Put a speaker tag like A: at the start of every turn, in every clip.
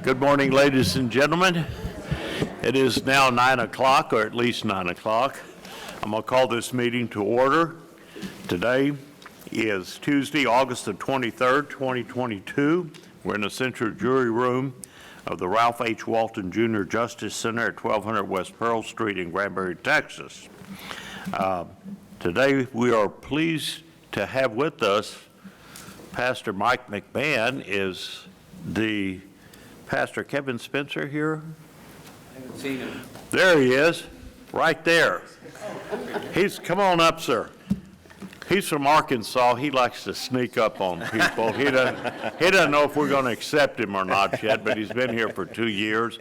A: Good morning, ladies and gentlemen. It is now 9 o'clock, or at least 9 o'clock. I'm going to call this meeting to order. Today is Tuesday, August the 23rd, 2022. We're in the central jury room of the Ralph H. Walton Jr. Justice Center at 1200 West Pearl Street in Granbury, Texas. Today we are pleased to have with us Pastor Mike McMahon. Is the Pastor Kevin Spencer here?
B: I haven't seen him.
A: There he is, right there. Come on up, sir. He's from Arkansas. He likes to sneak up on people. He doesn't know if we're going to accept him or not yet, but he's been here for 2 years.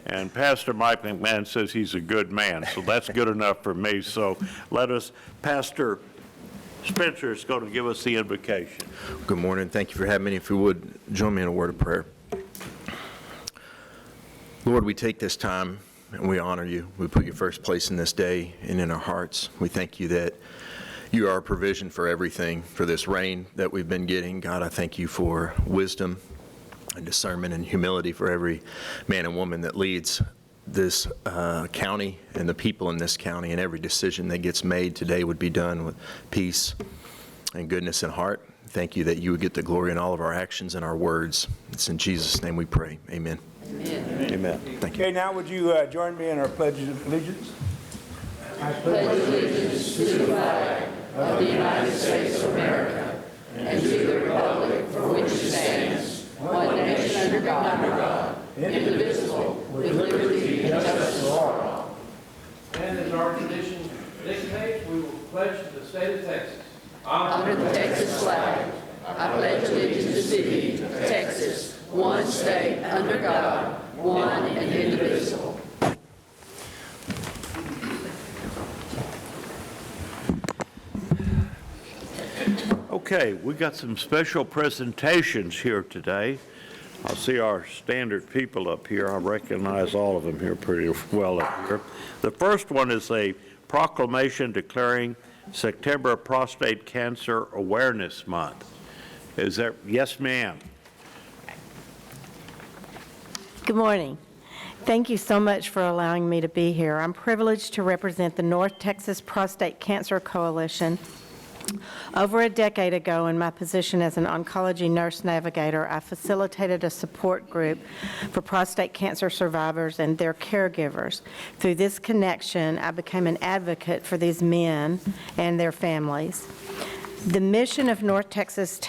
A: And Pastor Mike McMahon says he's a good man, so that's good enough for me. So Pastor Spencer is going to give us the invocation.
C: Good morning. Thank you for having me. If you would, join me in a word of prayer. Lord, we take this time and we honor you. We put you first place in this day and in our hearts. We thank you that you are our provision for everything, for this rain that we've been getting. God, I thank you for wisdom and discernment and humility for every man and woman that leads this county and the people in this county, and every decision that gets made today would be done with peace and goodness in heart. Thank you that you would get the glory in all of our actions and our words. It's in Jesus' name we pray. Amen.
B: Amen.
A: Amen.
C: Thank you.
D: Okay, now would you join me in our pledge of allegiance?
E: I pledge allegiance to the flag of the United States of America and to the republic for which it stands, one nation under God, indivisible, with liberty and justice for all.
B: And as our tradition dictates, we will pledge to the state of Texas.
E: Under the Texas flag, I pledge allegiance to thee, Texas, one state under God, one and indivisible.
A: Okay, we got some special presentations here today. I see our standard people up here. I recognize all of them here pretty well up here. The first one is a proclamation declaring September Prostate Cancer Awareness Month. Is that, yes, ma'am?
F: Good morning. Thank you so much for allowing me to be here. I'm privileged to represent the North Texas Prostate Cancer Coalition. Over a decade ago, in my position as an oncology nurse navigator, I facilitated a support group for prostate cancer survivors and their caregivers. Through this connection, I became an advocate for these men and their families. The mission of North Texas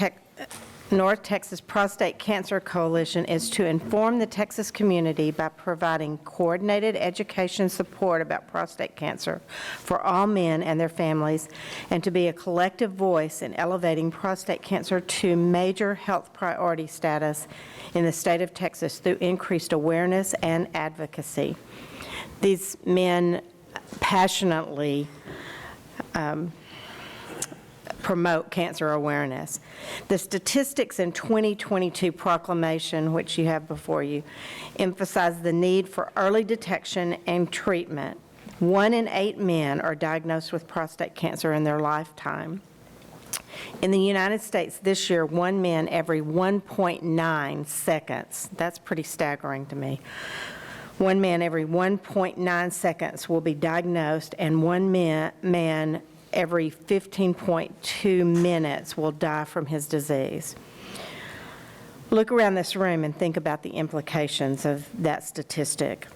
F: Prostate Cancer Coalition is to inform the Texas community by providing coordinated education support about prostate cancer for all men and their families, and to be a collective voice in elevating prostate cancer to major health priority status in the state of Texas through increased awareness and advocacy. These men passionately promote cancer awareness. The statistics in 2022 Proclamation, which you have before you, emphasize the need for early detection and treatment. 1 in 8 men are diagnosed with prostate cancer in their lifetime. In the United States this year, 1 man every 1.9 seconds, that's pretty staggering to me, 1 man every 1.9 seconds will be diagnosed, and 1 man every 15.2 minutes will die from his disease. Look around this room and think about the implications of that statistic.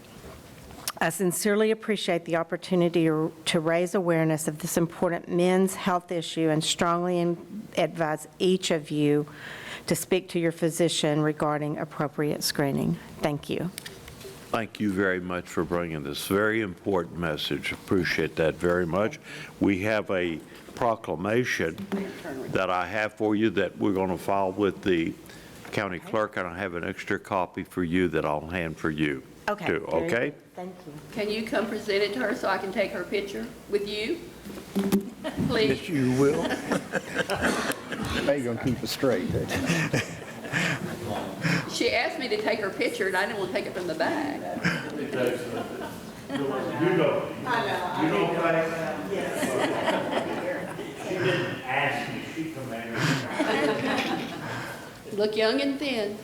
F: I sincerely appreciate the opportunity to raise awareness of this important men's health issue and strongly advise each of you to speak to your physician regarding appropriate screening. Thank you.
A: Thank you very much for bringing this very important message. Appreciate that very much. We have a proclamation that I have for you that we're going to file with the county clerk, and I have an extra copy for you that I'll hand for you.
F: Okay.
A: Too, okay?
F: Thank you.
G: Can you come present it to her so I can take her picture with you? Please.
D: Yes, you will. Now you're going to keep it straight.
G: She asked me to take her picture, and I didn't want to take it from the bag.
A: You know. You know, yes. She didn't ask me, she commanded.
G: Look young and thin.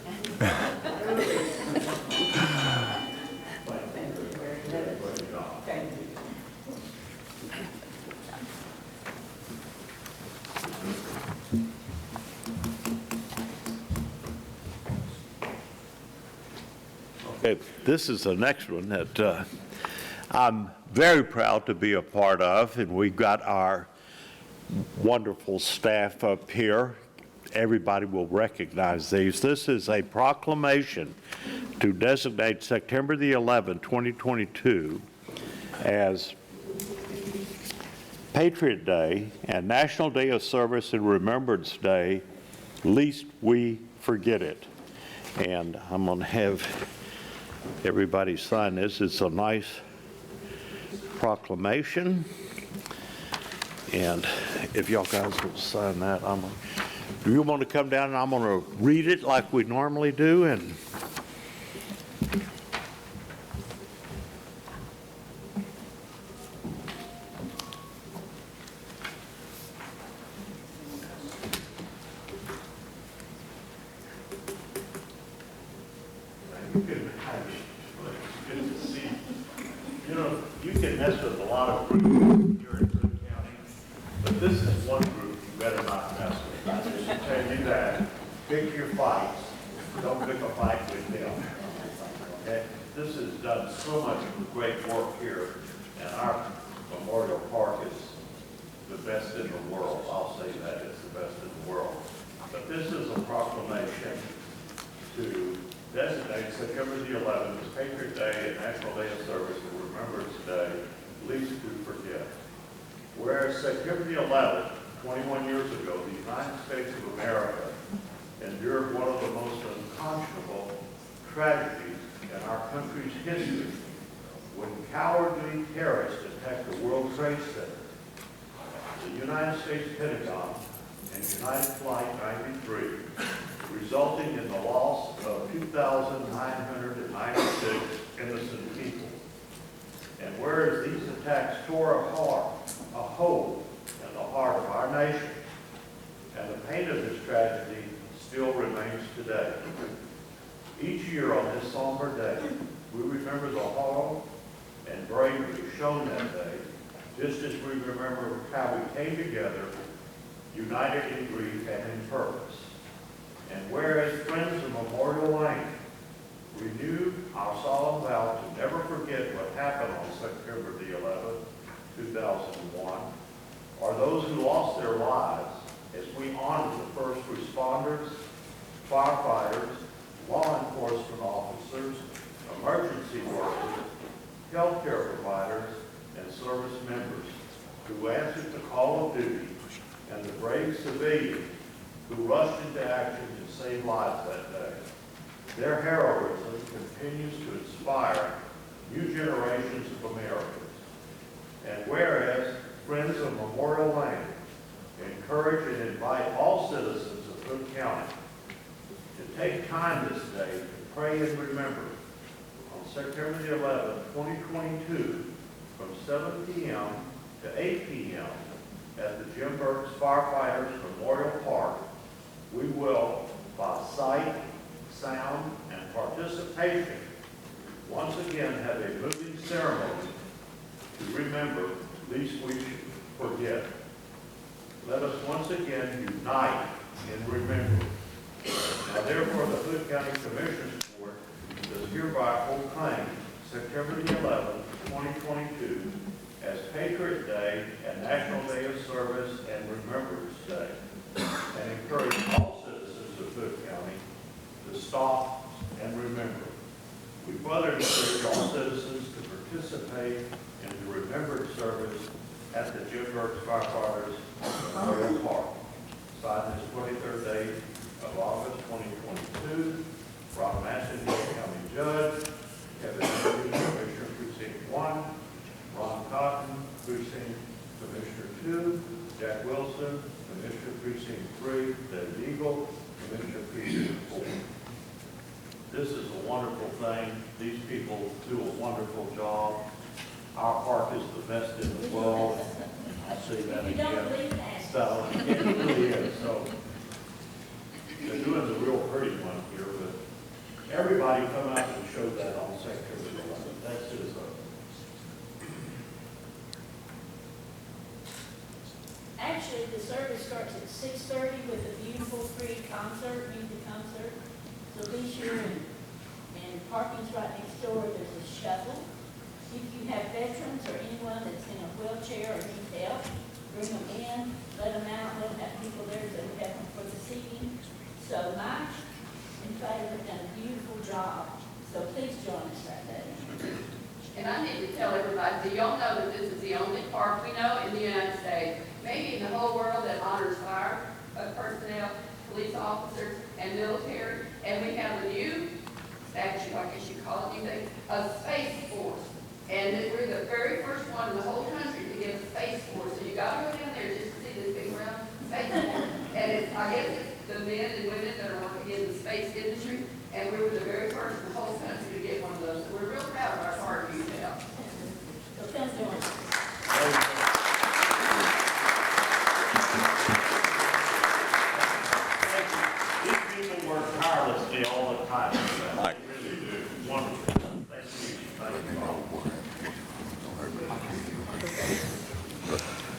A: This is the next one that I'm very proud to be a part of, and we've got our wonderful staff up here. Everybody will recognize these. This is a proclamation to designate September the 11th, 2022 as Patriot Day and National Day of Service and Remembrance Day, lest we forget it. And I'm going to have everybody sign this. It's a nice proclamation. And if y'all guys will sign that, do you want to come down and I'm going to read it like we normally do? And you can mess with a lot of groups here in Cook County, but this is one group you better not mess with. I just tell you that. Pick your fights. Don't pick a fight with them. Okay? This has done so much great work here, and our Memorial Park is the best in the world. I'll say that it's the best in the world. But this is a proclamation to designate September the 11th as Patriot Day and National Day of Service and Remembrance Day, least to forget. Whereas September the 11th, 21 years ago, the United States of America endured one of the most unconscionable tragedies in our country's history when cowardly terrorists attacked the World Trade Center, the United States Pentagon, and United Flight 93, resulting in the loss of 2,996 innocent people. And whereas these attacks tore a hole in the heart of our nation, and the pain of this tragedy still remains today. Each year on this somber day, we remember the horror and bravery shown that day, just as we remember how we came together, united in grief and in purpose. And whereas Friends of Memorial Lane renew our solemn vow to never forget what happened on September the 11th, 2001, or those who lost their lives, as we honor the first responders, firefighters, law enforcement officers, emergency workers, healthcare providers, and service members who answered the call of duty, and the brave civilians who rushed into action to save lives that day. Their heroism continues to inspire new generations of Americans. And whereas Friends of Memorial Lane encourage and invite all citizens of Cook County to take time this day to pray and remember on September the 11th, 2022, from 7 p.m. to 8 p.m. at the Jim Burks Firefighters Memorial Park, we will, by sight, sound, and participation, once again have a moving ceremony to remember, lest we forget. Let us once again unite in remembering. Now therefore, the Hood County Commissioners Court does hereby proclaim September the 11th, 2022 as Patriot Day and National Day of Service and Remembrance Day, and encourage all citizens of Hood County to stop and remember. We further encourage all citizens to participate in the remembrance service at the Jim Burks Firefighters Memorial Park. Signed this 23rd day of August 2022, Ron Massendale, County Judge, Kevin Murphy, Commissioner Precinct 1, Ron Cotton, Precinct Commissioner 2, Jack Wilson, Commissioner Precinct 3, Dave Eagle, Commissioner Precinct 4. This is a wonderful thing. These people do a wonderful job. Our park is the best in the world. I'll say that again. So, it really is. So, they're doing the real pretty one here, but everybody come out and show that on September 11th. That's just
H: Actually, the service starts at 6:30 with a beautiful free concert, music concert. So be sure and and parking's right next door, there's a shuttle. If you have veterans or anyone that's in a wheelchair or needs help, bring them in, let them out, let them have people there to help them for the seating. So Mike and Faye have done a beautiful job, so please join us that day.
G: And I need to tell everybody, do y'all know that this is the only park we know in the United States, maybe in the whole world, that honors fire personnel, police officers, and military? And we have a new statute, I guess you call it, a space force. And that we're the very first one in the whole country to get a space force. So you gotta go down there just to see this big round space force. And it's, I guess it's the men and women that are working in the space industry. And we were the very first in the whole country to get one of those. So we're real proud of our park detail.
H: So come join us.
A: These people work tirelessly all the time. They really do. Wonderful.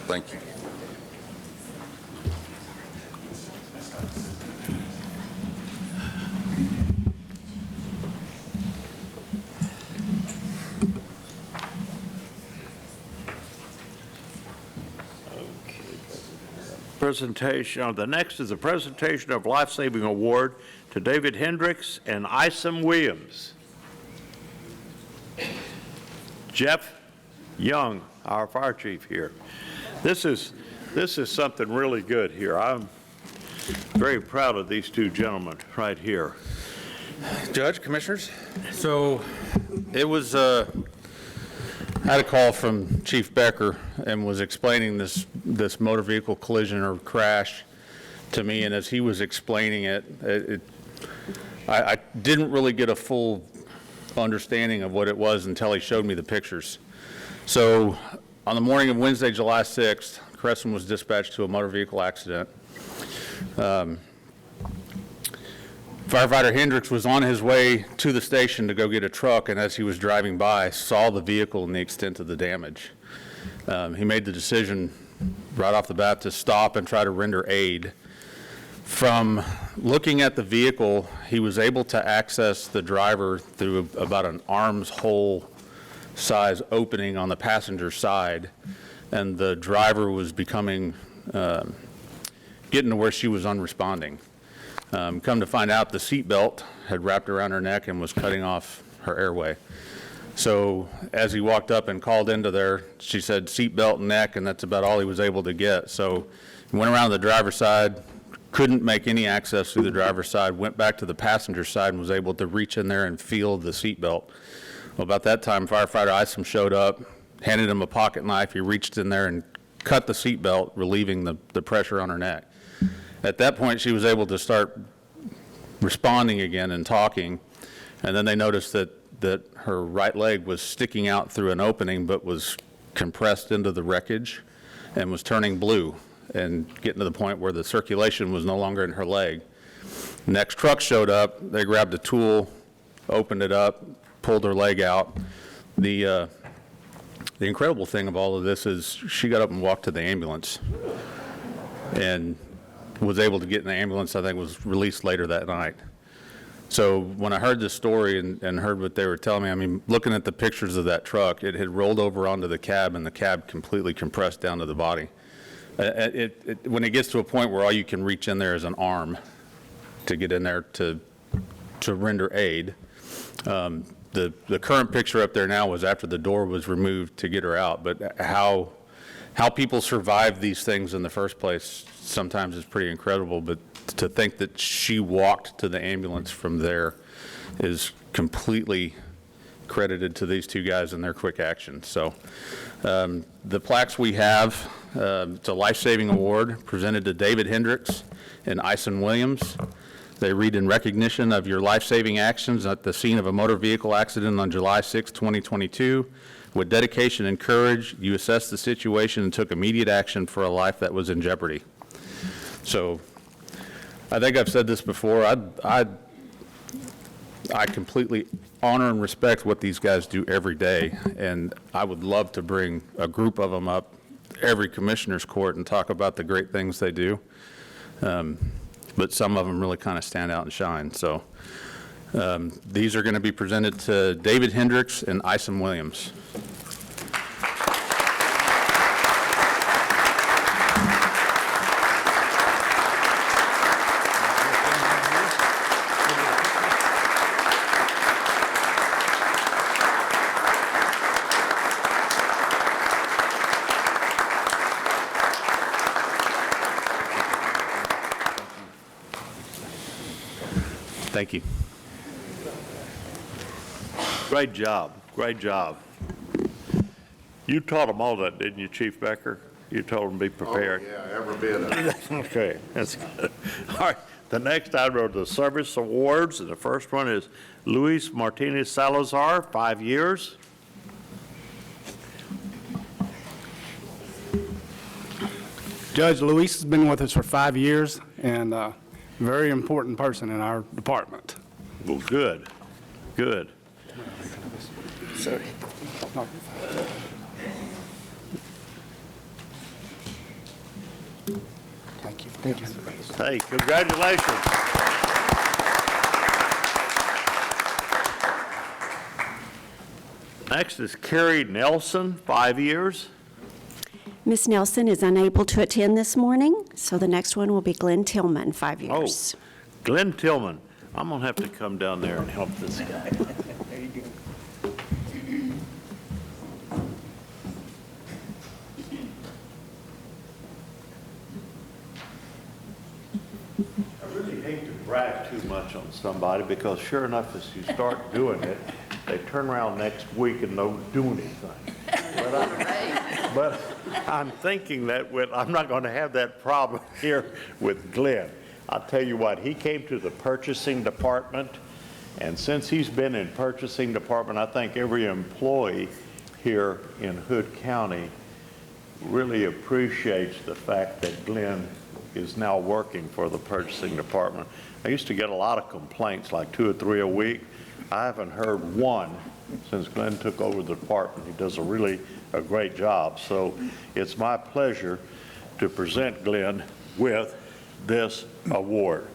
I: Thank you.
A: Presentation, the next is the presentation of Life-Saving Award to David Hendricks and Isom Williams. Jeff Young, our fire chief here. This is something really good here. I'm very proud of these two gentlemen right here.
J: Judge, Commissioners, so it was, I had a call from Chief Becker and was explaining this motor vehicle collision or crash to me, and as he was explaining it, I didn't really get a full understanding of what it was until he showed me the pictures. So on the morning of Wednesday, July 6th, Crescent was dispatched to a motor vehicle accident. Firefighter Hendricks was on his way to the station to go get a truck, and as he was driving by, saw the vehicle and the extent of the damage. He made the decision right off the bat to stop and try to render aid. From looking at the vehicle, he was able to access the driver through about an arm's hole size opening on the passenger side, and the driver was getting to where she was unresponding. Come to find out, the seatbelt had wrapped around her neck and was cutting off her airway. So as he walked up and called into there, she said seatbelt and neck, and that's about all he was able to get. So he went around the driver's side, couldn't make any access through the driver's side, went back to the passenger side and was able to reach in there and feel the seatbelt. Well, about that time, firefighter Isom showed up, handed him a pocket knife. He reached in there and cut the seatbelt, relieving the pressure on her neck. At that point, she was able to start responding again and talking, and then they noticed that her right leg was sticking out through an opening but was compressed into the wreckage and was turning blue and getting to the point where the circulation was no longer in her leg. Next truck showed up. They grabbed a tool, opened it up, pulled her leg out. The incredible thing of all of this is she got up and walked to the ambulance and was able to get in the ambulance. I think was released later that night. So when I heard this story and heard what they were telling me, I mean, looking at the pictures of that truck, it had rolled over onto the cab and the cab completely compressed down to the body. When it gets to a point where all you can reach in there is an arm to get in there to render aid. The current picture up there now was after the door was removed to get her out, but how people survive these things in the first place sometimes is pretty incredible, but to think that she walked to the ambulance from there is completely credited to these two guys and their quick action. So the plaques we have, it's a life-saving award presented to David Hendricks and Isom Williams. They read, in recognition of your life-saving actions at the scene of a motor vehicle accident on July 6, 2022, with dedication and courage, you assessed the situation and took immediate action for a life that was in jeopardy. So I think I've said this before. I completely honor and respect what these guys do every day, and I would love to bring a group of them up every commissioner's court and talk about the great things they do. But some of them really kind of stand out and shine. So These are going to be presented to David Hendricks and Isom Williams. Thank you.
A: Great job, great job. You taught them all that, didn't you, Chief Becker? You told them to be prepared.
K: Oh, yeah, every bit of it.
A: Okay, that's good. All right, the next item are the service awards, and the first one is Luis Martinez Salazar, 5 years.
L: Judge Luis has been with us for 5 years, and a very important person in our department.
A: Well, good, good.
L: Sorry. Thank you. Thank you.
A: Hey, congratulations. Next is Carrie Nelson, 5 years.
M: Ms. Nelson is unable to attend this morning, so the next one will be Glenn Tillman, 5 years.
A: Oh, Glenn Tillman. I'm going to have to come down there and help this guy.
L: There you go.
A: I really hate to brag too much on somebody because sure enough, as you start doing it, they turn around next week and don't do anything. But I'm thinking that I'm not going to have that problem here with Glenn. I'll tell you what, he came to the purchasing department, and since he's been in purchasing department, I think every employee here in Hood County really appreciates the fact that Glenn is now working for the purchasing department. I used to get a lot of complaints, like 2 or 3 a week. I haven't heard one since Glenn took over the department. He does a great job. So it's my pleasure to present Glenn with this award.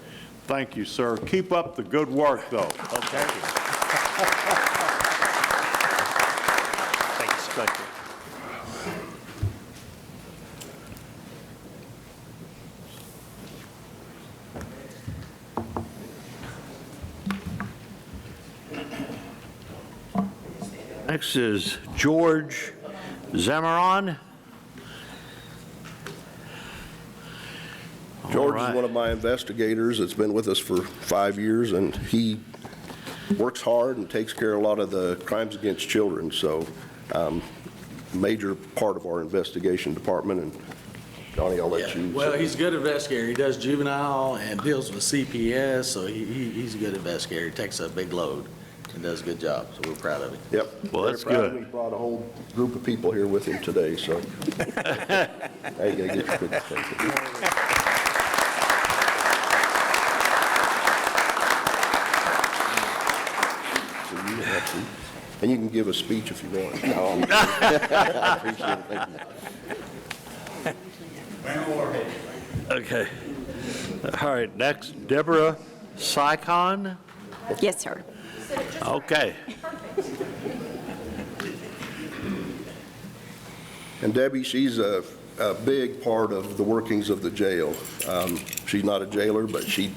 A: Thank you, sir. Keep up the good work, though. Okay. Thanks. Thank you. Next is George Zameron.
K: George is one of my investigators that's been with us for 5 years, and he works hard and takes care of a lot of the crimes against children. So major part of our investigation department. And Johnny, I'll let you.
N: Well, he's a good investigator. He does juvenile and deals with CPS, so he's a good investigator. He takes a big load and does a good job, so we're proud of him.
K: Yep.
A: Well, that's
K: Very proud of
A: good.
K: him. He brought a whole group of people here with him today, so. Now you gotta get your picture. And you can give a speech if you want. No, I appreciate it. Thank you.
A: Okay. All right, next, Deborah Sycon.
M: Yes, sir.
A: Okay.
K: And Debbie, she's a big part of the workings of the jail. She's not a jailer, but she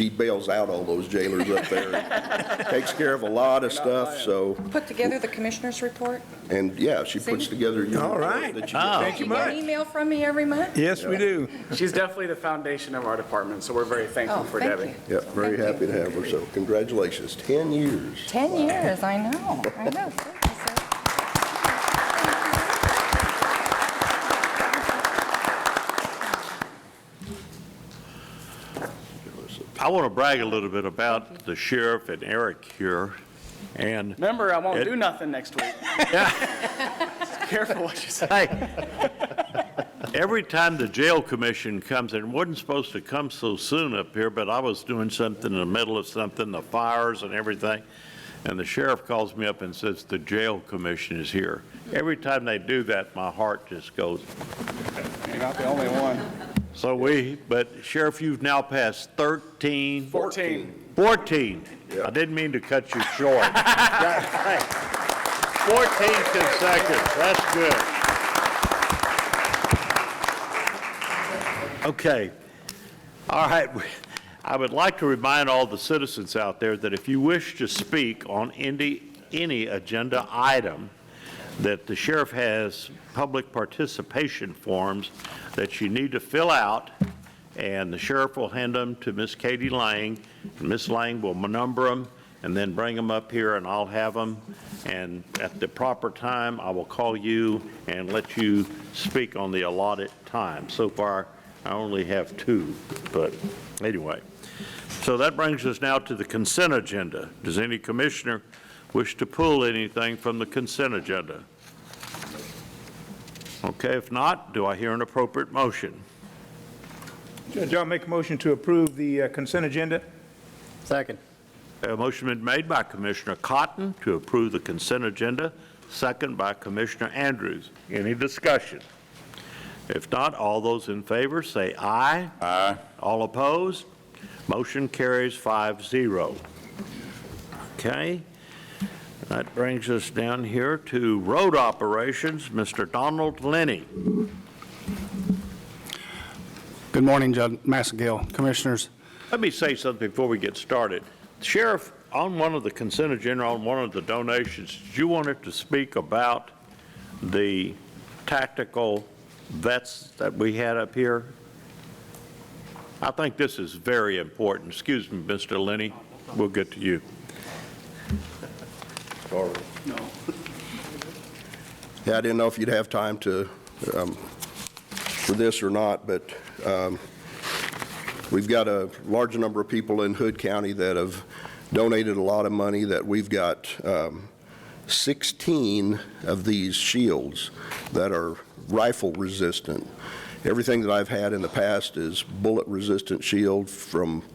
K: bails out all those jailers up there. Takes care of a lot of stuff, so,
O: Put together the commissioner's report.
K: and yeah, she puts together your
D: All
K: report
D: right.
K: that you
D: Thank you
O: You get an
D: much.
O: email from me every month?
D: Yes, we do.
L: She's definitely the foundation of our department, so we're very thankful
O: Oh,
L: for
O: thank
L: Debbie.
O: you.
K: Yeah, very happy to have her, so congratulations, 10 years.
O: 10 years, I know. Thank you, sir.
A: I want to brag a little bit about the sheriff and Eric here. And
L: Remember, I won't
A: It-
L: do nothing next week. Careful what you say.
A: hey, every time the jail commission comes, and it wasn't supposed to come so soon up here, but I was doing something in the middle of something, the fires and everything, and the sheriff calls me up and says, the jail commission is here. Every time they do that, my heart just goes.
L: You're not the only one.
A: So but Sheriff, you've now passed 13?
L: 14.
A: 14.
K: Yeah.
A: I didn't mean to cut you short. 14 consecutive, that's good. Okay, all right. I would like to remind all the citizens out there that if you wish to speak on any agenda item, that the sheriff has public participation forms that you need to fill out, and the sheriff will hand them to Miss Katie Lang, and Miss Lang will number them and then bring them up here, and I'll have them, and at the proper time, I will call you and let you speak on the allotted time. So far, I only have 2, but anyway. So that brings us now to the consent agenda. Does any commissioner wish to pull anything from the consent agenda? Okay, if not, do I hear an appropriate motion?
D: Judge, I'll make a motion to approve the consent agenda.
L: Second.
A: A motion been made by Commissioner Cotton to approve the consent agenda, second by Commissioner Andrews. Any discussion? If not, all those in favor say aye.
I: Aye.
A: All opposed? Motion carries 5-0. Okay. That brings us down here to road operations. Mr. Donald Lenny.
L: Good morning, Judge Massagill, Commissioners.
A: Let me say something before we get started. Sheriff, on one of the consent agenda, on one of the donations, did you want it to speak about the tactical vets that we had up here? I think this is very important. Excuse me, Mr. Lenny. We'll get to you.
K: Sorry. No. Yeah, I didn't know if you'd have time to for this or not, but we've got a large number of people in Hood County that have donated a lot of money. That we've got 16 of these shields that are rifle resistant. Everything that I've had in the past is bullet resistant shield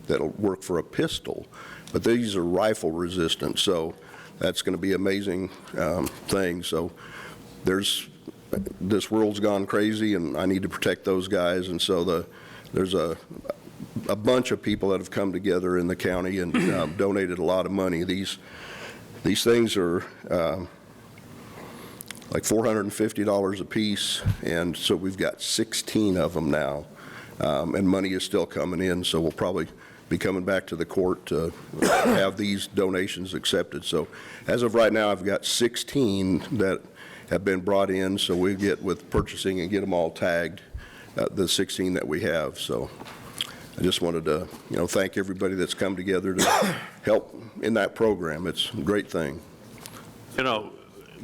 K: that'll work for a pistol, but these are rifle resistant, so that's going to be an amazing thing. So this world's gone crazy, and I need to protect those guys, and so there's a bunch of people that have come together in the county and donated a lot of money. These things are like $450 a piece, and so we've got 16 of them now, and money is still coming in, so we'll probably be coming back to the court to have these donations accepted. So as of right now, I've got 16 that have been brought in, so we get with purchasing and get them all tagged, the 16 that we have. So I just wanted to, thank everybody that's come together to help in that program. It's a great thing.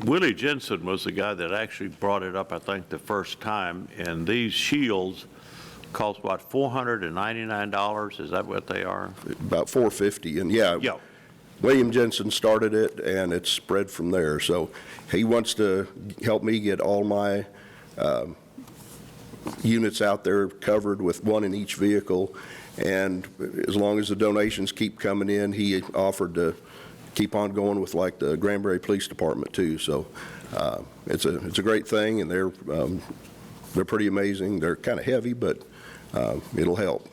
A: Willie Jensen was the guy that actually brought it up, I think, the first time, and these shields cost, what, $499? Is that what they are?
K: About $450, and yeah. William Jensen started it, and it's spread from there. So he wants to help me get all my units out there covered with one in each vehicle, and as long as the donations keep coming in, he offered to keep on going with like the Granbury Police Department too. So it's a great thing, and they're pretty amazing. They're kind of heavy, but it'll help.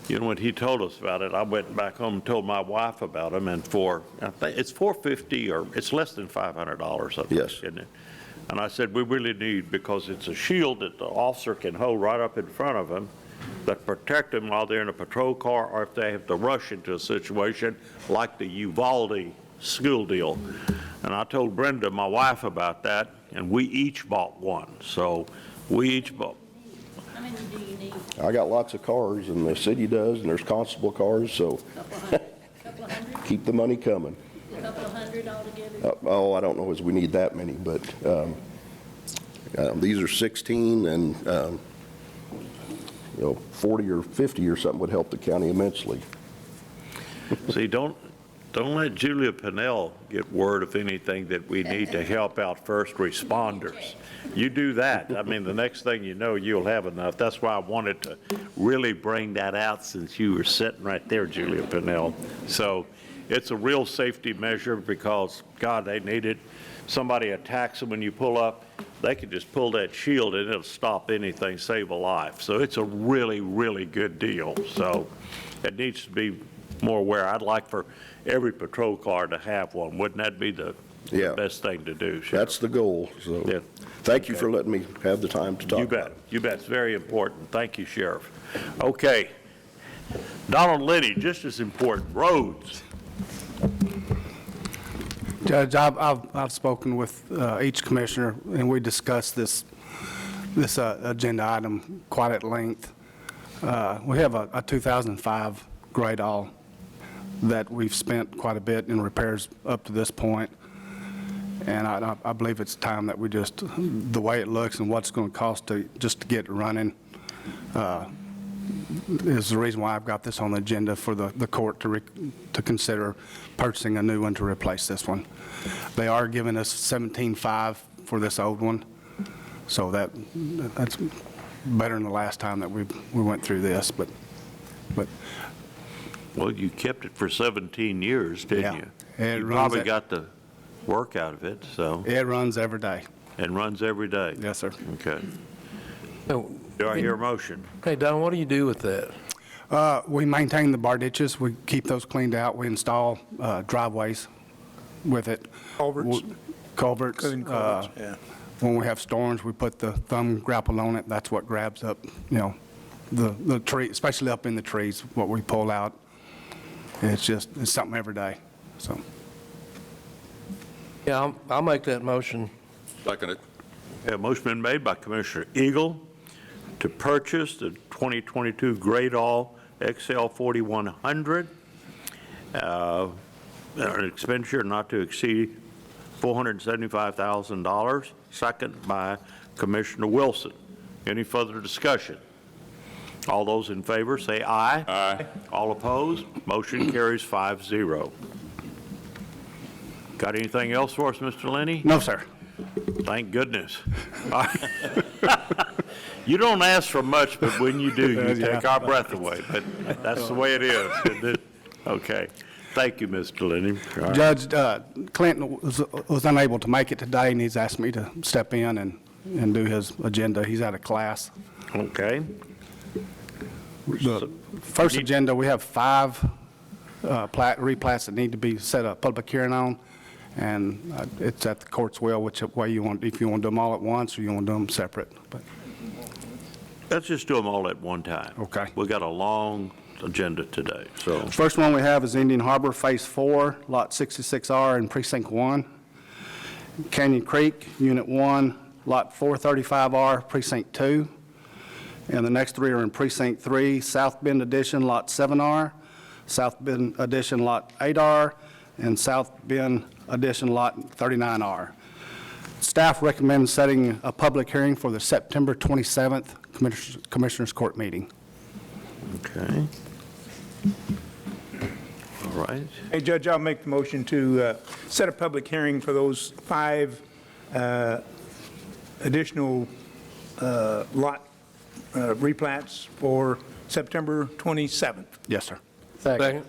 A: You know, when he told us about it, I went back home and told my wife about them, and I think it's $450, or it's less than $500, I think,
K: yes,
A: isn't it? And I said, we really need, because it's a shield that the officer can hold right up in front of them that protect them while they're in a patrol car, or if they have to rush into a situation like the Uvalde school deal. And I told Brenda, my wife, about that, and we each bought one. So we each bought.
H: How many do you need?
K: I got lots of cars, and the city does, and there's constable cars, so
H: Couple of hundred?
K: keep the money coming.
H: A couple of hundred altogether?
K: I don't know as we need that many, but these are 16, and 40 or 50 or something would help the county immensely.
A: See, don't let Julia Pinnell get word of anything that we need to help out first responders. You do that, I mean, the next thing you know, you'll have enough. That's why I wanted to really bring that out, since you were sitting right there, Julia Pinnell. So it's a real safety measure, because, God, they need it. somebody attacks them when you pull up, they can just pull that shield and it'll stop anything, save a life. So it's a really, really good deal. So it needs to be more aware. I'd like for every patrol car to have one. Wouldn't that be the best thing to do, Sheriff?
K: That's the goal, so.
A: Yeah.
K: Thank you for letting me have the time to talk
A: You
K: about
A: bet.
K: it.
A: You bet. It's very important. Thank you, Sheriff. Okay. Donald Liddy, just as important, roads.
L: Judge, I've spoken with each commissioner, and we discussed this agenda item quite at length. We have a 2005 Great All that we've spent quite a bit in repairs up to this point, and I believe it's time that we just, the way it looks and what's going to cost to just to get it running, is the reason why I've got this on the agenda for the court to consider purchasing a new one to replace this one. They are giving us $17,500 for this old one, so that's better than the last time that we went through this, but.
A: Well, you kept it for 17 years, didn't you? You probably got the work out of it, so.
L: It runs every day.
A: And runs every day?
L: Yes, sir.
A: Okay. Do I hear a motion?
B: Hey, Don, what do you do with that?
L: We maintain the bar ditches. We keep those cleaned out. We install driveways with it.
D: Culverts.
L: Culverts.
D: Clean culverts, yeah.
L: When we have storms, we put the thumb grapple on it. That's what grabs up, the tree, especially up in the trees, what we pull out. It's something every day, so.
B: Yeah, I'll make that motion.
I: Second it.
A: A motion been made by Commissioner Eagle to purchase the 2022 Great All XL 4100, an expenditure not to exceed $475,000. Second by Commissioner Wilson. Any further discussion? All those in favor say aye.
I: Aye.
A: All opposed? Motion carries 5-0. Got anything else for us, Mr. Lenny?
L: No, sir.
A: Thank goodness. You don't ask for much, but when you do, you take our breath away. But that's the way it is, isn't it? Okay. Thank you, Mr. Lenny. All right.
L: Judge Clinton was unable to make it today, and he's asked me to step in and do his agenda. He's at a class.
A: Okay.
L: The first agenda, we have 5 replats that need to be set a public hearing on, and it's at the court's will which way you want, if you want to do them all at once or you want to do them separate. But
A: Let's just do them all at one time.
L: Okay.
A: We got a long agenda today, so.
L: First one we have is Indian Harbor Phase 4, Lot 66R in Precinct 1. Canyon Creek, Unit 1, Lot 435R, Precinct 2. And the next 3 are in Precinct 3, South Bend Addition, Lot 7R, South Bend Addition, Lot 8R, and South Bend Addition, Lot 39R. Staff recommends setting a public hearing for the September 27th Commissioners Court meeting.
A: Okay. All right.
D: Hey, Judge, I'll make the motion to set a public hearing for those 5 additional lot replats for September 27th.
L: Yes, sir.
B: Second.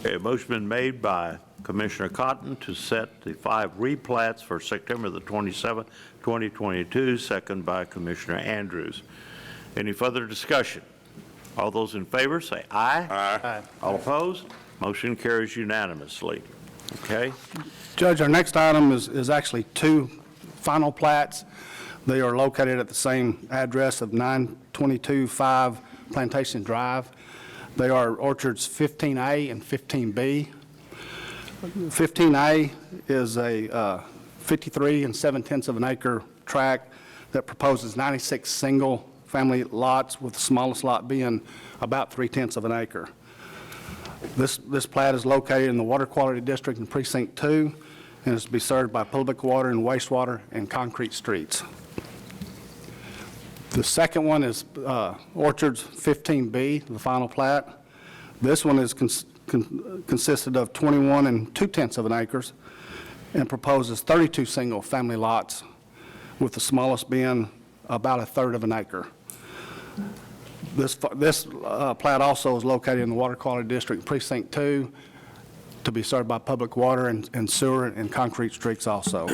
A: Okay, a motion been made by Commissioner Cotton to set the 5 replats for September the 27th, 2022, second by Commissioner Andrews. Any further discussion? All those in favor say aye.
I: Aye.
A: All opposed? Motion carries unanimously. Okay?
L: Judge, our next item is actually 2 final plats. They are located at the same address of 9225 Plantation Drive. They are orchards 15A and 15B. 15A is a 53 7/10 of an acre tract that proposes 96 single-family lots, with the smallest lot being about 3/10 of an acre. This plat is located in the Water Quality District in Precinct 2, and is to be served by public water and wastewater and concrete streets. The second one is Orchards 15B, the final plat. This one is consisted of 21 2/10 of an acres and proposes 32 single-family lots, with the smallest being about 1/3 of an acre. This plat also is located in the Water Quality District, Precinct 2, to be served by public water and sewer and concrete streets also.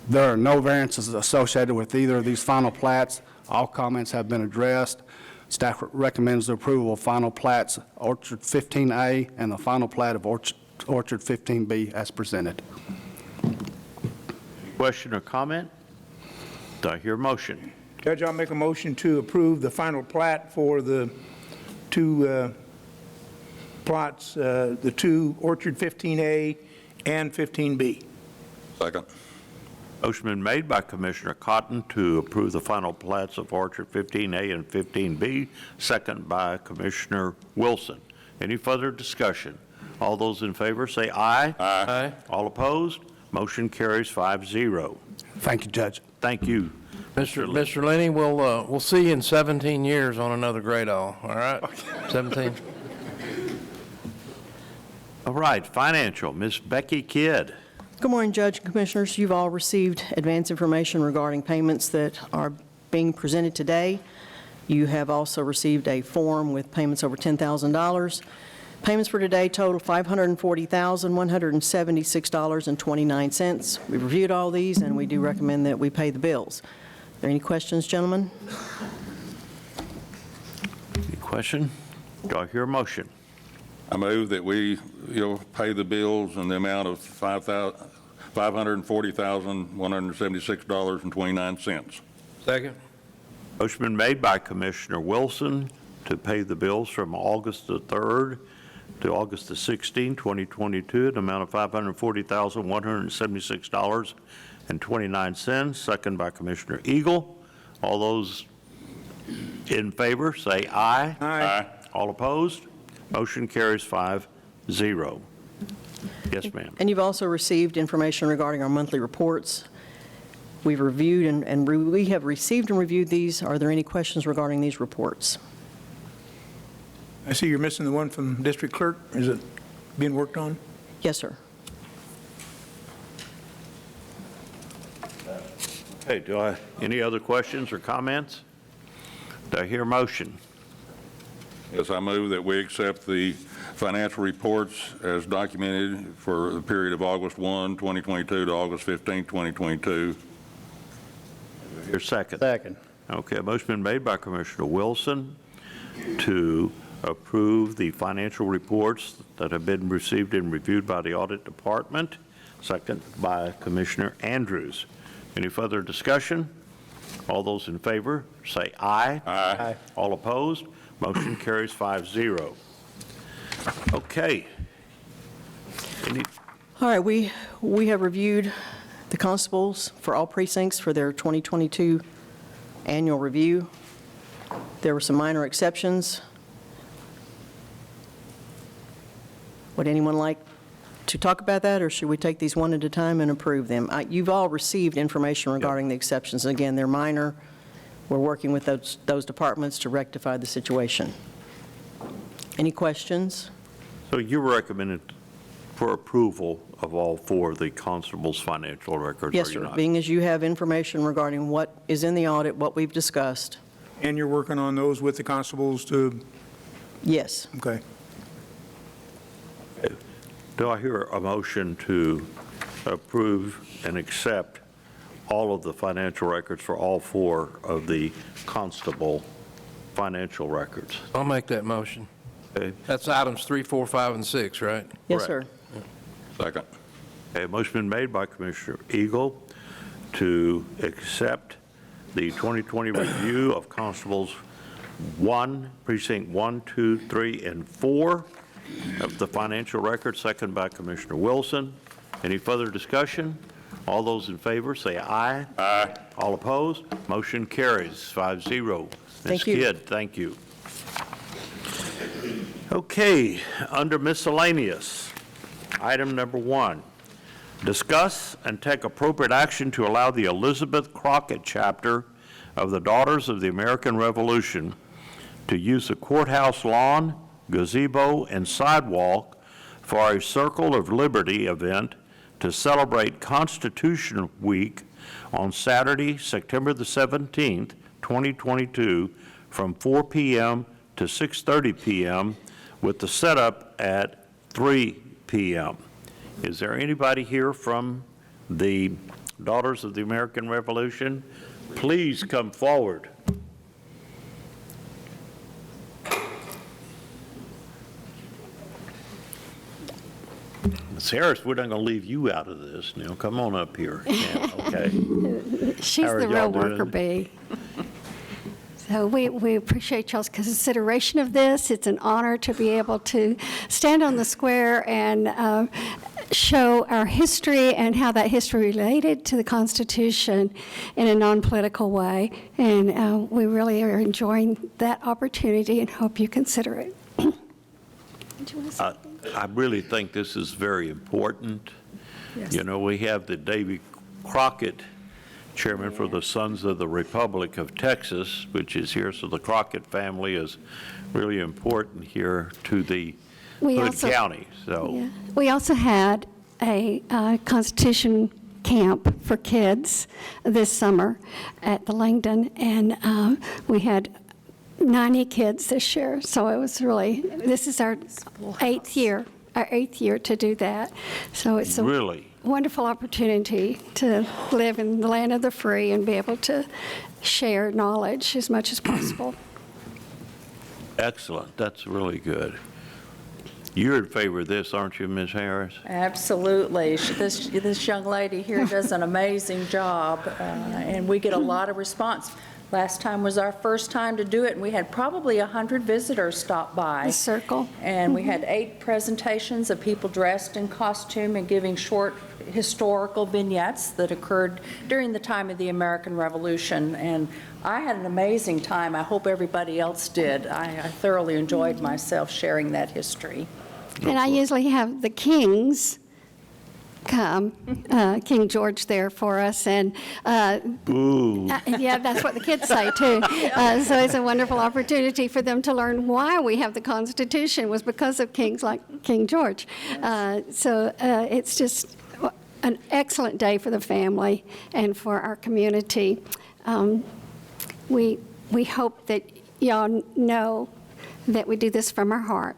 L: There are no variances associated with either of these final plats. All comments have been addressed. Staff recommends the approval of final plats Orchard 15A and the final plat of Orchard 15B as presented.
A: Question or comment? Do I hear a motion?
D: Judge, I'll make a motion to approve the final plat for the two plots, the two Orchard 15A and 15B.
I: Second.
A: Motion been made by Commissioner Cotton to approve the final plats of Orchard 15A and 15B, second by Commissioner Wilson. Any further discussion? All those in favor say aye.
I: Aye.
A: All opposed? Motion carries 5-0.
L: Thank you, Judge.
A: Thank you.
B: Mr. Lenny, we'll see you in 17 years on another great all right? 17.
A: All right, financial, Ms. Becky Kidd.
P: Good morning, Judge and Commissioners. You've all received advance information regarding payments that are being presented today. You have also received a form with payments over $10,000. Payments for today total $540,176.29. We've reviewed all these, and we do recommend that we pay the bills. Are there any questions, gentlemen?
A: Any question? Do I hear a motion?
I: I move that we, pay the bills in the amount of $540,176.29.
B: Second.
A: Motion been made by Commissioner Wilson to pay the bills from August the 3rd to August the 16th, 2022, an amount of $540,176.29, second by Commissioner Eagle. All those in favor say aye.
I: Aye.
A: All opposed? Motion carries 5-0. Yes, ma'am.
P: And you've also received information regarding our monthly reports. We've reviewed and we have received and reviewed these. Are there any questions regarding these reports?
D: I see you're missing the one from District Clerk. Is it being worked on?
P: Yes, sir.
A: Okay, any other questions or comments? Do I hear a motion?
I: Yes, I move that we accept the financial reports as documented for the period of August 1, 2022 to August 15, 2022.
A: Your second.
L: Second.
A: Okay, a motion been made by Commissioner Wilson to approve the financial reports that have been received and reviewed by the Audit Department, second by Commissioner Andrews. Any further discussion? All those in favor say aye.
I: Aye.
A: All opposed? Motion carries 5-0. Okay.
P: All right, we have reviewed the constables for all precincts for their 2022 annual review. There were some minor exceptions. Would anyone like to talk about that, or should we take these one at a time and approve them? You've all received information regarding the exceptions. Again, they're minor. We're working with those departments to rectify the situation. Any questions?
A: So you recommended for approval of all four of the constable's financial records,
P: Yes,
A: are you
P: sir.
A: not?
P: Being as you have information regarding what is in the audit, what we've discussed.
D: And you're working on those with the constables to,
P: Yes.
D: okay.
A: Do I hear a motion to approve and accept all of the financial records for all four of the constable financial records?
B: I'll make that motion.
A: Okay.
B: That's items 3, 4, 5, and 6, right?
P: Yes, sir.
I: Second.
A: Okay, motion been made by Commissioner Eagle to accept the 2020 review of constables 1, precinct 1, 2, 3, and 4 of the financial record, second by Commissioner Wilson. Any further discussion? All those in favor say aye.
I: Aye.
A: All opposed? Motion carries 5-0.
P: Thank you.
A: Ms. Kidd, thank you. Okay, under miscellaneous, item number 1, discuss and take appropriate action to allow the Elizabeth Crockett chapter of the Daughters of the American Revolution to use the courthouse lawn, gazebo, and sidewalk for a Circle of Liberty event to celebrate Constitution Week on Saturday, September the 17th, 2022, from 4 p.m. to 6:30 p.m., with the setup at 3 p.m. Is there anybody here from the Daughters of the American Revolution? Please come forward. Ms. Harris, we're not going to leave you out of this. Now, come on up here. Yeah, okay.
Q: She's
A: How are
Q: the
A: y'all
Q: real worker
A: doing?
Q: bee. So we appreciate y'all's consideration of this. It's an honor to be able to stand on the square and show our history and how that history related to the Constitution in a non-political way. And we really are enjoying that opportunity and hope you consider it.
A: I really think this is very important.
Q: Yes.
A: You know, we have the Davy Crockett, chairman for the Sons of the Republic of Texas, which is here, so the Crockett family is really important here to the Hood County. So
Q: Yeah. We also had a Constitution camp for kids this summer at the Langdon, and we had 90 kids this year, so it was really, this is our eighth year to do that. So it's a wonderful opportunity to live in the land of the free and be able to share knowledge as much as possible.
A: excellent. That's really good. You're in favor of this, aren't you, Ms. Harris?
R: Absolutely. This young lady here does an amazing job, and we get a lot of response. Last time was our first time to do it, and we had probably 100 visitors stop by.
Q: The circle.
R: And we had 8 presentations of people dressed in costume and giving short historical vignettes that occurred during the time of the American Revolution. And I had an amazing time. I hope everybody else did. I thoroughly enjoyed myself sharing that history.
Q: And I usually have the kings come, King George there for us, and yeah, that's what the kids say too. So it's a wonderful opportunity for them to learn why we have the Constitution was because of kings like King George. So it's just an excellent day for the family and for our community. We hope that y'all know that we do this from our heart.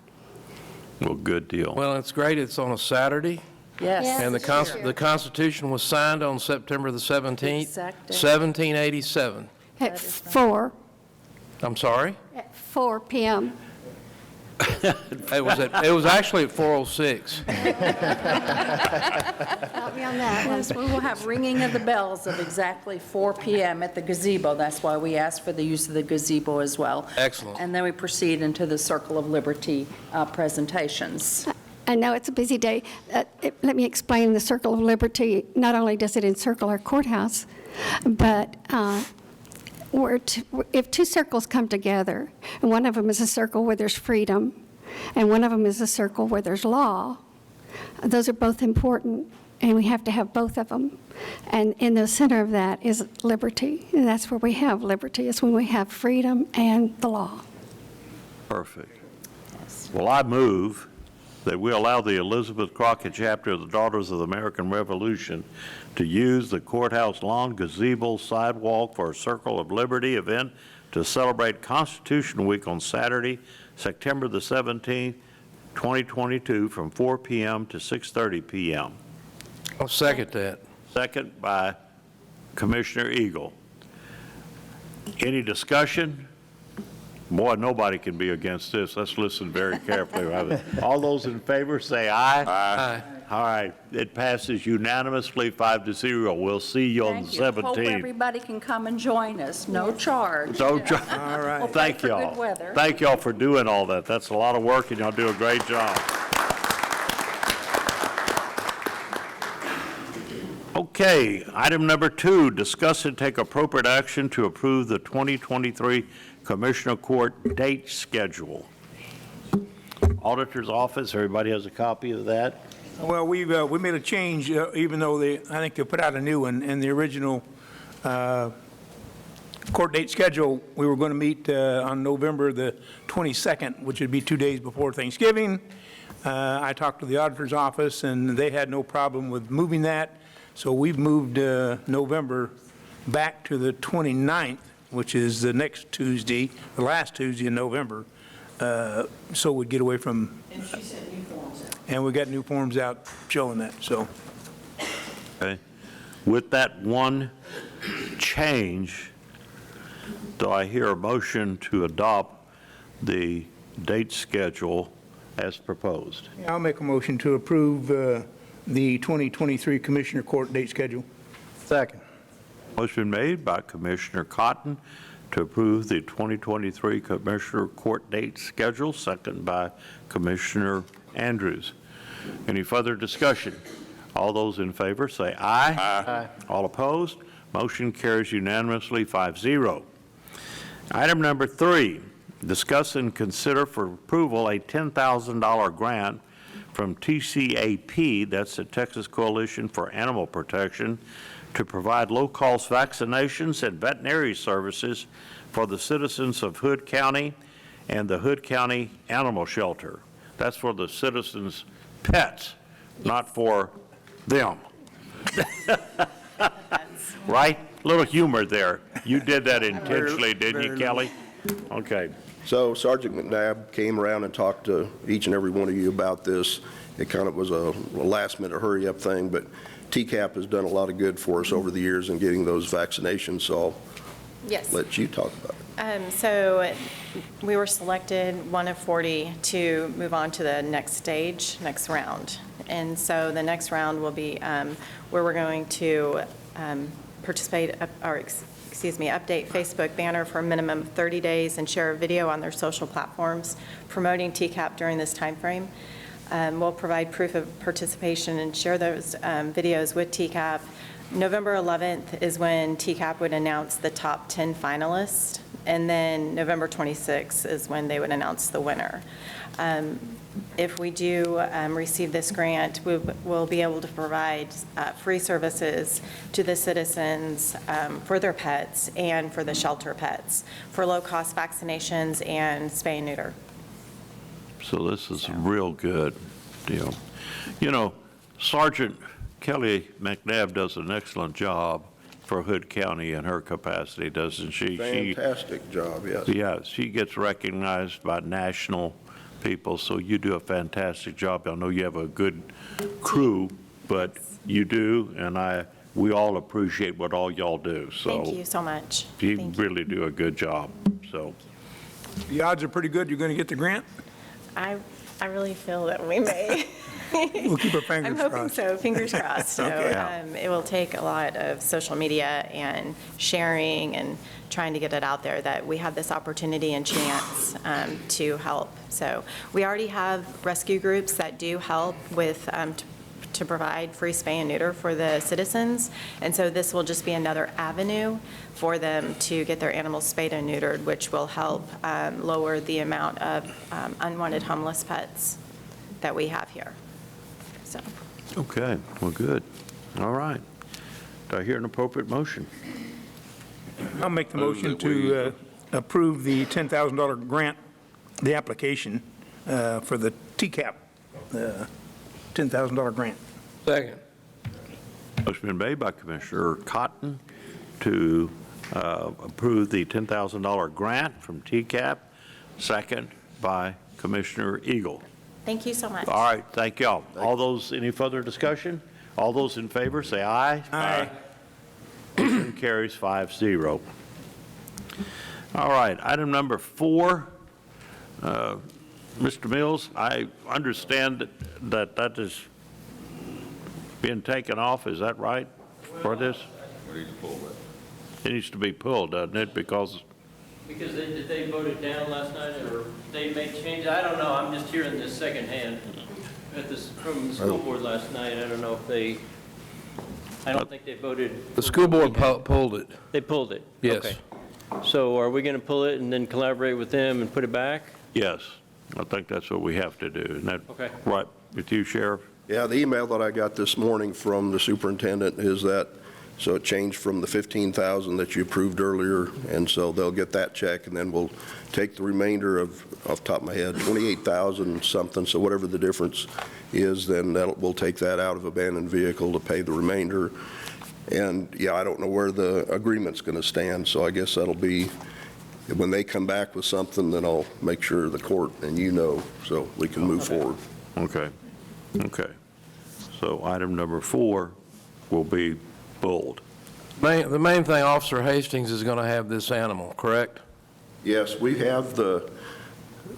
A: Well, good deal.
B: Well, it's great. It's on a Saturday.
R: Yes.
B: And the Constitution was signed on September the 17th,
R: Exact date.
B: 1787.
Q: At 4.
B: I'm sorry?
Q: At 4 p.m.
B: It was actually at 4:06.
Q: Help me on that one.
R: Yes, we will have ringing of the bells of exactly 4 p.m. at the gazebo. That's why we asked for the use of the gazebo as well.
B: Excellent.
R: And then we proceed into the Circle of Liberty presentations.
Q: I know it's a busy day. Let me explain the Circle of Liberty. Not only does it encircle our courthouse, but if 2 circles come together, and one of them is a circle where there's freedom, and one of them is a circle where there's law, those are both important, and we have to have both of them. And in the center of that is liberty, and that's where we have liberty. It's when we have freedom and the law.
A: Perfect. Well, I move that we allow the Elizabeth Crockett chapter of the Daughters of the American Revolution to use the courthouse lawn gazebo sidewalk for a Circle of Liberty event to celebrate Constitution Week on Saturday, September the 17th, 2022, from 4 p.m. to 6:30 p.m.
B: I'll second that.
A: Second by Commissioner Eagle. Any discussion? Boy, nobody can be against this. Let's listen very carefully. All those in favor say aye.
B: Aye.
A: All right, it passes unanimously 5-0. We'll see you on the
R: Thank you.
A: 17th.
R: Hope everybody can come and join us. No charge.
A: All
R: We'll
A: right.
R: pray
A: Thank
R: for
A: y'all.
R: good weather.
A: Thank y'all for doing all that. That's a lot of work, and y'all do a great job. Okay, item number 2, discuss and take appropriate action to approve the 2023 Commissioner Court date schedule. Auditor's Office, everybody has a copy of that?
D: Well, we made a change, even though I think they put out a new one. In the original court date schedule, we were going to meet on November the 22nd, which would be 2 days before Thanksgiving. I talked to the Auditor's Office, and they had no problem with moving that. So we've moved November back to the 29th, which is the next Tuesday, the last Tuesday in November, so we'd get away from.
R: And she sent new forms
D: and we got new forms out showing that, so.
A: Okay. With that one change, do I hear a motion to adopt the date schedule as proposed?
D: I'll make a motion to approve the 2023 Commissioner Court date schedule.
L: Second.
A: Motion made by Commissioner Cotton to approve the 2023 Commissioner Court date schedule, second by Commissioner Andrews. Any further discussion? All those in favor say aye. Aye. All opposed? Motion carries unanimously 5-0. Item number 3, discuss and consider for approval a $10,000 grant from TCAP, that's the Texas Coalition for Animal Protection, to provide low-cost vaccinations and veterinary services for the citizens of Hood County and the Hood County Animal Shelter. That's for the citizens' pets, not for them. Right? Little humor there. You did that intentionally, didn't you, Kelly? Okay.
K: So Sergeant McNabb came around and talked to each and every one of you about this. It kind of was a last-minute hurry-up thing, but TCAP has done a lot of good for us over the years in getting those vaccinations, so
S: Yes.
K: I'll let you talk about it.
S: So we were selected, one of 40, to move on to the next stage, next round. And so the next round will be where we're going to participate, update Facebook banner for a minimum of 30 days and share a video on their social platforms promoting TCAP during this time frame. We'll provide proof of participation and share those videos with TCAP. November 11th is when TCAP would announce the top 10 finalists, and then November 26th is when they would announce the winner. If we do receive this grant, we'll be able to provide free services to the citizens for their pets and for the shelter pets, for low-cost vaccinations and spay and neuter.
A: So this is a real good deal. You know, Sergeant Kelly McNabb does an excellent job for Hood County in her capacity, doesn't she?
K: Fantastic job, yes.
A: Yeah, she gets recognized by national people, so you do a fantastic job. I know you have a good crew, but you do, and we all appreciate what all y'all do. So
S: Thank you so much.
A: You really do a good job, so.
D: The odds are pretty good you're going to get the grant?
S: I really feel that we may.
D: We'll keep our fingers crossed.
S: I'm hoping so, fingers crossed. So
D: Okay.
S: it will take a lot of social media and sharing and trying to get it out there that we have this opportunity and chance to help. So we already have rescue groups that do help with to provide free spay and neuter for the citizens. And so this will just be another avenue for them to get their animals spayed and neutered, which will help lower the amount of unwanted homeless pets that we have here. So.
A: Okay, well, good. All right. Do I hear an appropriate motion?
D: I'll make the motion to approve the $10,000 grant, the application for the TCAP, $10,000 grant.
B: Second.
A: Motion been made by Commissioner Cotton to approve the $10,000 grant from TCAP, second by Commissioner Eagle.
S: Thank you so much.
A: All right, thank y'all. All those, any further discussion? All those in favor, say aye.
D: Aye.
A: Motion carries 5-0. All right, item number 4. Mr. Mills, I understand that is being taken off, is that right, for this?
I: We need to pull that.
A: It needs to be pulled, doesn't it, because
T: did they vote it down last night, or they made changes? I don't know, I'm just hearing this secondhand from the school board last night. I don't know if I don't think they voted.
B: The school board pulled it.
T: They pulled it?
B: Yes.
T: Okay. So are we going to pull it and then collaborate with them and put it back?
A: yes, I think that's what we have to do. Isn't that
T: Okay.
A: right with you, Sheriff?
K: Yeah, the email that I got this morning from the superintendent is that, so it changed from the 15,000 that you approved earlier, and so they'll get that check, and then we'll take the remainder of, off the top of my head, 28,000 something, so whatever the difference is, then we'll take that out of abandoned vehicle to pay the remainder. And, yeah, I don't know where the agreement's going to stand, so I guess that'll be, when they come back with something, then I'll make sure the court and so we can move forward.
A: Okay. Okay. So item number 4 will be pulled.
B: The main thing, Officer Hastings is going to have this animal, correct?
K: Yes, we have the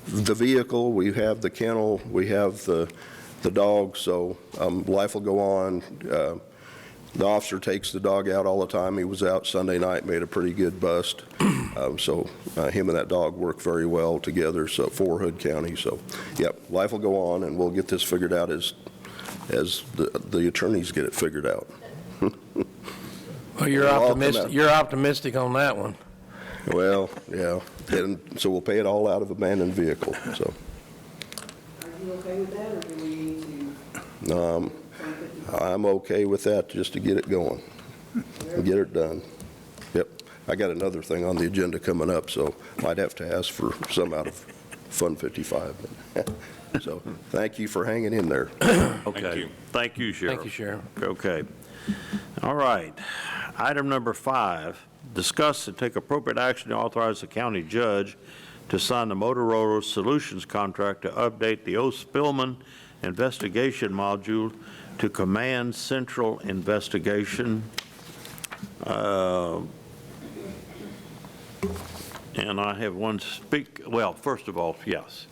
K: vehicle, we have the kennel, we have the dog, so life will go on. The officer takes the dog out all the time. He was out Sunday night, made a pretty good bust. So him and that dog work very well together, so for Hood County. So, yep, life will go on, and we'll get this figured out as the attorneys get it figured out.
B: Well, you're optimistic on that one.
K: Well, yeah, and so we'll pay it all out of abandoned vehicle, so.
P: Are you okay with that, or do we need to?
K: I'm okay with that, just to get it going, and get it done. Yep, I got another thing on the agenda coming up, so might have to ask for some out of Fund 55. So, thank you for hanging in there.
A: Okay. Thank you, Sheriff.
B: Thank you, Sheriff.
A: Okay. All right. Item number 5, discuss and take appropriate action to authorize the county judge to sign the Motorola Solutions contract to update the O. Spillman investigation module to Command Central Investigation. And I have one well, first of all, yes.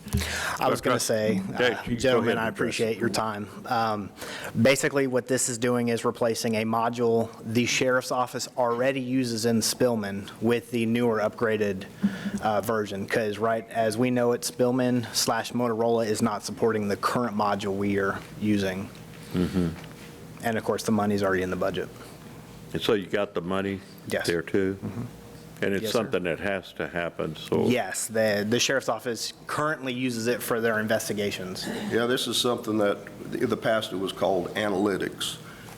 U: I was going to say, gentlemen, I appreciate your time. Basically, what this is doing is replacing a module the sheriff's office already uses in Spillman with the newer upgraded version, because right as we know it, Spillman/Motorola is not supporting the current module we are using.
A: Mm-hmm.
U: And of course, the money's already in the budget.
A: And so you got the money there too?
U: Mm-hmm.
A: And it's
U: Yes, sir.
A: something that has to happen, so.
U: Yes, the sheriff's office currently uses it for their investigations.
K: Yeah, this is something that, in the past, it was called analytics,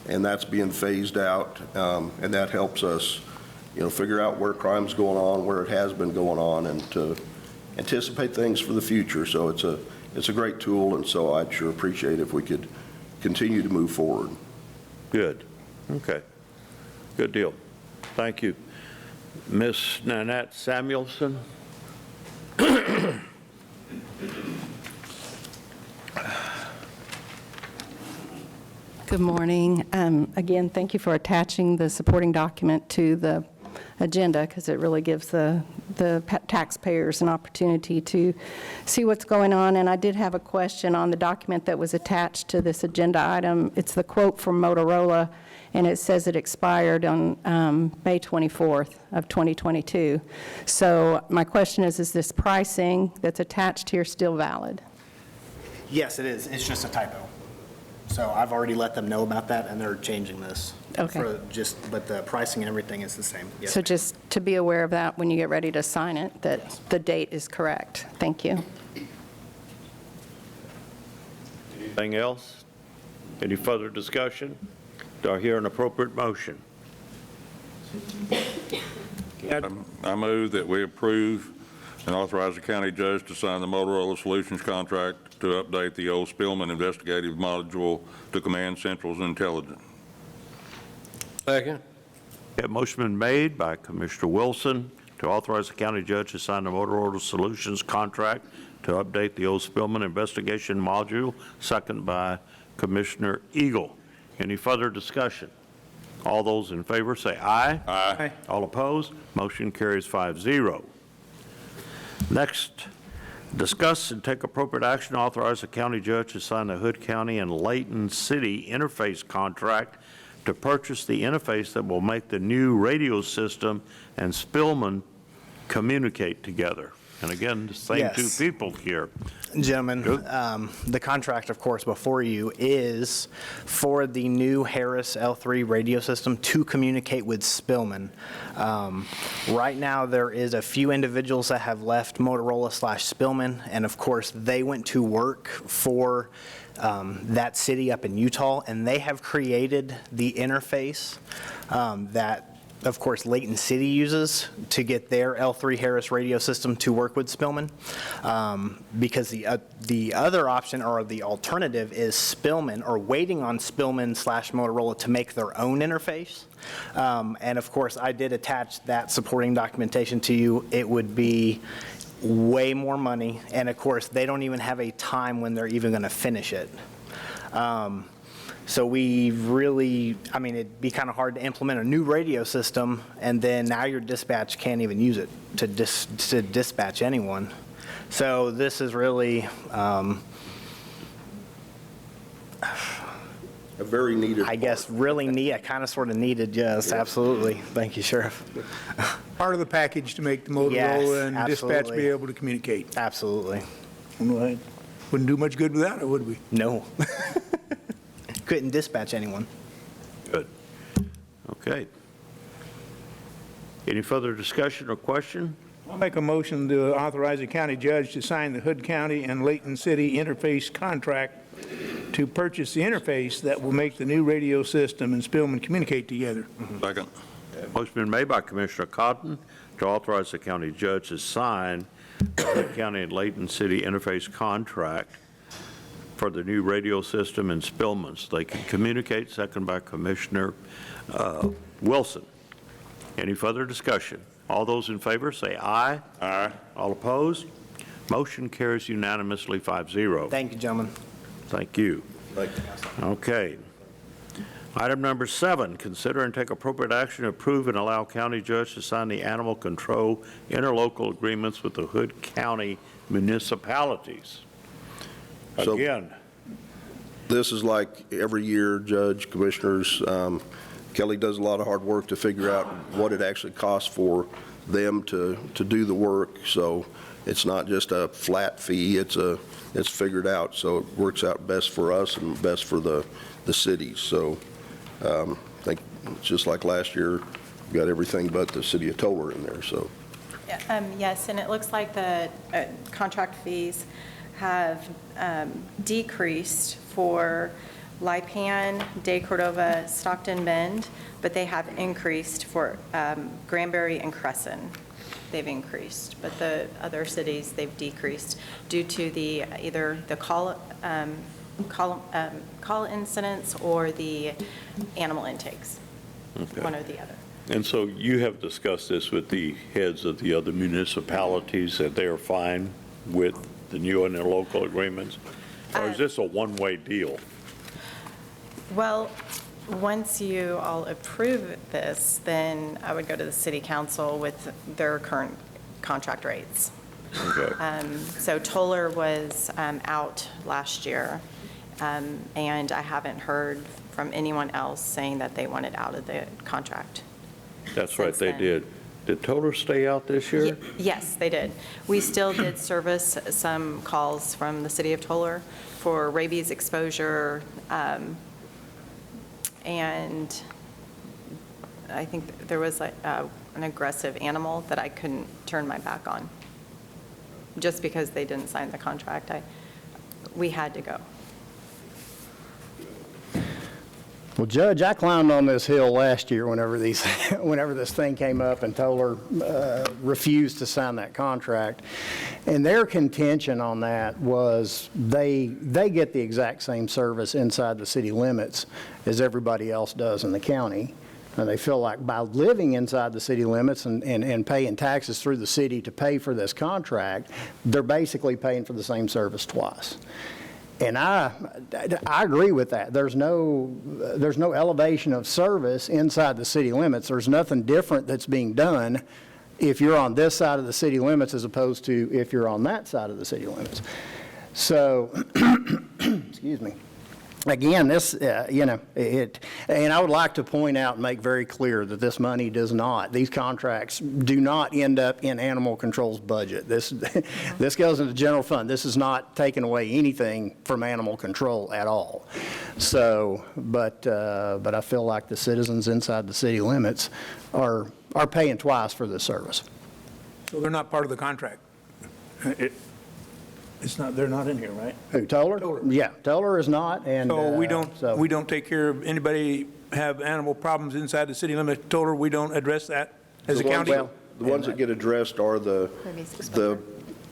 K: and that's being phased out, and that helps us, figure out where crime's going on, where it has been going on, and to anticipate things for the future. So it's a great tool, and so I'd sure appreciate if we could continue to move forward.
A: Good. Okay. Good deal. Thank you. Ms. Nanette Samuelson?
V: Good morning. Again, thank you for attaching the supporting document to the agenda, because it really gives the taxpayers an opportunity to see what's going on. And I did have a question on the document that was attached to this agenda item. It's the quote from Motorola, and it says it expired on May 24th of 2022. So my question is this pricing that's attached here still valid?
U: Yes, it is. It's just a typo. So I've already let them know about that, and they're changing this.
V: Okay.
U: But the pricing and everything is the same. Yes,
V: So
U: ma'am.
V: just to be aware of that when you get ready to sign it, that the date is correct. Thank you.
A: Anything else? Any further discussion? Do I hear an appropriate motion?
I: I move that we approve and authorize the county judge to sign the Motorola Solutions contract to update the old Spillman investigative module to Command Central's intelligence.
B: Second.
A: A motion been made by Commissioner Wilson to authorize the county judge to sign the Motorola Solutions contract to update the old Spillman investigation module, second by Commissioner Eagle. Any further discussion? All those in favor say aye.
I: Aye.
A: All opposed? Motion carries 5-0. Next, discuss and take appropriate action to authorize the county judge to sign the Hood County and Lypan City interface contract to purchase the interface that will make the new radio system and Spillman communicate together. And again, the same
U: Yes.
A: two people here.
U: Gentlemen, the contract, of course, before you is for the new Harris L3 radio system to communicate with Spillman. Right now, there is a few individuals that have left Motorola/Spillman, and of course, they went to work for that city up in Utah, and they have created the interface that, of course, Lypan City uses to get their L3 Harris radio system to work with Spillman, because the other option, or the alternative, is Spillman, or waiting on Spillman/Motorola to make their own interface. And of course, I did attach that supporting documentation to you. It would be way more money, and of course, they don't even have a time when they're even going to finish it. So we really, I mean, it'd be kind of hard to implement a new radio system, and then now your dispatch can't even use it to dispatch anyone. So this is really
K: A very needed
U: I guess, really neat, kind of sort of needed, yes, absolutely. Thank you, Sheriff.
D: Part of the package to make the Motorola
U: Yes,
D: and dispatch
U: absolutely.
D: be able to communicate.
U: Absolutely.
D: Wouldn't do much good without it, would we?
U: No. Couldn't dispatch anyone.
A: Good. Okay. Any further discussion or question?
D: I'll make a motion to authorize the county judge to sign the Hood County and Layton City interface contract to purchase the interface that will make the new radio system and Spillman communicate together.
I: Second.
A: Motion been made by Commissioner Cotton to authorize the county judge to sign the Hood County and Layton City interface contract for the new radio system in Spillman so they can communicate. Second by Commissioner Wilson. Any further discussion? All those in favor say aye.
I: Aye.
A: All opposed? Motion carries unanimously 5-0.
U: Thank you, gentlemen.
A: Thank you.
K: Thank you.
A: Okay. Item number 7, consider and take appropriate action to approve and allow county judge to sign the animal control interlocal agreements with the Hood County municipalities.
K: So-
A: Again,
K: This is like every year, Judge, Commissioners, Kelly does a lot of hard work to figure out what it actually costs for them to do the work. So it's not just a flat fee, it's figured out. So it works out best for us and best for the cities. So I think just like last year, we got everything but the city of Toller in there, so.
S: Yes, and it looks like the contract fees have decreased for Lypan, De Cordova, Stockton, Bend, but they have increased for Granbury and Crescent. They've increased, but the other cities, they've decreased due to either the call incidents or the animal intakes,
A: Okay.
S: one or the other.
A: and so you have discussed this with the heads of the other municipalities, that they are fine with the new interlocal agreements? Or is this a one-way deal?
S: Well, once you all approve this, then I would go to the city council with their current contract rates.
A: Okay.
S: So Toller was out last year, and I haven't heard from anyone else saying that they wanted out of the contract.
A: That's right,
S: Since
A: they
S: then.
A: did. Did Toller stay out this year?
S: Yes, they did. We still did service some calls from the city of Toller for rabies exposure, and I think there was an aggressive animal that I couldn't turn my back on. Just because they didn't sign the contract, we had to go.
L: Well, Judge, I climbed on this hill last year whenever this thing came up and Toller refused to sign that contract. And their contention on that was they get the exact same service inside the city limits as everybody else does in the county. And they feel like by living inside the city limits and paying taxes through the city to pay for this contract, they're basically paying for the same service twice. And I agree with that. There's no elevation of service inside the city limits. There's nothing different that's being done if you're on this side of the city limits as opposed to if you're on that side of the city limits. So, excuse me. Again, this, and I would like to point out and make very clear that this money does not, these contracts do not end up in animal control's budget. This goes into the general fund. This is not taking away anything from animal control at all. So, but I feel like the citizens inside the city limits are paying twice for this service.
D: So they're not part of the contract. They're not in here, right?
L: Who, Toller?
D: Toller.
L: Yeah, Toller is not, and.
D: So we don't take care of anybody have animal problems inside the city limits. Toller, we don't address that as a county?
K: The ones that get addressed are the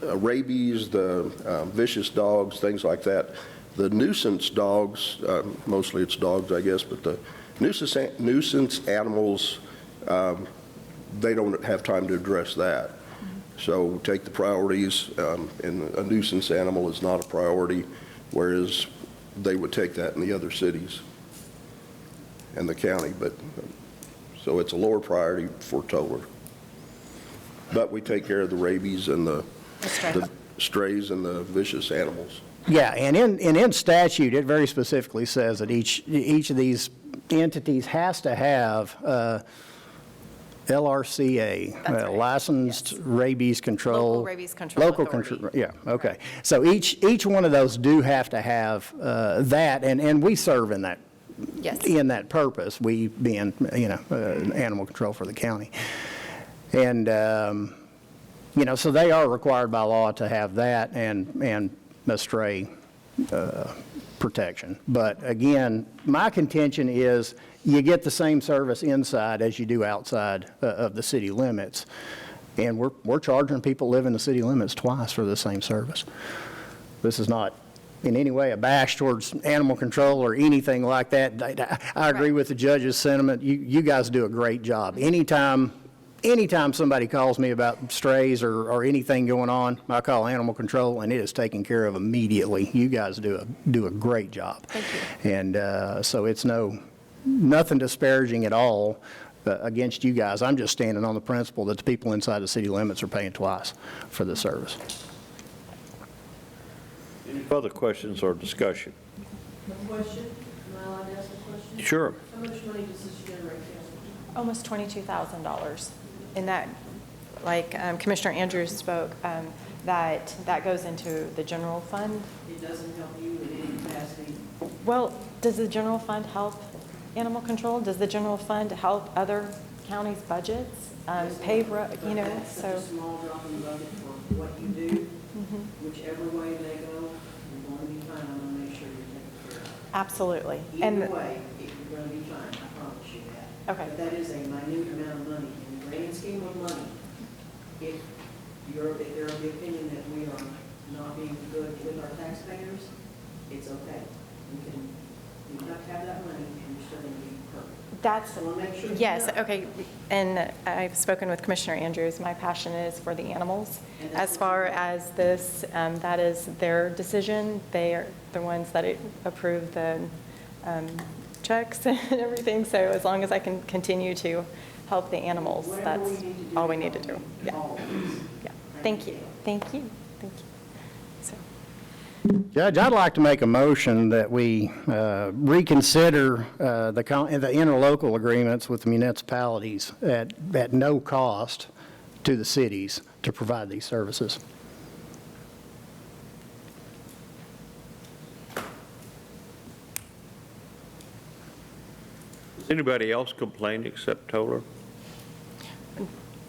K: rabies, the vicious dogs, things like that. The nuisance dogs, mostly it's dogs, I guess, but the nuisance animals, they don't have time to address that. So take the priorities, and a nuisance animal is not a priority, whereas they would take that in the other cities and the county, but, so it's a lower priority for Toller. But we take care of the rabies and the strays and the vicious animals.
C: Yeah, and in statute, it very specifically says that each of these entities has to have LRCA, licensed rabies control.
S: Local rabies control
C: Local
S: authority.
C: control, yeah, okay. So each one of those do have to have that, and we serve in that.
S: Yes.
C: In that purpose, we being, animal control for the county. And, so they are required by law to have that and a stray protection. But again, my contention is you get the same service inside as you do outside of the city limits. And we're charging people living in the city limits twice for the same service. This is not in any way a bash towards animal control or anything like that. I agree with the judge's sentiment. You guys do a great job. Anytime somebody calls me about strays or anything going on, I call animal control, and it is taken care of immediately. You guys do a great job.
S: Thank you.
C: And so it's nothing disparaging at all against you guys. I'm just standing on the principle that the people inside the city limits are paying twice for the service.
A: Any further questions or discussion?
E: A question? Am I allowed to ask a question?
A: Sure.
E: How much money does this generate, Council?
S: Almost $22,000. And that, like Commissioner Andrews spoke, that goes into the general fund.
E: It doesn't help you in any capacity?
S: Well, does the general fund help animal control? Does the general fund help other counties' budgets? Pay, so.
E: That's such a small drop in the bucket for what you do. Whichever way they go, you're going to be fine. I'm going to make sure you're taken care of.
S: Absolutely.
E: Either way, you're going to be fine. I promise you that.
S: Okay.
E: But that is a minute amount of money. In the grand scheme of money, if they're of the opinion that we are not being good with our taxpayers, it's okay. You have to have that money, and you're still going to be perfect.
S: That's,
E: So we'll make sure.
S: yes, okay. And I've spoken with Commissioner Andrews. My passion is for the animals. As far as this, that is their decision. They are the ones that approve the checks and everything. So as long as I can continue to help the animals, that's all we need to do. Yeah. Yeah. Thank you. Thank you. Thank you. So.
C: Judge, I'd like to make a motion that we reconsider the interlocal agreements with the municipalities at no cost to the cities to provide these services.
A: Does anybody else complain except Toller?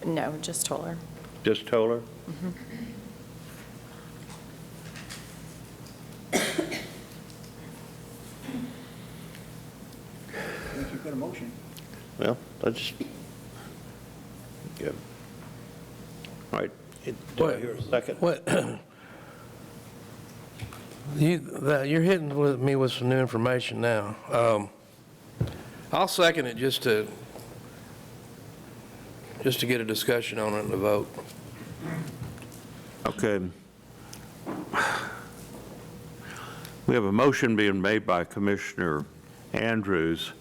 S: No, just Toller.
A: Just Toller?
C: You've got a motion.
A: Well, let's, yeah. All right, do I hear a second?
B: You're hitting with me with some new information now. I'll second it just to get a discussion on it and a vote.
A: Okay. We have a motion being made by Commissioner Andrews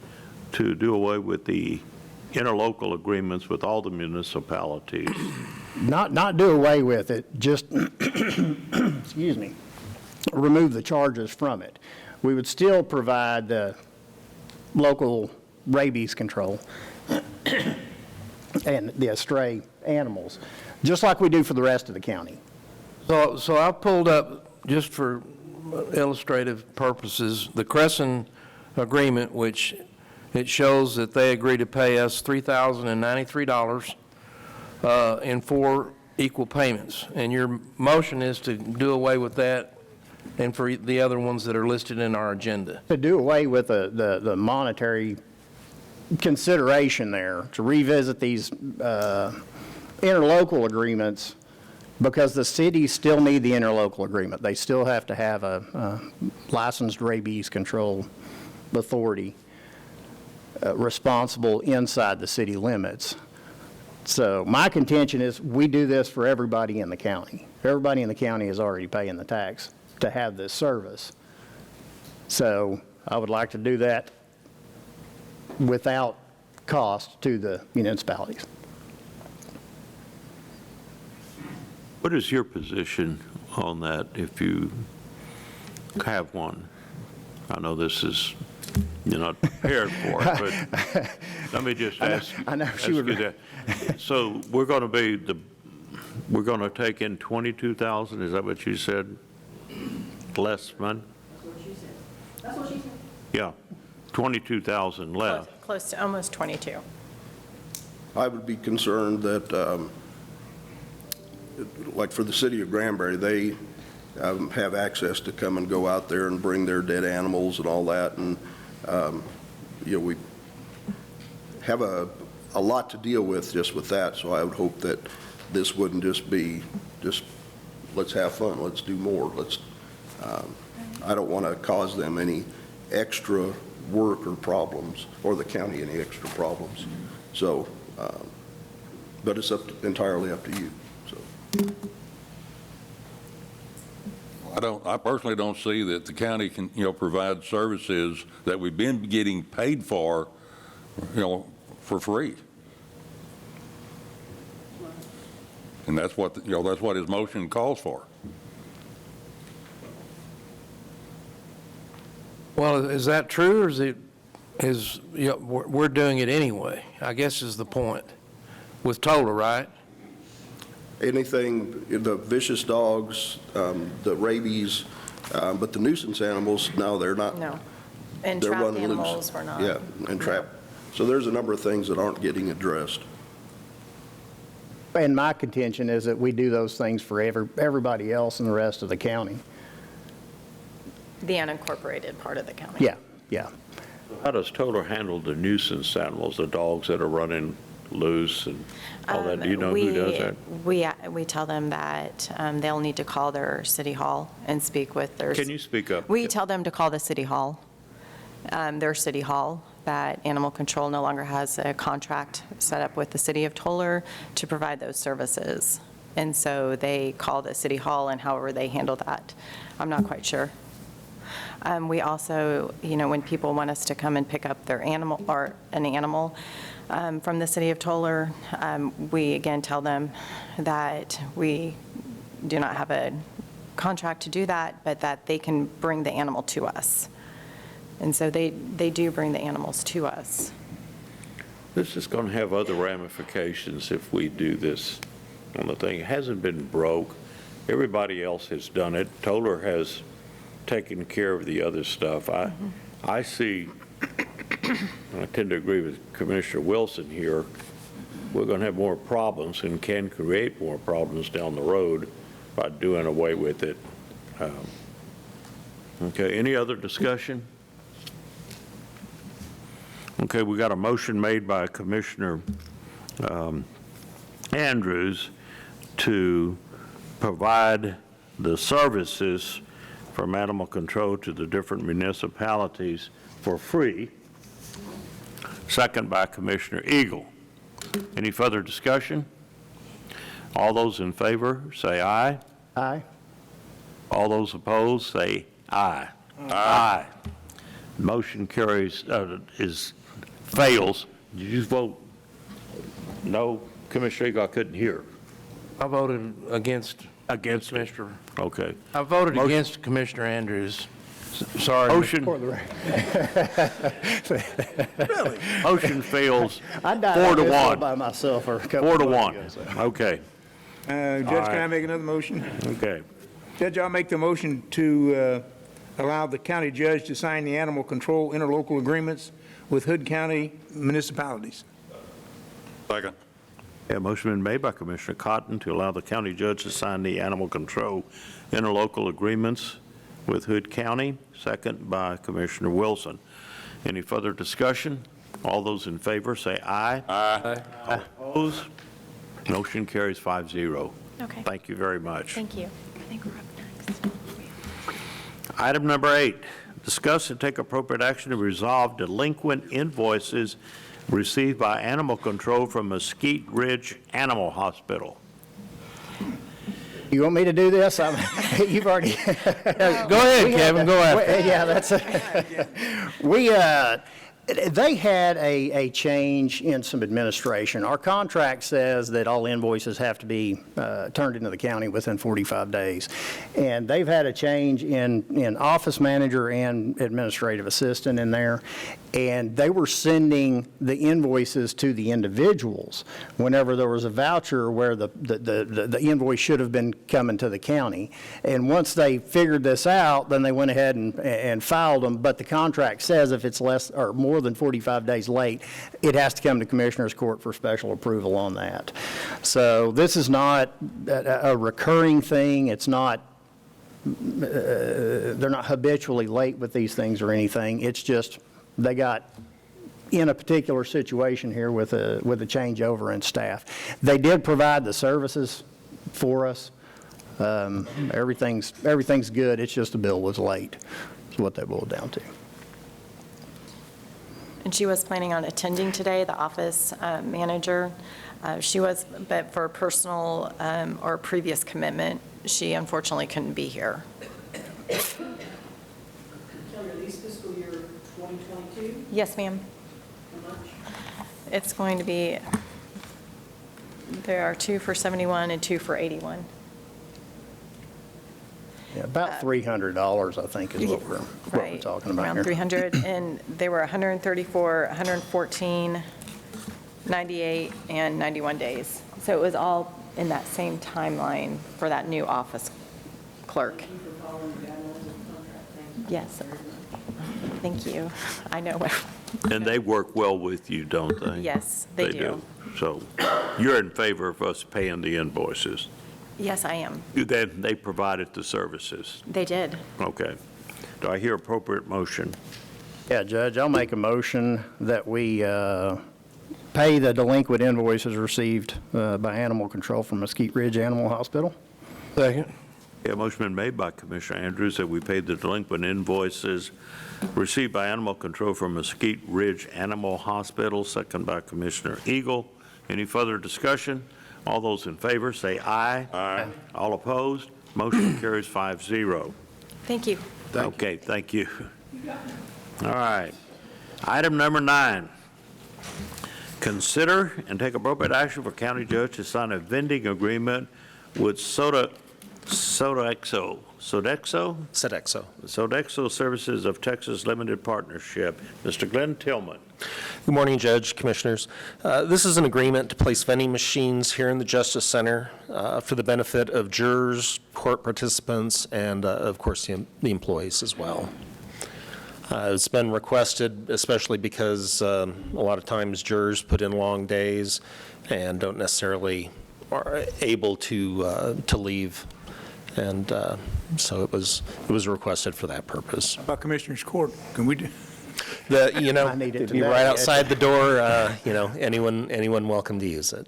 A: to do away with the interlocal agreements with all the municipalities.
C: Not do away with it, just, excuse me, remove the charges from it. We would still provide the local rabies control and the stray animals, just like we do for the rest of the county.
B: So I pulled up, just for illustrative purposes, the Crescent agreement, which it shows that they agree to pay us $3,093 in 4 equal payments. And your motion is to do away with that and for the other ones that are listed in our agenda.
C: To do away with the monetary consideration there, to revisit these interlocal agreements, because the cities still need the interlocal agreement. They still have to have a licensed rabies control authority responsible inside the city limits. So my contention is we do this for everybody in the county. Everybody in the county is already paying the tax to have this service. So I would like to do that without cost to the municipalities.
A: What is your position on that if you have one? I know this is, you're not prepared for it, but let me just ask.
C: I know she would.
A: ask you that. So we're going to take in 22,000, is that what you said? Less money?
E: That's what she said. That's what she said.
A: Yeah, 22,000 left.
S: Close to almost 22.
K: I would be concerned that, like for the city of Granbury, they have access to come and go out there and bring their dead animals and all that, and, we have a lot to deal with just with that, so I would hope that this wouldn't just be, let's have fun, let's do more, I don't want to cause them any extra work or problems, or the county any extra problems. So, but it's entirely up to you, so.
I: I personally don't see that the county can, provide services that we've been getting paid for, for free. And that's what, that's what his motion calls for.
B: Well, is that true, or we're doing it anyway, I guess is the point, with Toller, right?
K: Anything, the vicious dogs, the rabies, but the nuisance animals, no, they're not.
S: No. And
K: They're
S: trapped
K: running loose.
S: animals, we're not.
K: Yeah, and trap. So there's a number of things that aren't getting addressed.
C: And my contention is that we do those things for everybody else in the rest of the county.
S: The unincorporated part of the county.
C: Yeah, yeah.
A: How does Toller handle the nuisance animals, the dogs that are running loose and all that? Do you know who does that?
S: We tell them that they'll need to call their city hall and speak with their.
A: Can you speak up?
S: We tell them to call the city hall, their city hall, that animal control no longer has a contract set up with the city of Toller to provide those services. And so they call the city hall, and however they handle that, I'm not quite sure. We also, when people want us to come and pick up their animal or an animal from the city of Toller, we again tell them that we do not have a contract to do that, but that they can bring the animal to us. And so they do bring the animals to us.
A: This is going to have other ramifications if we do this on the thing. It hasn't been broke. Everybody else has done it. Toller has taken care of the other stuff. I see, I tend to agree with Commissioner Wilson here, we're going to have more problems and can create more problems down the road by doing away with it. Okay, any other discussion? Okay, we got a motion made by Commissioner Andrews to provide the services from animal control to the different municipalities for free. Second by Commissioner Eagle. Any further discussion? All those in favor, say aye.
C: Aye.
A: All those opposed, say aye. Aye. Motion carries, fails. Did you vote no? Commissioner Eagle, I couldn't hear.
B: I voted against.
A: Against it?
B: Commissioner.
A: Okay.
B: I voted
A: Motion-
B: against Commissioner Andrews. Sorry.
A: Motion.
D: Really?
A: Motion fails
C: I died
A: 4 to
C: on this one
A: 1.
C: by myself for a couple
A: 4 to
C: of
A: 1.
C: months ago.
A: Okay.
D: Judge,
A: All right.
D: can I make another motion?
A: Okay.
D: Judge, I'll make the motion to allow the county judge to sign the animal control interlocal agreements with Hood County municipalities.
I: Second.
A: Yeah, motion been made by Commissioner Cotton to allow the county judge to sign the animal control interlocal agreements with Hood County, second by Commissioner Wilson. Any further discussion? All those in favor say aye.
I: Aye.
A: All opposed? Motion carries 5-0.
S: Okay.
A: Thank you very much.
S: Thank you. I think we're up next.
A: Item number 8, discuss and take appropriate action to resolve delinquent invoices received by animal control from Mesquite Ridge Animal Hospital.
C: You want me to do this? You've already.
B: Go ahead, Kevin, go after it.
C: Yeah, that's, they had a change in some administration. Our contract says that all invoices have to be turned into the county within 45 days. And they've had a change in office manager and administrative assistant in there. And they were sending the invoices to the individuals whenever there was a voucher where the invoice should have been coming to the county. And once they figured this out, then they went ahead and filed them. But the contract says if it's less or more than 45 days late, it has to come to Commissioner's Court for special approval on that. So this is not a recurring thing. It's not, they're not habitually late with these things or anything. It's just they got in a particular situation here with a changeover in staff. They did provide the services for us. Everything's good. It's just the bill was late. Is what that boiled down to.
S: And she was planning on attending today, the office manager. She was, but for personal or previous commitment, she unfortunately couldn't be here.
E: Under these fiscal year 2022?
S: Yes, ma'am.
E: How much?
S: It's going to be, there are 2 for 71 and 2 for 81.
C: Yeah, about $300, I think, is what we're talking about here.
S: Around 300, and they were 134, 114, 98, and 91 days. So it was all in that same timeline for that new office clerk. Yes. Thank you. I know.
A: And they work well with you, don't they?
S: Yes, they do.
A: So you're in favor of us paying the invoices?
S: Yes, I am.
A: Then they provided the services?
S: They did.
A: Okay. Do I hear appropriate motion?
C: Yeah, Judge, I'll make a motion that we pay the delinquent invoices received by Animal Control from Mesquite Ridge Animal Hospital.
B: Second.
A: Yeah, motion been made by Commissioner Andrews that we pay the delinquent invoices received by Animal Control from Mesquite Ridge Animal Hospital, second by Commissioner Eagle. Any further discussion? All those in favor say aye. Aye. All opposed? Motion carries 5-0.
S: Thank you.
A: Okay, thank you. All right. Item number 9. Consider and take appropriate action for county judge to sign a vending agreement with Sodexo Services of Texas Limited Partnership. Mr. Glenn Tillman.
F: Good morning, Judge, Commissioners. This is an agreement to place vending machines here in the Justice Center for the benefit of jurors, court participants, and, of course, the employees as well. It's been requested, especially because a lot of times jurors put in long days and don't necessarily are able to leave. And so it was requested for that purpose.
D: How about Commissioner's Court? Can we do?
F: It'd be right outside the door. Anyone welcome to use it.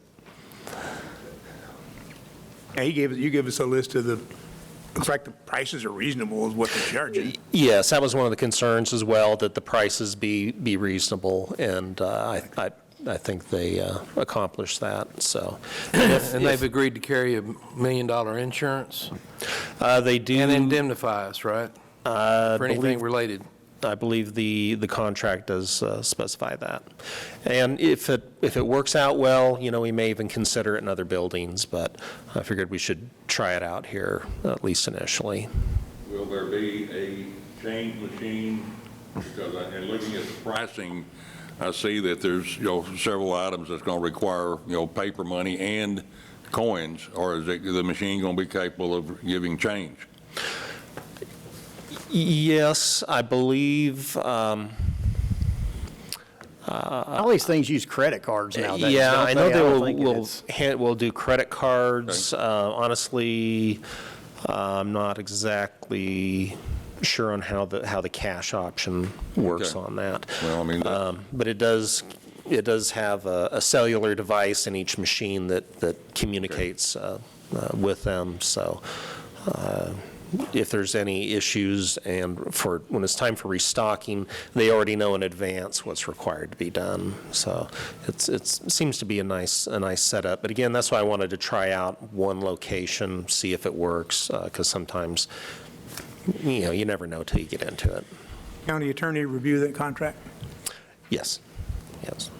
D: And you gave us a list of the. Looks like the prices are reasonable, is what they're charging.
F: Yes, that was one of the concerns as well, that the prices be reasonable, and I think they accomplished that. So,
B: and they've agreed to carry $1 million insurance.
F: They do,
B: and indemnify us, right? For anything related.
F: I believe the contract does specify that. And if it works out well, we may even consider it in other buildings, but I figured we should try it out here, at least initially.
I: Will there be a change machine? Because in looking at the pricing, I see that there's, several items that's going to require, paper money and coins, or is the machine going to be capable of giving change?
F: Yes, I believe.
C: All these things use credit cards nowadays.
F: Yeah, I know we'll do credit cards. Okay. Honestly, I'm not exactly sure on how the cash option works on that.
I: Well, I mean,
F: but it does have a cellular device in each machine that communicates with them. So. if there's any issues, and for when it's time for restocking, they already know in advance what's required to be done. So it seems to be a nice setup. But again, that's why I wanted to try out one location, see if it works, because sometimes, you never know till you get into it.
D: County attorney review that contract?
F: Yes, yes.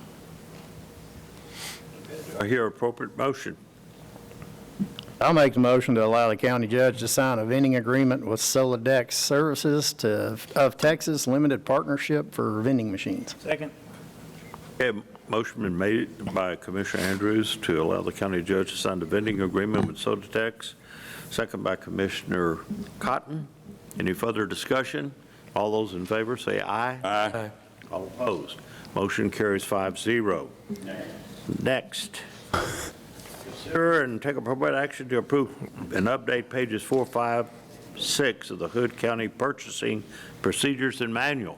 A: I hear appropriate motion.
C: I'll make the motion to allow the county judge to sign a vending agreement with Solodex Services of Texas Limited Partnership for vending machines.
D: Second.
A: Okay, motion been made by Commissioner Andrews to allow the county judge to sign the vending agreement with Solodex. Second by Commissioner Cotton. Any further discussion? All those in favor say aye.
I: Aye.
A: All opposed. Motion carries 5-0. Next. Consider and take appropriate action to approve and update pages 4, 5, 6 of the Hood County Purchasing Procedures and Manual.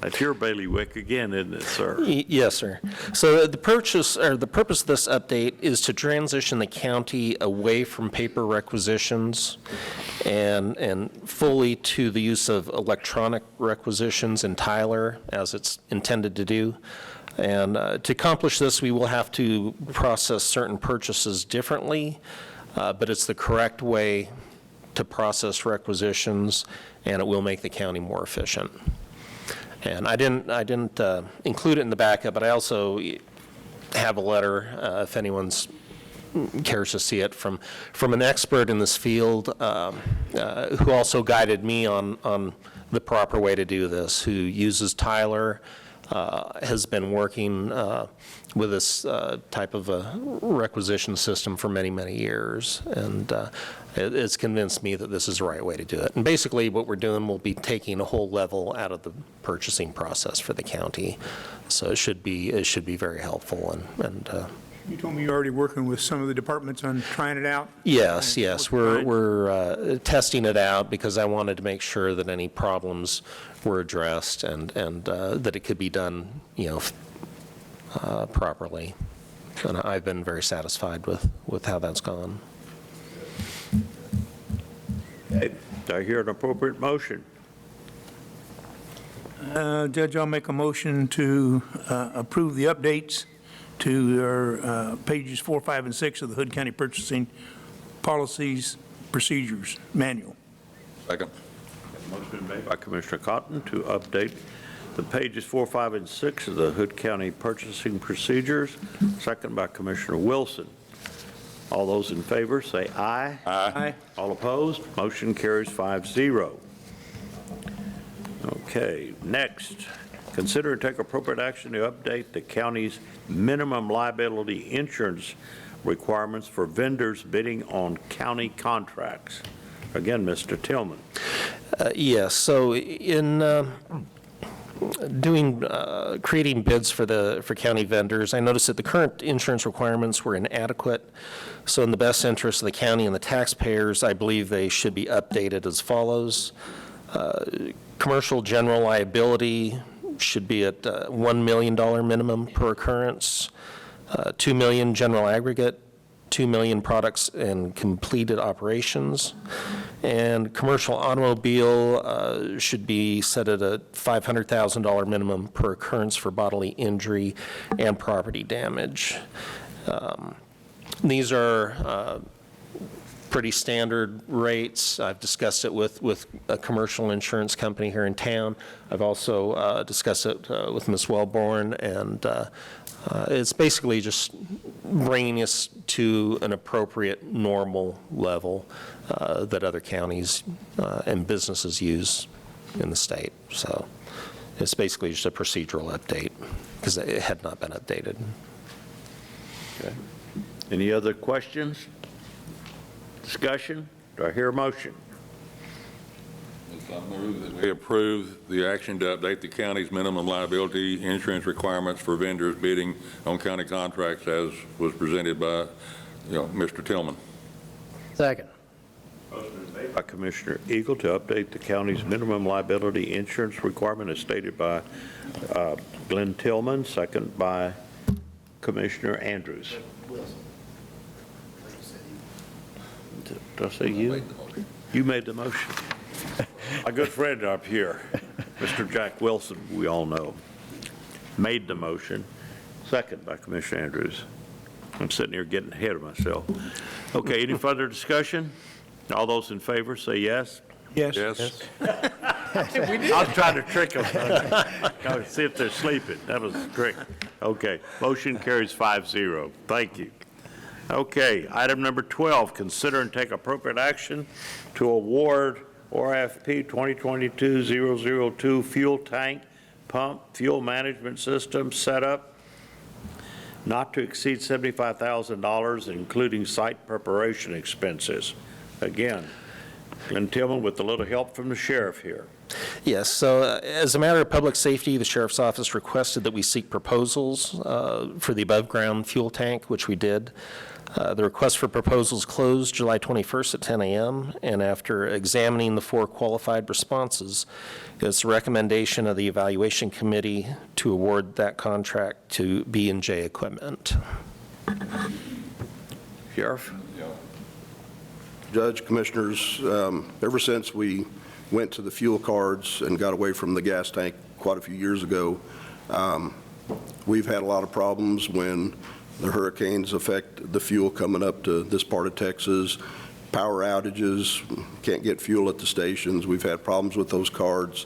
A: That's your bailiwick again, isn't it, sir?
F: Yes, sir. So the purpose of this update is to transition the county away from paper requisitions and fully to the use of electronic requisitions in Tyler, as it's intended to do. And to accomplish this, we will have to process certain purchases differently, but it's the correct way to process requisitions, and it will make the county more efficient. And I didn't include it in the backup, but I also have a letter, if anyone cares to see it, from an expert in this field who also guided me on the proper way to do this, who uses Tyler, has been working with this type of a requisition system for many, many years. And it's convinced me that this is the right way to do it. And basically what we're doing, we'll be taking a whole level out of the purchasing process for the county. So it should be very helpful. And
D: You told me you're already working with some of the departments on trying it out?
F: yes, we're testing it out because I wanted to make sure that any problems were addressed and that it could be done, properly. And I've been very satisfied with how that's gone.
A: Okay, do I hear an appropriate motion?
D: Judge, I'll make a motion to approve the updates to our pages 4, 5, and 6 of the Hood County Purchasing Policies, Procedures Manual.
I: Second.
A: Motion made by Commissioner Cotton to update the pages 4, 5, and 6 of the Hood County Purchasing Procedures. Second by Commissioner Wilson. All those in favor say aye.
D: Aye.
A: All opposed? Motion carries 5-0. Okay, next. Consider and take appropriate action to update the county's minimum liability insurance requirements for vendors bidding on county contracts. Again, Mr. Tillman.
F: Yes, so in creating bids for county vendors, I noticed that the current insurance requirements were inadequate. So in the best interest of the county and the taxpayers, I believe they should be updated as follows. Commercial general liability should be at $1 million minimum per occurrence, $2 million general aggregate, $2 million products and completed operations, and commercial automobile should be set at a $500,000 minimum per occurrence for bodily injury and property damage. These are pretty standard rates. I've discussed it with a commercial insurance company here in town. I've also discussed it with Ms. Wellborn, and it's basically just bringing us to an appropriate normal level that other counties and businesses use in the state. So it's basically just a procedural update because it had not been updated.
A: Okay. Any other questions? Discussion? Do I hear a motion?
I: I move that we approve the action to update the county's minimum liability insurance requirements for vendors bidding on county contracts as was presented by, Mr. Tillman.
C: Second.
A: Motion made by Commissioner Eagle to update the county's minimum liability insurance requirement as stated by Glenn Tillman, second by Commissioner Andrews. Did I say you? You made the motion. My good friend up here, Mr. Jack Wilson, we all know, made the motion, second by Commissioner Andrews. I'm sitting here getting ahead of myself. Okay, any further discussion? All those in favor, say yes.
D: Yes.
I: Yes.
A: I was trying to trick them. See if they're sleeping. That was a trick. Okay, motion carries 5-0. Thank you. Okay, item number 12, consider and take appropriate action to award RFP 2022-002 fuel tank pump fuel management system setup not to exceed $75,000, including site preparation expenses. Again, Glenn Tillman with a little help from the sheriff here.
F: Yes, so as a matter of public safety, the Sheriff's Office requested that we seek proposals for the above-ground fuel tank, which we did. The request for proposals closed July 21st at 10 a.m., and after examining the 4 qualified responses, it's the recommendation of the evaluation committee to award that contract to B&J Equipment.
A: Sheriff?
K: Judge, Commissioners, ever since we went to the fuel cards and got away from the gas tank quite a few years ago, we've had a lot of problems when the hurricanes affect the fuel coming up to this part of Texas. Power outages, can't get fuel at the stations. We've had problems with those cards.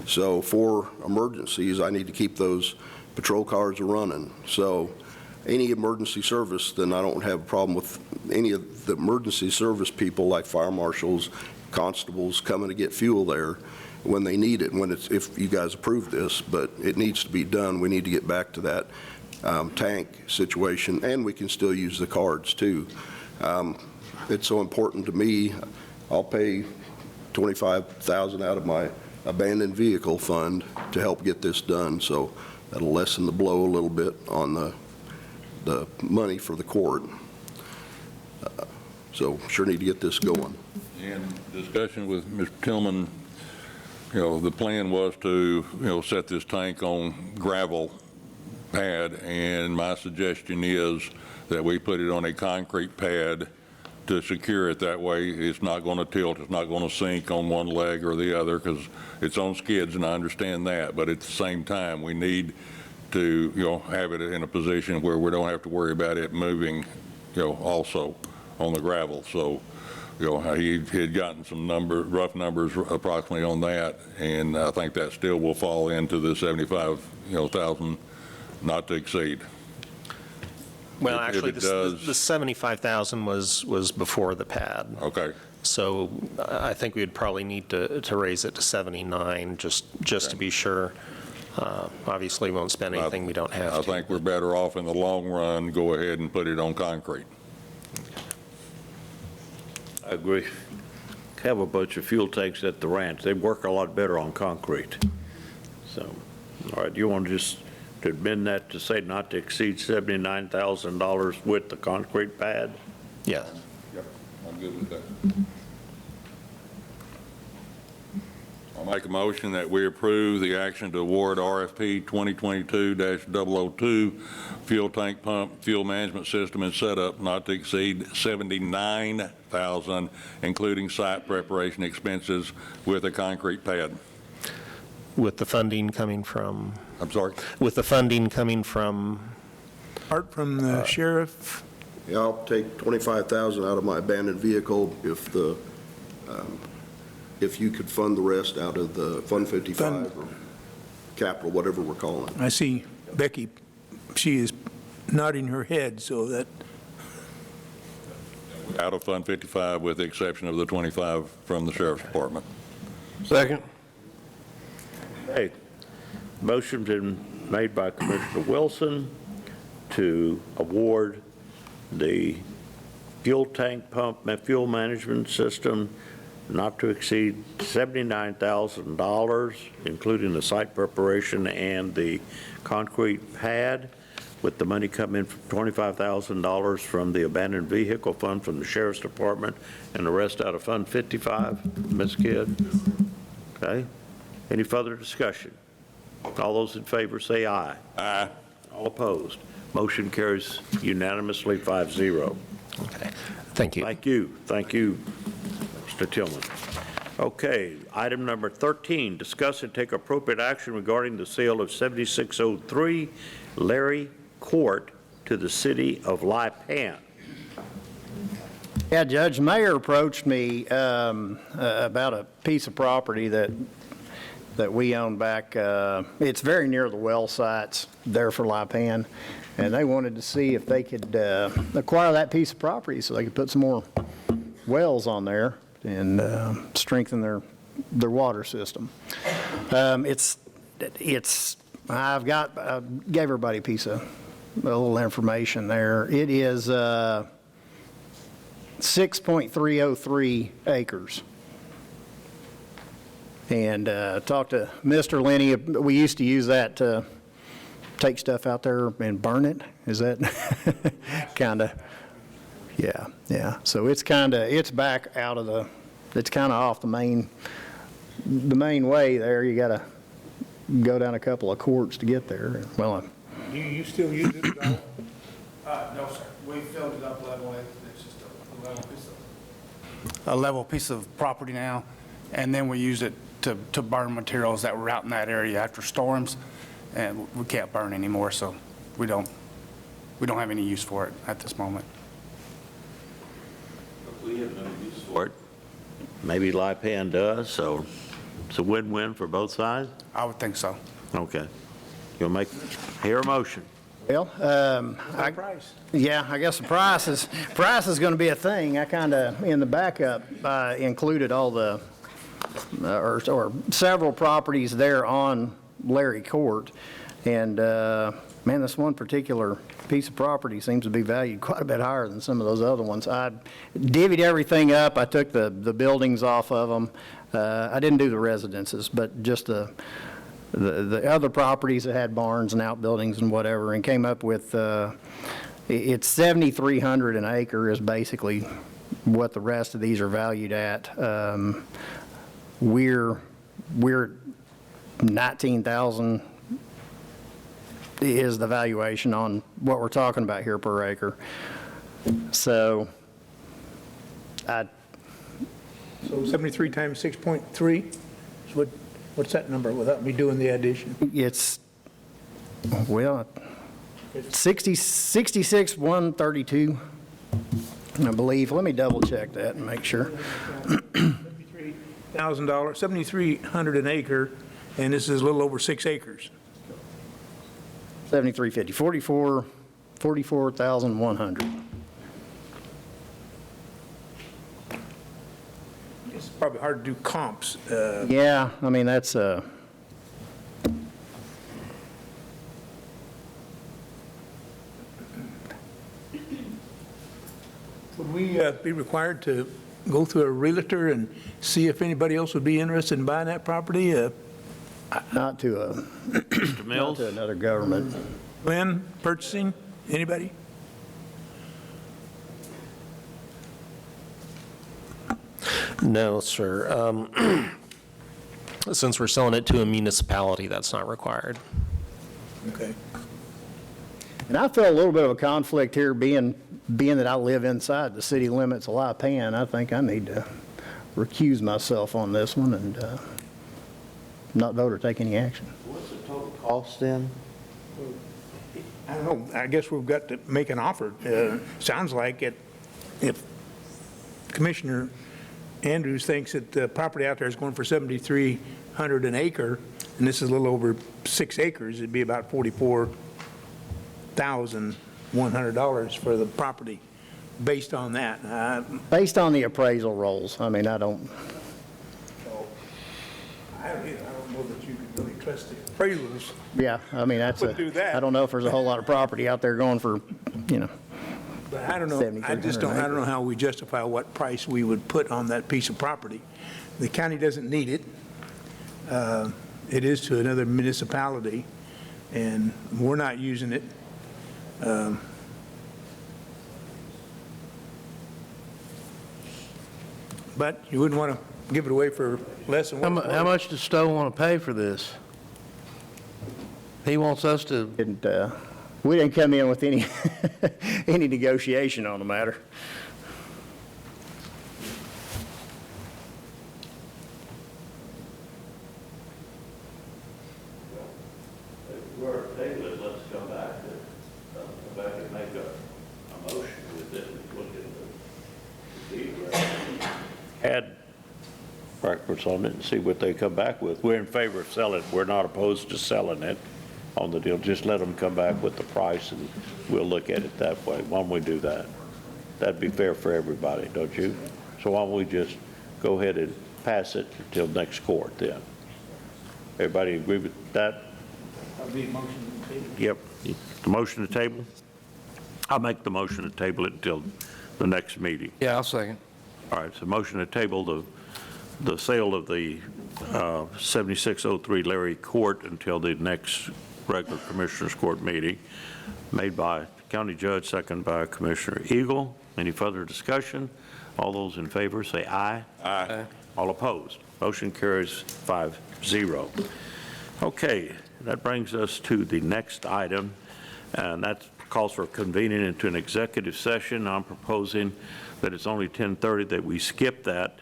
K: So for emergencies, I need to keep those patrol cars running. So any emergency service, then I don't have a problem with any of the emergency service people like fire marshals, constables coming to get fuel there when they need it, when it's, if you guys approve this, but it needs to be done. We need to get back to that tank situation, and we can still use the cards too. It's so important to me. I'll pay $25,000 out of my abandoned vehicle fund to help get this done, so that'll lessen the blow a little bit on the money for the court. So sure need to get this going.
I: In discussion with Mr. Tillman, the plan was to, set this tank on gravel pad, and my suggestion is that we put it on a concrete pad to secure it. That way it's not going to tilt, it's not going to sink on one leg or the other, because it's on skids, and I understand that, but at the same time we need to have it in a position where we don't have to worry about it moving also on the gravel. So he had gotten some rough numbers approximately on that, and I think that still will fall into the 75,000 not to exceed.
F: Well,
I: If
F: actually,
I: it does,
F: the 75,000 was before the pad.
I: Okay.
F: So I think we'd probably need to raise it to 79, just to be sure. Obviously, we won't spend anything we don't have to.
I: I think we're better off in the long run, go ahead and put it on concrete.
A: I agree. Have a bunch of fuel tanks at the ranch. They work a lot better on concrete. So, all right, you want to just to amend that to say not to exceed $79,000 with the concrete pad?
F: Yes.
I: Yep, I'm good with that. I'll make a motion that we approve the action to award RFP 2022-002 fuel tank pump fuel management system and setup not to exceed $79,000, including site preparation expenses, with a concrete pad.
F: With the funding coming from?
I: I'm sorry?
F: With the funding coming from?
D: Part from the sheriff.
K: Yeah, I'll take $25,000 out of my abandoned vehicle if you could fund the rest out of the Fund 55 or capital, whatever we're calling it.
D: I see Becky, she is nodding her head, so that.
I: Out of Fund 55 with the exception of the 25 from the Sheriff's Department.
B: Second.
A: Hey, motion been made by Commissioner Wilson to award the fuel tank pump fuel management system not to exceed $79,000, including the site preparation and the concrete pad, with the money coming from $25,000 from the abandoned vehicle fund from the Sheriff's Department and the rest out of Fund 55. Ms. Kidd? Okay. Any further discussion? All those in favor say aye.
I: Aye.
A: All opposed. Motion carries unanimously 5-0.
F: Okay. Thank you.
A: Thank you. Thank you, Mr. Tillman. Okay, item number 13, discuss and take appropriate action regarding the sale of 7603 Larry Court to the city of Lypan.
C: Yeah, Judge Mayer approached me about a piece of property that we own back. It's very near the well sites there for Lypan, and they wanted to see if they could acquire that piece of property so they could put some more wells on there and strengthen their water system. I gave everybody a little information there. It is 6.303 acres. And talked to Mr. Lenny. We used to use that to take stuff out there and burn it. Is that kind of? Yeah. So it's back out of it's kind of off the main way there. You got to go down a couple of courts to get there. Well,
D: Do you still use it at all?
L: No, sir. We filled it up level. It's just a level piece of property now, and then we use it to burn materials that were out in that area after storms, and we can't burn anymore, so we don't have any use for it at this moment.
A: We have no use for it. Maybe Lypan does, so it's a win-win for both sides?
L: I would think so.
A: Okay. You'll hear a motion.
C: Well,
D: Price.
C: yeah, I guess the price is going to be a thing. I kind of, in the backup, included all the, or several properties there on Larry Court. And, man, this one particular piece of property seems to be valued quite a bit higher than some of those other ones. I divvied everything up. I took the buildings off of them. I didn't do the residences, but just the other properties that had barns and outbuildings and whatever, and came up with, it's 7,300 an acre is basically what the rest of these are valued at. We're 19,000 is the valuation on what we're talking about here per acre. So,
D: So 73 times 6.3 is what's that number without me doing the addition?
C: it's, well, 66, 132, I believe. Let me double check that and make sure.
D: $7,000, 7,300 an acre, and this is a little over 6 acres.
C: 7350, 44,100.
D: It's probably hard to do comps.
C: Yeah, I mean, that's,
D: Would we be required to go through a realtor and see if anybody else would be interested in buying that property?
C: not to
A: Mr. Mills?
C: not to another government.
D: Glenn, purchasing, anybody?
F: No, sir. Since we're selling it to a municipality, that's not required.
D: Okay.
C: And I felt a little bit of a conflict here, being that I live inside the city limits of Lypan. I think I need to recuse myself on this one and not vote or take any action.
A: What's the total cost then?
D: I don't know, I guess we've got to make an offer. Sounds like if Commissioner Andrews thinks that the property out there is going for 7,300 an acre, and this is a little over 6 acres, it'd be about $44,100 for the property based on that.
C: Based on the appraisal rolls, I mean, I don't
D: I don't know that you can really trust the appraisals.
C: Yeah, I mean,
D: Wouldn't do that.
C: I don't know if there's a whole lot of property out there going for,
D: But I don't know, I don't know how we justify what price we would put on that piece of property. The county doesn't need it. It is to another municipality, and we're not using it. But you wouldn't want to give it away for less than what.
B: How much does Stowe want to pay for this? He wants us to.
C: We didn't come in with any, any negotiation on the matter.
A: table it, let's come back and make a motion with it, look at the deed. Add records on it and see what they come back with. We're in favor of selling it. We're not opposed to selling it on the deal. Just let them come back with the price and we'll look at it that way. Why don't we do that? That'd be fair for everybody, don't you? So why don't we just go ahead and pass it until next court then? Everybody agree with that?
D: That'll be a motion to table.
A: Yep. The motion to table? I'll make the motion to table it until the next meeting.
B: Yeah, I'll second.
A: All right, so motion to table the sale of the 7603 Larry Court until the next regular Commissioners Court meeting, made by County Judge, second by Commissioner Eagle. Any further discussion? All those in favor say aye.
I: Aye.
A: All opposed? Motion carries 5-0. Okay, that brings us to the next item, and that calls for convening into an executive session. I'm proposing that it's only 10:30, that we skip that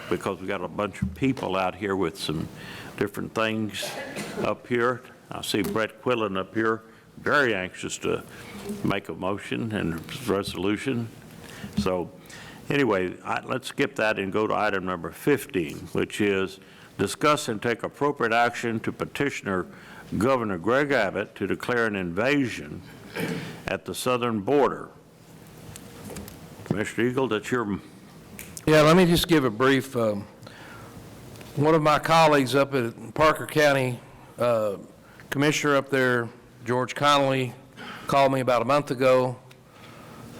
A: because we got a bunch of people out here with some different things up here. I see Brett Quillen up here, very anxious to make a motion and resolution. So anyway, let's skip that and go to item number 15, which is discuss and take appropriate action to petitioner Governor Greg Abbott to declare an invasion at the southern border. Commissioner Eagle, that's your...
B: Yeah, let me just give a brief, one of my colleagues up at Parker County, Commissioner up there, George Connolly, called me about a month ago,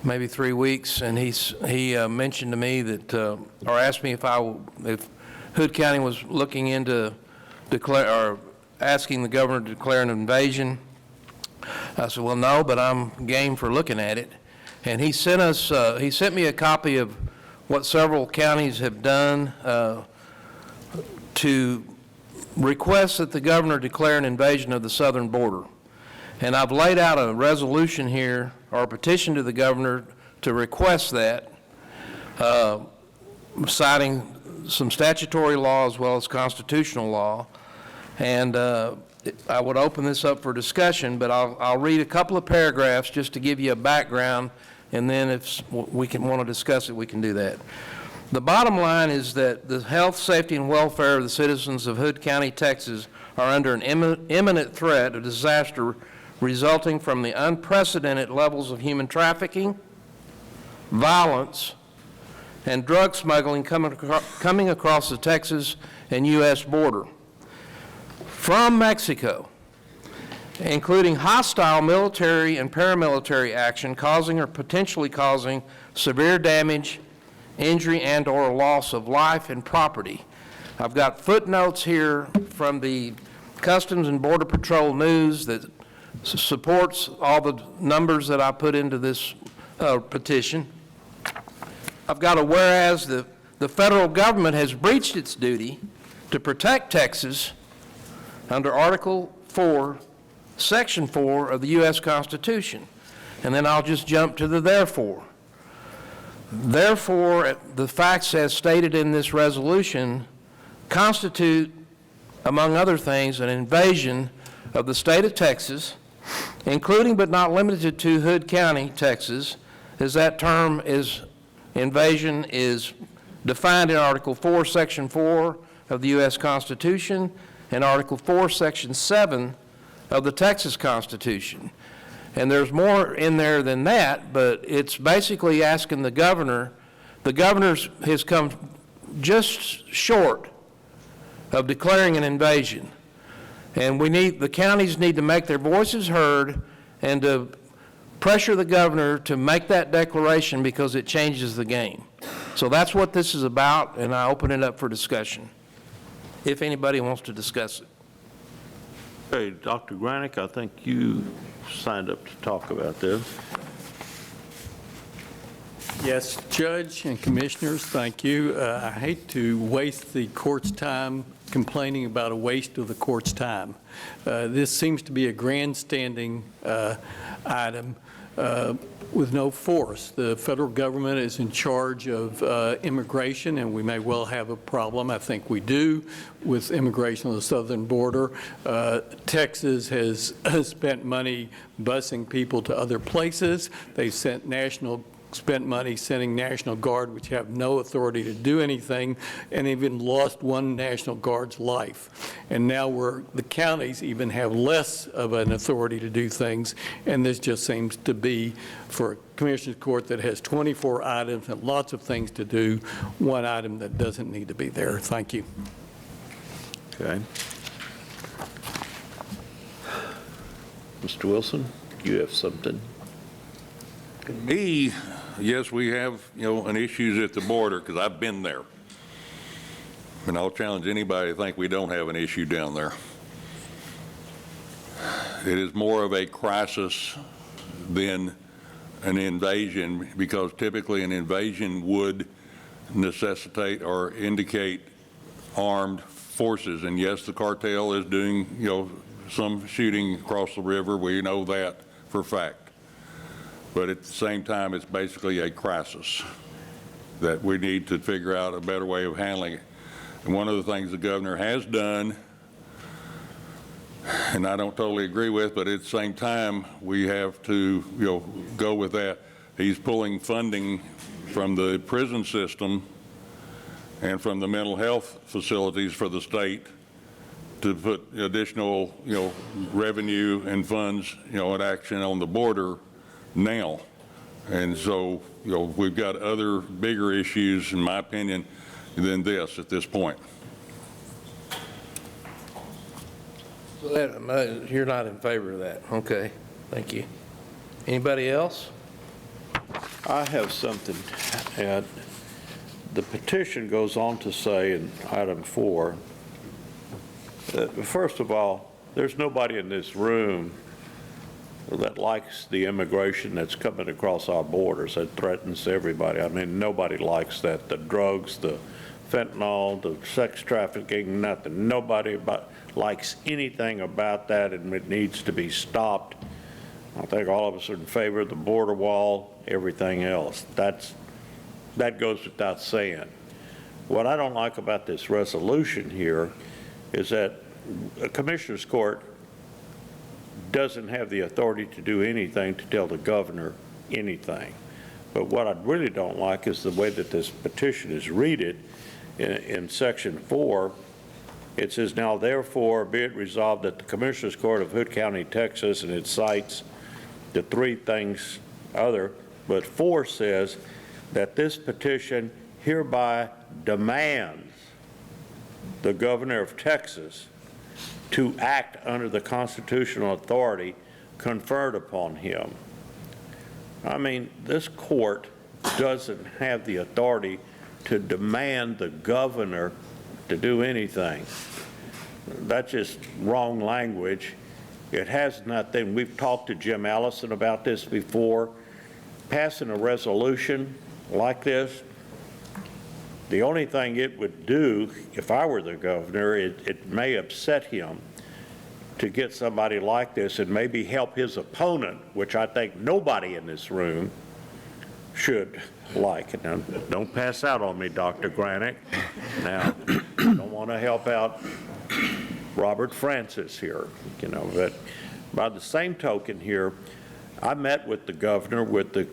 B: maybe 3 weeks, and he mentioned to me that, or asked me if Hood County was looking into asking the governor to declare an invasion. I said, well, no, but I'm game for looking at it. And he sent me a copy of what several counties have done to request that the governor declare an invasion of the southern border. And I've laid out a resolution here, or a petition to the governor to request that, citing some statutory law as well as constitutional law. And I would open this up for discussion, but I'll read a couple of paragraphs just to give you a background, and then if we want to discuss it, we can do that. The bottom line is that the health, safety, and welfare of the citizens of Hood County, Texas are under an imminent threat of disaster resulting from the unprecedented levels of human trafficking, violence, and drug smuggling coming across the Texas and U.S. border from Mexico, including hostile military and paramilitary action causing or potentially causing severe damage, injury, and/or loss of life and property. I've got footnotes here from the Customs and Border Patrol News that supports all the numbers that I put into this petition. I've got a whereas the federal government has breached its duty to protect Texas under Article 4, Section 4 of the U.S. Constitution. And then I'll just jump to the therefore. Therefore, the facts as stated in this resolution constitute, among other things, an invasion of the state of Texas, including but not limited to Hood County, Texas, as that term is, invasion is defined in Article 4, Section 4 of the U.S. Constitution and Article 4, Section 7 of the Texas Constitution. And there's more in there than that, but it's basically asking the governor has come just short of declaring an invasion. And the counties need to make their voices heard and to pressure the governor to make that declaration because it changes the game. So that's what this is about, and I open it up for discussion, if anybody wants to discuss it.
A: Hey, Dr. Granick, I think you signed up to talk about this.
G: Yes, Judge and Commissioners, thank you. I hate to waste the court's time complaining about a waste of the court's time. This seems to be a grandstanding item. with no force. The federal government is in charge of immigration, and we may well have a problem. I think we do with immigration on the southern border. Texas has spent money busing people to other places. They've spent money sending National Guard, which have no authority to do anything, and even lost one National Guard's life. And now the counties even have less of an authority to do things, and this just seems to be, for a Commissioner's Court that has 24 items and lots of things to do, one item that doesn't need to be there. Thank you.
A: Okay. Mr. Wilson, you have something?
I: Me, yes, we have, an issues at the border, because I've been there. And I'll challenge anybody to think we don't have an issue down there. It is more of a crisis than an invasion, because typically an invasion would necessitate or indicate armed forces. And yes, the cartel is doing, some shooting across the river. We know that for a fact. But at the same time, it's basically a crisis that we need to figure out a better way of handling it. And one of the things the governor has done, and I don't totally agree with, but at the same time, we have to, go with that. He's pulling funding from the prison system and from the mental health facilities for the state to put additional, revenue and funds, in action on the border now. And so, we've got other bigger issues, in my opinion, than this at this point.
B: So you're not in favor of that? Okay, thank you. Anybody else?
A: I have something, and the petition goes on to say in item 4, that first of all, there's nobody in this room that likes the immigration that's coming across our borders. That threatens everybody. I mean, nobody likes that. The drugs, the fentanyl, the sex trafficking, nothing. Nobody likes anything about that, and it needs to be stopped. I think all of us are in favor of the border wall, everything else. That goes without saying. What I don't like about this resolution here is that a Commissioner's Court doesn't have the authority to do anything to tell the governor anything. But what I really don't like is the way that this petition is readed in section 4. It says, now therefore be it resolved that the Commissioner's Court of Hood County, Texas, and it cites the 3 things other, but 4 says that this petition hereby demands the governor of Texas to act under the constitutional authority conferred upon him. I mean, this court doesn't have the authority to demand the governor to do anything. That's just wrong language. It has nothing. We've talked to Jim Allison about this before. Passing a resolution like this, the only thing it would do, if I were the governor, it may upset him to get somebody like this and maybe help his opponent, which I think nobody in this room should like. Now, don't pass out on me, Dr. Granick. Now, I don't want to help out Robert Francis here, but by the same token here, I met with the governor, with the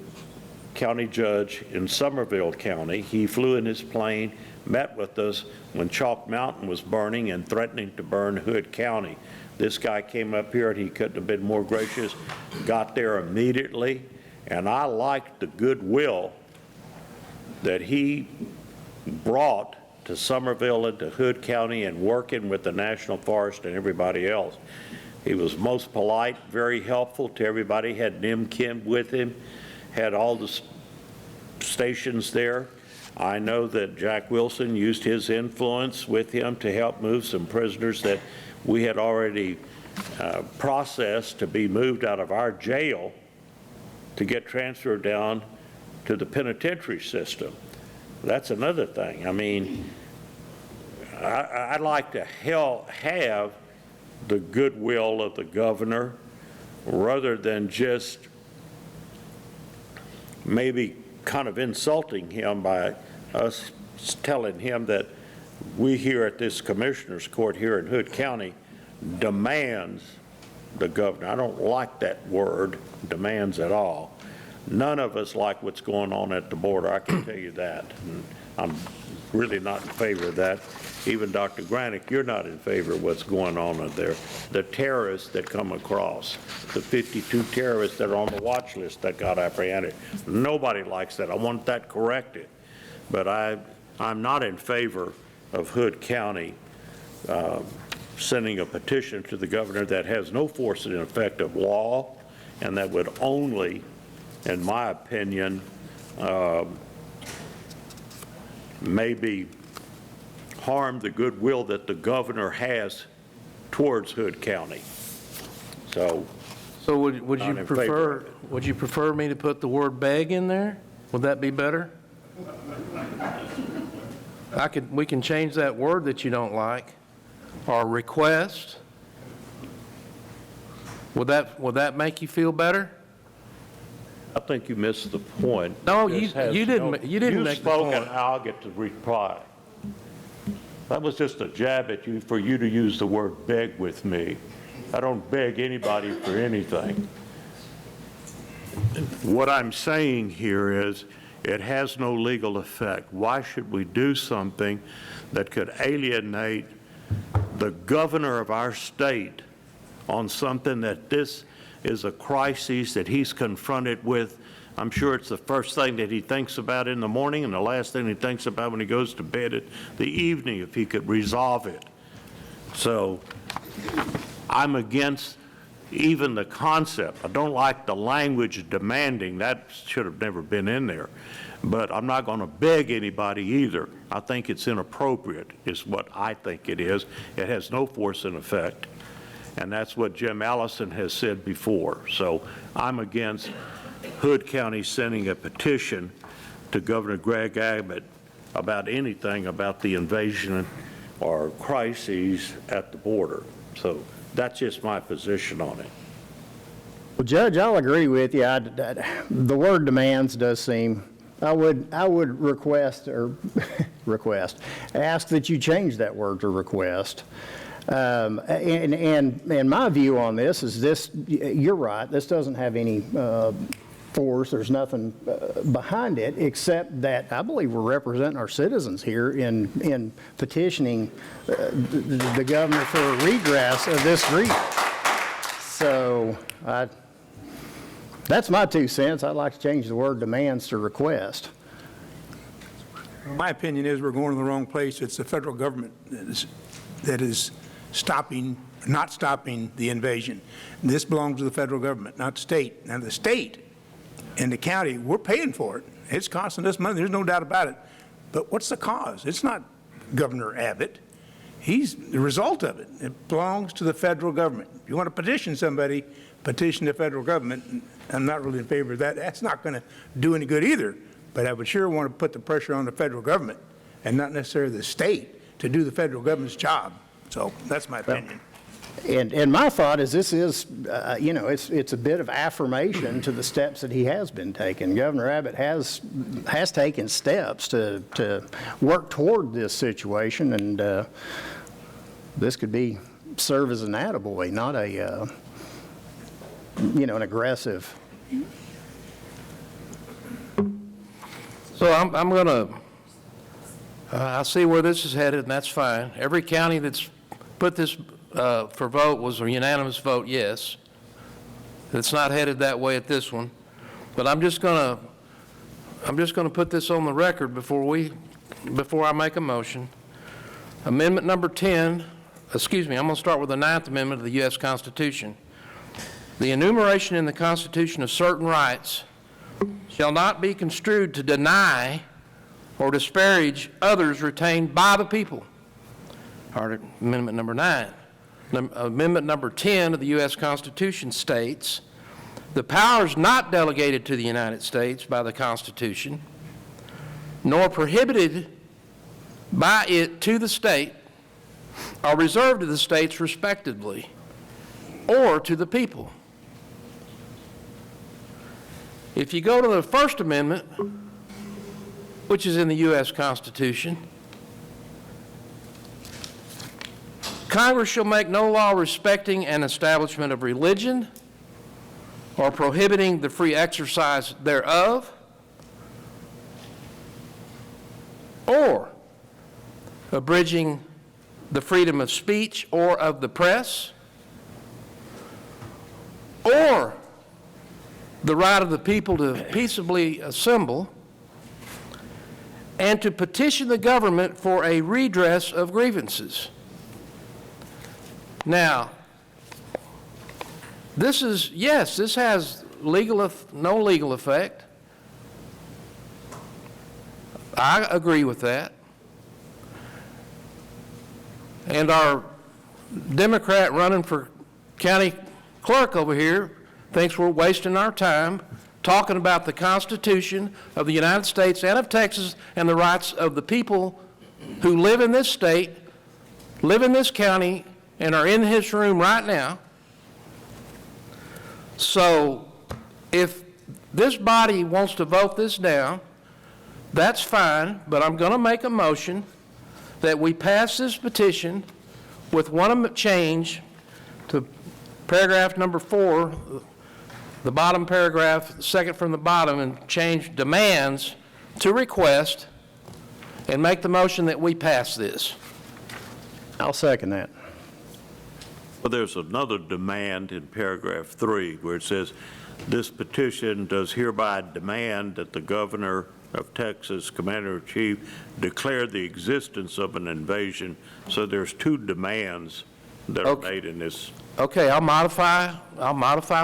A: county judge in Somerville County. He flew in his plane, met with us when Chalk Mountain was burning and threatening to burn Hood County. This guy came up here and he couldn't have been more gracious, got there immediately, and I liked the goodwill that he brought to Somerville and to Hood County and working with the National Forest and everybody else. He was most polite, very helpful to everybody, had Nim Kim with him, had all the stations there. I know that Jack Wilson used his influence with him to help move some prisoners that we had already processed to be moved out of our jail to get transferred down to the penitentiary system. That's another thing. I mean, I'd like to have the goodwill of the governor rather than just maybe kind of insulting him by us telling him that we here at this Commissioner's Court here in Hood County demands the governor. I don't like that word, demands at all. None of us like what's going on at the border, I can tell you that. And I'm really not in favor of that. Even Dr. Granick, you're not in favor of what's going on there. The terrorists that come across, the 52 terrorists that are on the watch list that got apprehended, nobody likes that. I want that corrected. But I'm not in favor of Hood County sending a petition to the governor that has no force and effect of law, and that would only, in my opinion, maybe harm the goodwill that the governor has towards Hood County. So
B: would you
A: not in favor of it.
B: would you prefer me to put the word beg in there? Would that be better? We can change that word that you don't like, or request. Would that make you feel better?
A: I think you missed the point.
B: No,
A: This
B: you didn't make the
A: spoke
B: point.
A: and I'll get to reply. That was just a jab at you for you to use the word beg with me. I don't beg anybody for anything. What I'm saying here is it has no legal effect. Why should we do something that could alienate the governor of our state on something that this is a crisis that he's confronted with? I'm sure it's the first thing that he thinks about in the morning and the last thing he thinks about when he goes to bed at the evening, if he could resolve it. So I'm against even the concept. I don't like the language demanding. That should have never been in there. But I'm not going to beg anybody either. I think it's inappropriate, is what I think it is. It has no force and effect. And that's what Jim Allison has said before. So I'm against Hood County sending a petition to Governor Greg Abbott about anything about the invasion or crises at the border. So that's just my position on it.
C: Well, Judge, I'll agree with you. The word demands does seem, I would request, or ask that you change that word to request. And my view on this is this, you're right, this doesn't have any force, there's nothing behind it, except that I believe we're representing our citizens here in petitioning the governor for a redress of this grief. So that's my 2 cents. I'd like to change the word demands to request.
D: My opinion is we're going to the wrong place. It's the federal government that is not stopping the invasion. This belongs to the federal government, not the state. Now, the state and the county, we're paying for it. It's costing us money. There's no doubt about it. But what's the cause? It's not Governor Abbott. He's the result of it. It belongs to the federal government. If you want to petition somebody, petition the federal government. I'm not really in favor of that. That's not going to do any good either. But I would sure want to put the pressure on the federal government and not necessarily the state to do the federal government's job. So that's my opinion.
C: And my thought is this is, it's a bit of affirmation to the steps that he has been taking. Governor Abbott has taken steps to work toward this situation, and this could serve as an attaboy, not a, an aggressive.
B: So I'm going to, I see where this is headed, and that's fine. Every county that's put this for vote was a unanimous vote yes. It's not headed that way at this one. But I'm just going to put this on the record before I make a motion. Amendment number 10, I'm going to start with the 9th Amendment of the U.S. Constitution. The enumeration in the Constitution of certain rights shall not be construed to deny or disparage others retained by the people. Amendment number 9. Amendment number 10 of the U.S. Constitution states, the powers not delegated to the United States by the Constitution, nor prohibited by it to the state, are reserved to the states respectively, or to the people. If you go to the First Amendment, which is in the U.S. Constitution, Congress shall make no law respecting an establishment of religion or prohibiting the free exercise thereof, or abridging the freedom of speech or of the press, or the right of the people to peaceably assemble and to petition the government for a redress of grievances. Now, this is, yes, this has no legal effect. I agree with that. And our Democrat running for county clerk over here thinks we're wasting our time talking about the Constitution of the United States and of Texas and the rights of the people who live in this state, live in this county, and are in his room right now. So if this body wants to vote this down, that's fine, but I'm going to make a motion that we pass this petition with one change to paragraph number 4, the bottom paragraph, second from the bottom, and change demands to request, and make the motion that we pass this.
C: I'll second that.
A: Well, there's another demand in paragraph 3 where it says, this petition does hereby demand that the governor of Texas, Commander-in-Chief, declare the existence of an invasion. So there's 2 demands that are made in this.
B: Okay, I'll modify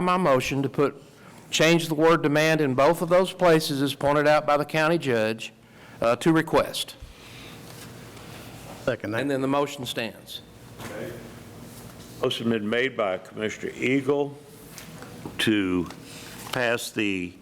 B: my motion to change the word demand in both of those places as pointed out by the county judge to request.
C: Second that.
B: And then the motion stands.
A: Okay. Motion been made by Commissioner Eagle to pass the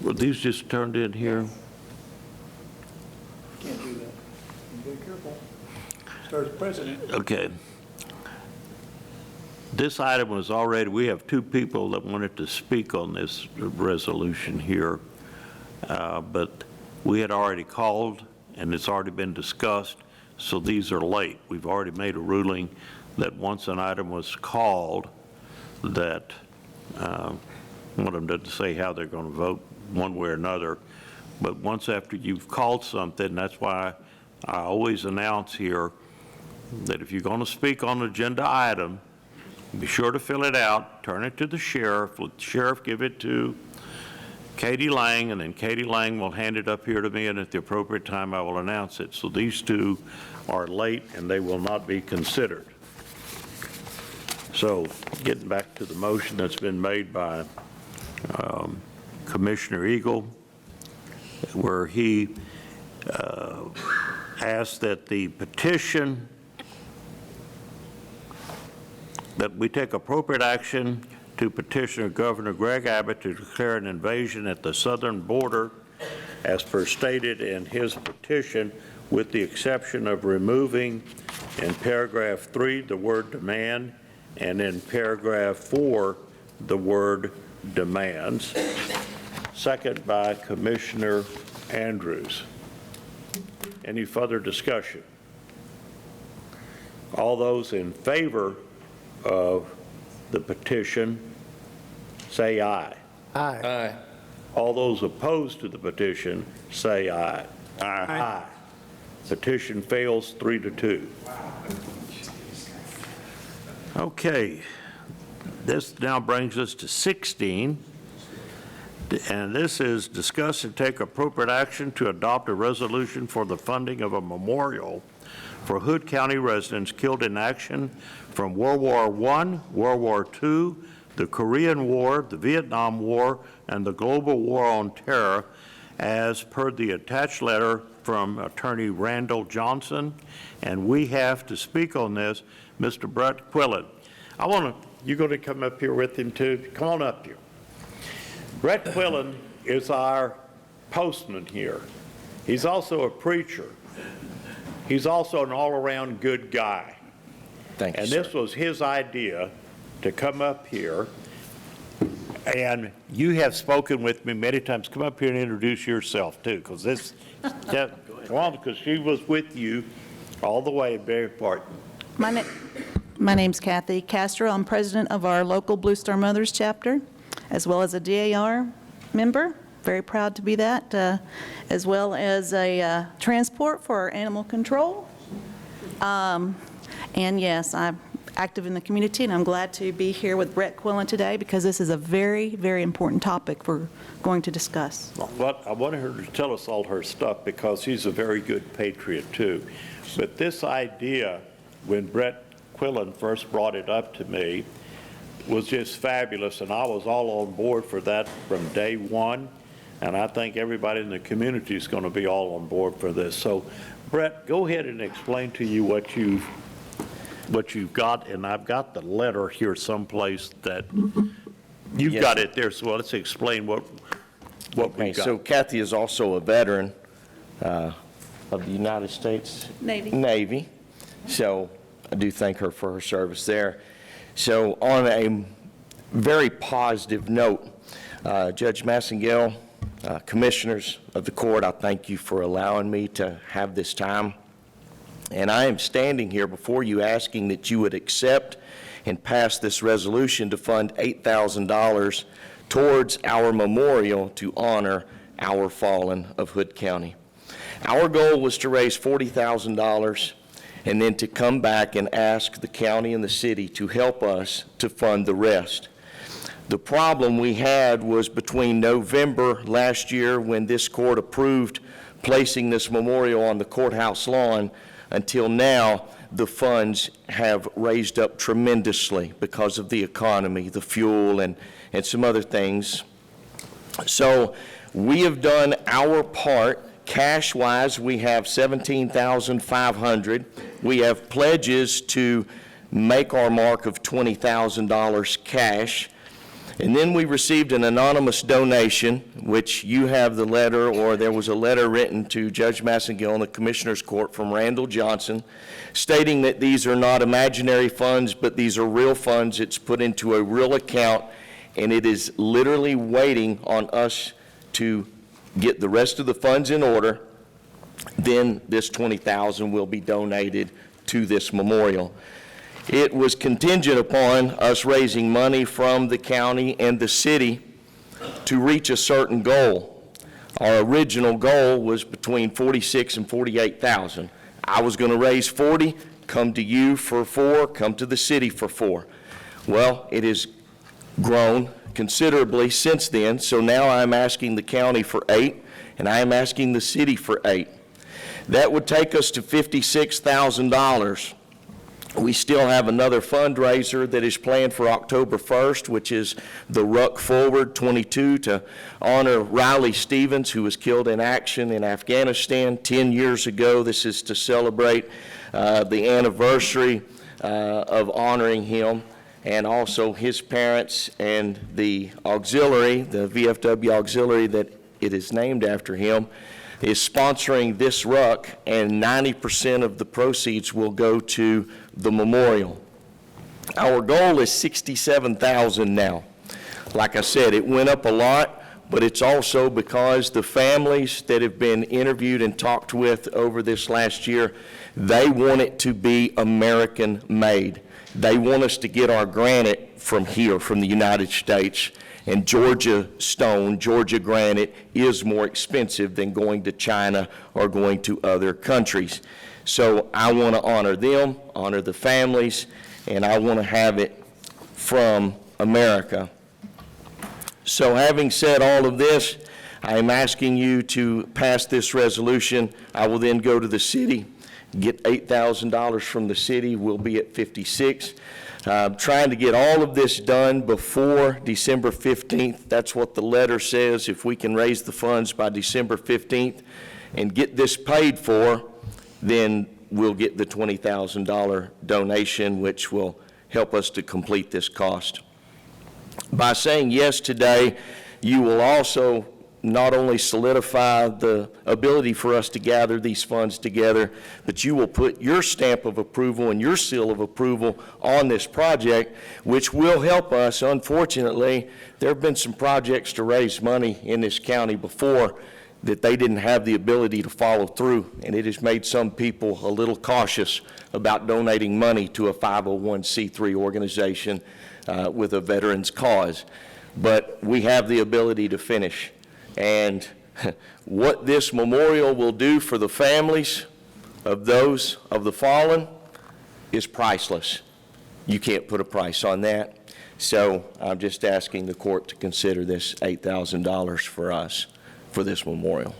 A: were these just turned in here?
D: Can't do that. Be careful. Start as president.
A: Okay. This item was already, we have 2 people that wanted to speak on this resolution here, but we had already called and it's already been discussed, so these are late. We've already made a ruling that once an item was called, that one of them doesn't say how they're going to vote one way or another, but once after you've called something, that's why I always announce here that if you're going to speak on an agenda item, be sure to fill it out, turn it to the sheriff, let the sheriff give it to Katie Lang, and then Katie Lang will hand it up here to me, and at the appropriate time I will announce it. So these 2 are late and they will not be considered. So getting back to the motion that's been made by Commissioner Eagle, where he asked that the petition, that we take appropriate action to petition Governor Greg Abbott to declare an invasion at the southern border as per stated in his petition, with the exception of removing in paragraph 3 the word demand and in paragraph 4 the word demands. Second by Commissioner Andrews. Any further discussion? All those in favor of the petition, say aye.
C: Aye.
B: Aye.
A: All those opposed to the petition, say aye. Aye. Petition fails 3-2. Okay, this now brings us to 16, and this is discuss and take appropriate action to adopt a resolution for the funding of a memorial for Hood County residents killed in action from World War I, World War II, the Korean War, the Vietnam War, and the global war on terror, as per the attached letter from Attorney Randall Johnson. And we have to speak on this, Mr. Brett Quillen. You're going to come up here with him too? Come on up here. Brett Quillen is our postman here. He's also a preacher. He's also an all-around good guy.
J: Thank you,
A: And
J: sir.
A: this was his idea to come up here, and you have spoken with me many times. Come up here and introduce yourself, too, because this, come on, because she was with you all the way in Berry Park.
N: My name's Kathy Castro. I'm president of our local Blue Star Mothers chapter, as well as a DAR member. Very proud to be that, as well as a transport for our animal control. And yes, I'm active in the community, and I'm glad to be here with Brett Quillen today because this is a very, very important topic we're going to discuss.
A: Well, I wanted her to tell us all her stuff because she's a very good patriot, too. But this idea, when Brett Quillen first brought it up to me, was just fabulous, and I was all on board for that from day one, and I think everybody in the community is going to be all on board for this. So, Brett, go ahead and explain to you what you've got, and I've got the letter here someplace that you've got it there, so let's explain what we've got.
J: So Kathy is also a veteran of the United States Navy. So I do thank her for her service there. So on a very positive note, Judge Massengale, commissioners of the court, I thank you for allowing me to have this time. And I am standing here before you asking that you would accept and pass this resolution to fund $8,000 towards our memorial to honor our fallen of Hood County. Our goal was to raise $40,000 and then to come back and ask the county and the city to help us to fund the rest. The problem we had was between November last year, when this court approved placing this memorial on the courthouse lawn, until now, the funds have raised up tremendously because of the economy, the fuel, and some other things. So we have done our part. Cash-wise, we have $17,500. We have pledges to make our mark of $20,000 cash. And then we received an anonymous donation, which you have the letter, or there was a letter written to Judge Massengale in the Commissioner's Court from Randall Johnson, stating that these are not imaginary funds, but these are real funds. It's put into a real account, and it is literally waiting on us to get the rest of the funds in order. Then this $20,000 will be donated to this memorial. It was contingent upon us raising money from the county and the city to reach a certain goal. Our original goal was between $46,000 and $48,000. I was going to raise 40, come to you for 4, come to the city for 4. Well, it has grown considerably since then, so now I'm asking the county for 8, and I am asking the city for 8. That would take us to $56,000. We still have another fundraiser that is planned for October 1st, which is the Ruck Forward 22 to honor Riley Stevens, who was killed in action in Afghanistan 10 years ago. This is to celebrate the anniversary of honoring him, and also his parents and the auxiliary, the VFW auxiliary that it is named after him, is sponsoring this ruck, and 90% of the proceeds will go to the memorial. Our goal is $67,000 now. Like I said, it went up a lot, but it's also because the families that have been interviewed and talked with over this last year, they want it to be American made. They want us to get our granite from here, from the United States. And Georgia stone, Georgia granite, is more expensive than going to China or going to other countries. So I want to honor them, honor the families, and I want to have it from America. So having said all of this, I am asking you to pass this resolution. I will then go to the city, get $8,000 from the city. We'll be at $56,000. Trying to get all of this done before December 15th. That's what the letter says. If we can raise the funds by December 15th and get this paid for, then we'll get the $20,000 donation, which will help us to complete this cost. By saying yes today, you will also not only solidify the ability for us to gather these funds together, but you will put your stamp of approval and your seal of approval on this project, which will help us. Unfortunately, there have been some projects to raise money in this county before that they didn't have the ability to follow through, and it has made some people a little cautious about donating money to a 501c3 organization with a veterans cause. But we have the ability to finish. And what this memorial will do for the families of those of the fallen is priceless. You can't put a price on that. So I'm just asking the court to consider this $8,000 for us for this memorial.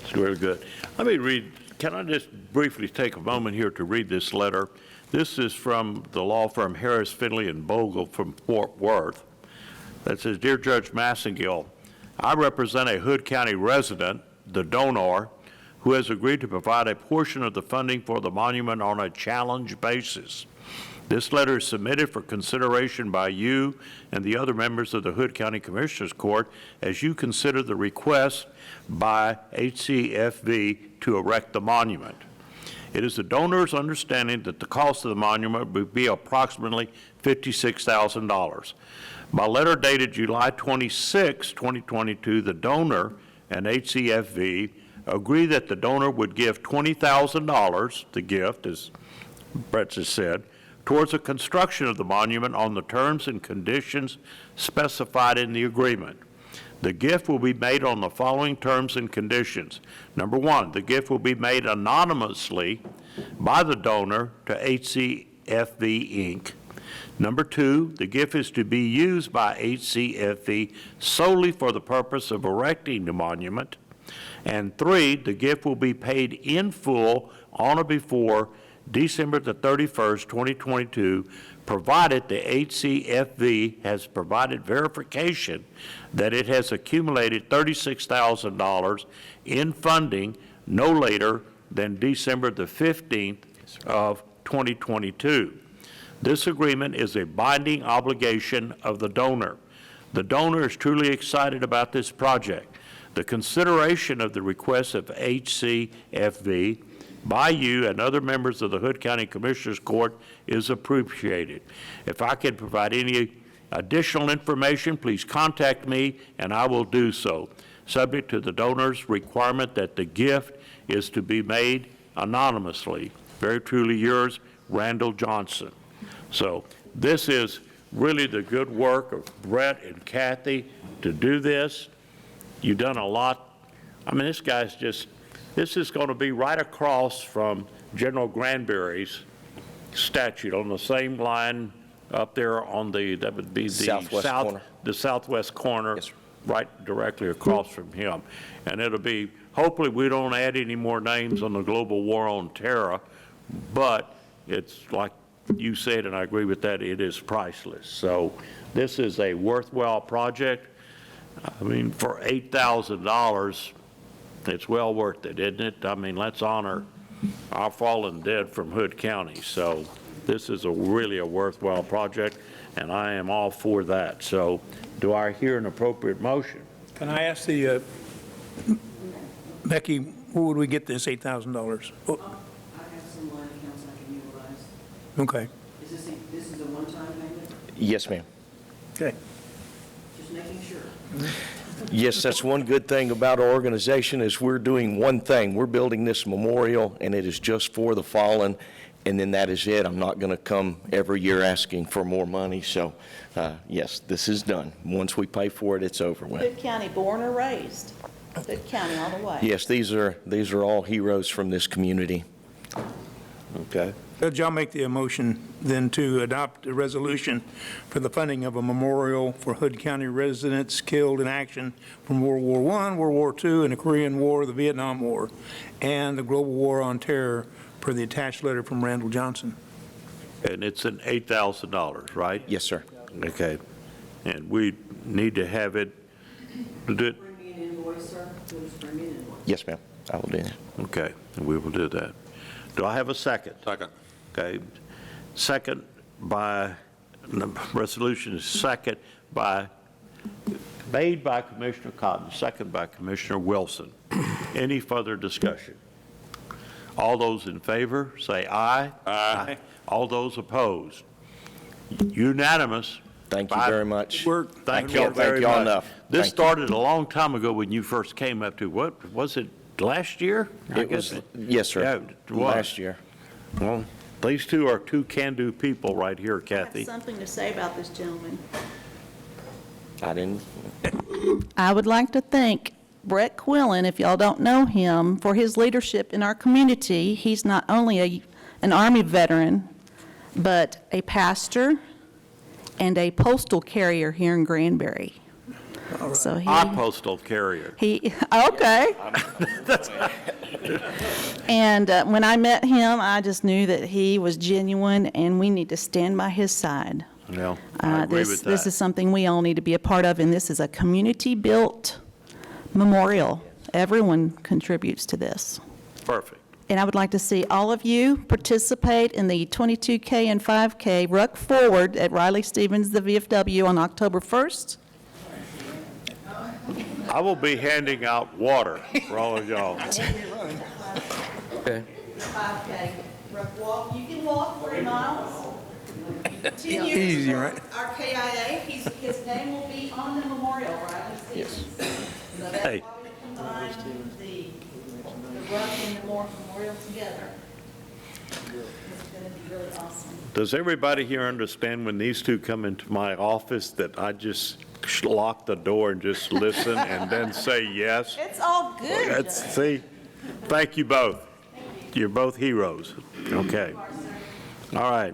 A: It's very good. Let me read, can I just briefly take a moment here to read this letter? This is from the law firm Harris, Finley, and Bogle from Fort Worth. That says, Dear Judge Massengill, I represent a Hood County resident, the donor, who has agreed to provide a portion of the funding for the monument on a challenge basis. This letter is submitted for consideration by you and the other members of the Hood County Commissioners Court as you consider the request by HCFV to erect the monument. It is the donor's understanding that the cost of the monument would be approximately $56,000. By letter dated July 26, 2022, the donor and HCFV agree that the donor would give $20,000, the gift, as Brett just said, towards the construction of the monument on the terms and conditions specified in the agreement. The gift will be made on the following terms and conditions. Number one, the gift will be made anonymously by the donor to HCFV, Inc. Number two, the gift is to be used by HCFV solely for the purpose of erecting the monument. And three, the gift will be paid in full on or before December the 31st, 2022, provided the HCFV has provided verification that it has accumulated $36,000 in funding no later than December the 15th of 2022. This agreement is a binding obligation of the donor. The donor is truly excited about this project. The consideration of the request of HCFV by you and other members of the Hood County Commissioners Court is appreciated. If I can provide any additional information, please contact me and I will do so, subject to the donor's requirement that the gift is to be made anonymously. Very truly yours, Randall Johnson. So this is really the good work of Brett and Kathy to do this. You've done a lot. I mean, this guy's just, this is going to be right across from General Granbury's statue on the same line up there on the, that would be the southwest corner, yes, right directly across from him. And it'll be, hopefully we don't add any more names on the global war on terror, but it's like you said, and I agree with that, it is priceless. So this is a worthwhile project. I mean, for $8,000, it's well worth it, isn't it? I mean, let's honor our fallen dead from Hood County. So this is really a worthwhile project, and I am all for that. So do I hear an appropriate motion?
D: Can I ask the, Becky, where would we get this $8,000? Oh.
E: I have some line accounts I can utilize.
D: Okay.
E: This is a one-time payment?
J: Yes, ma'am.
D: Okay.
E: Just making sure.
J: Yes, that's one good thing about our organization is we're doing one thing. We're building this memorial, and it is just for the fallen, and then that is it. I'm not going to come every year asking for more money. So, yes, this is done. Once we pay for it, it's over with.
N: Hood County, born or raised? Hood County all the way.
J: Yes, these are all heroes from this community.
A: Okay.
D: Judge, I'll make the motion then to adopt a resolution for the funding of a memorial for Hood County residents killed in action from World War I, World War II, and the Korean War, the Vietnam War, and the global war on terror per the attached letter from Randall Johnson.
A: And it's an $8,000, right?
J: Yes, sir.
A: Okay. And we need to have it.
E: Bring me an invoice, sir. Please bring me an invoice.
J: Yes, ma'am. I will do that.
A: Okay, and we will do that. Do I have a second?
I: Second.
A: Okay. Second by, the resolution is second by Made by Commissioner Cotton, second by Commissioner Wilson. Any further discussion? All those in favor, say aye. Aye. All those opposed? Unanimous.
J: Thank you very much.
A: Thank you all very
J: Thank you all
A: much.
J: enough.
A: This
J: Thank you.
A: started a long time ago when you first came up to, what, was it last year? I
J: It
A: guess
J: was, yes, sir.
A: Yeah, it was.
J: Last year.
A: Well, these two are two can-do people right here,
N: I have
A: Kathy.
N: something to say about this gentleman.
J: I didn't.
N: I would like to thank Brett Quillen, if y'all don't know him, for his leadership in our community. He's not only an Army veteran, but a pastor and a postal carrier here in Granbury. So he,
A: Our postal carrier.
N: okay. And when I met him, I just knew that he was genuine, and we need to stand by his side.
A: Yeah, I agree with that.
N: This is something we all need to be a part of, and this is a community-built memorial. Everyone contributes to this.
A: Perfect.
N: And I would like to see all of you participate in the 22K and 5K Ruck Forward at Riley Stevens, the VFW, on October 1st.
A: I will be handing out water for all of y'all.
B: Okay.
N: 5K Ruck Walk. You can walk 40 miles. 10 years
D: Easy,
N: ago,
D: right?
N: Our KIA, his name will be on the memorial, Riley Stevens. So that's
A: Hey.
N: why we combined the Ruck and the memorial together. It's going to be really awesome.
A: Does everybody here understand when these two come into my office that I just lock the door and just listen and then say yes?
N: It's all good.
A: See, thank you both. You're both heroes. Okay. All right.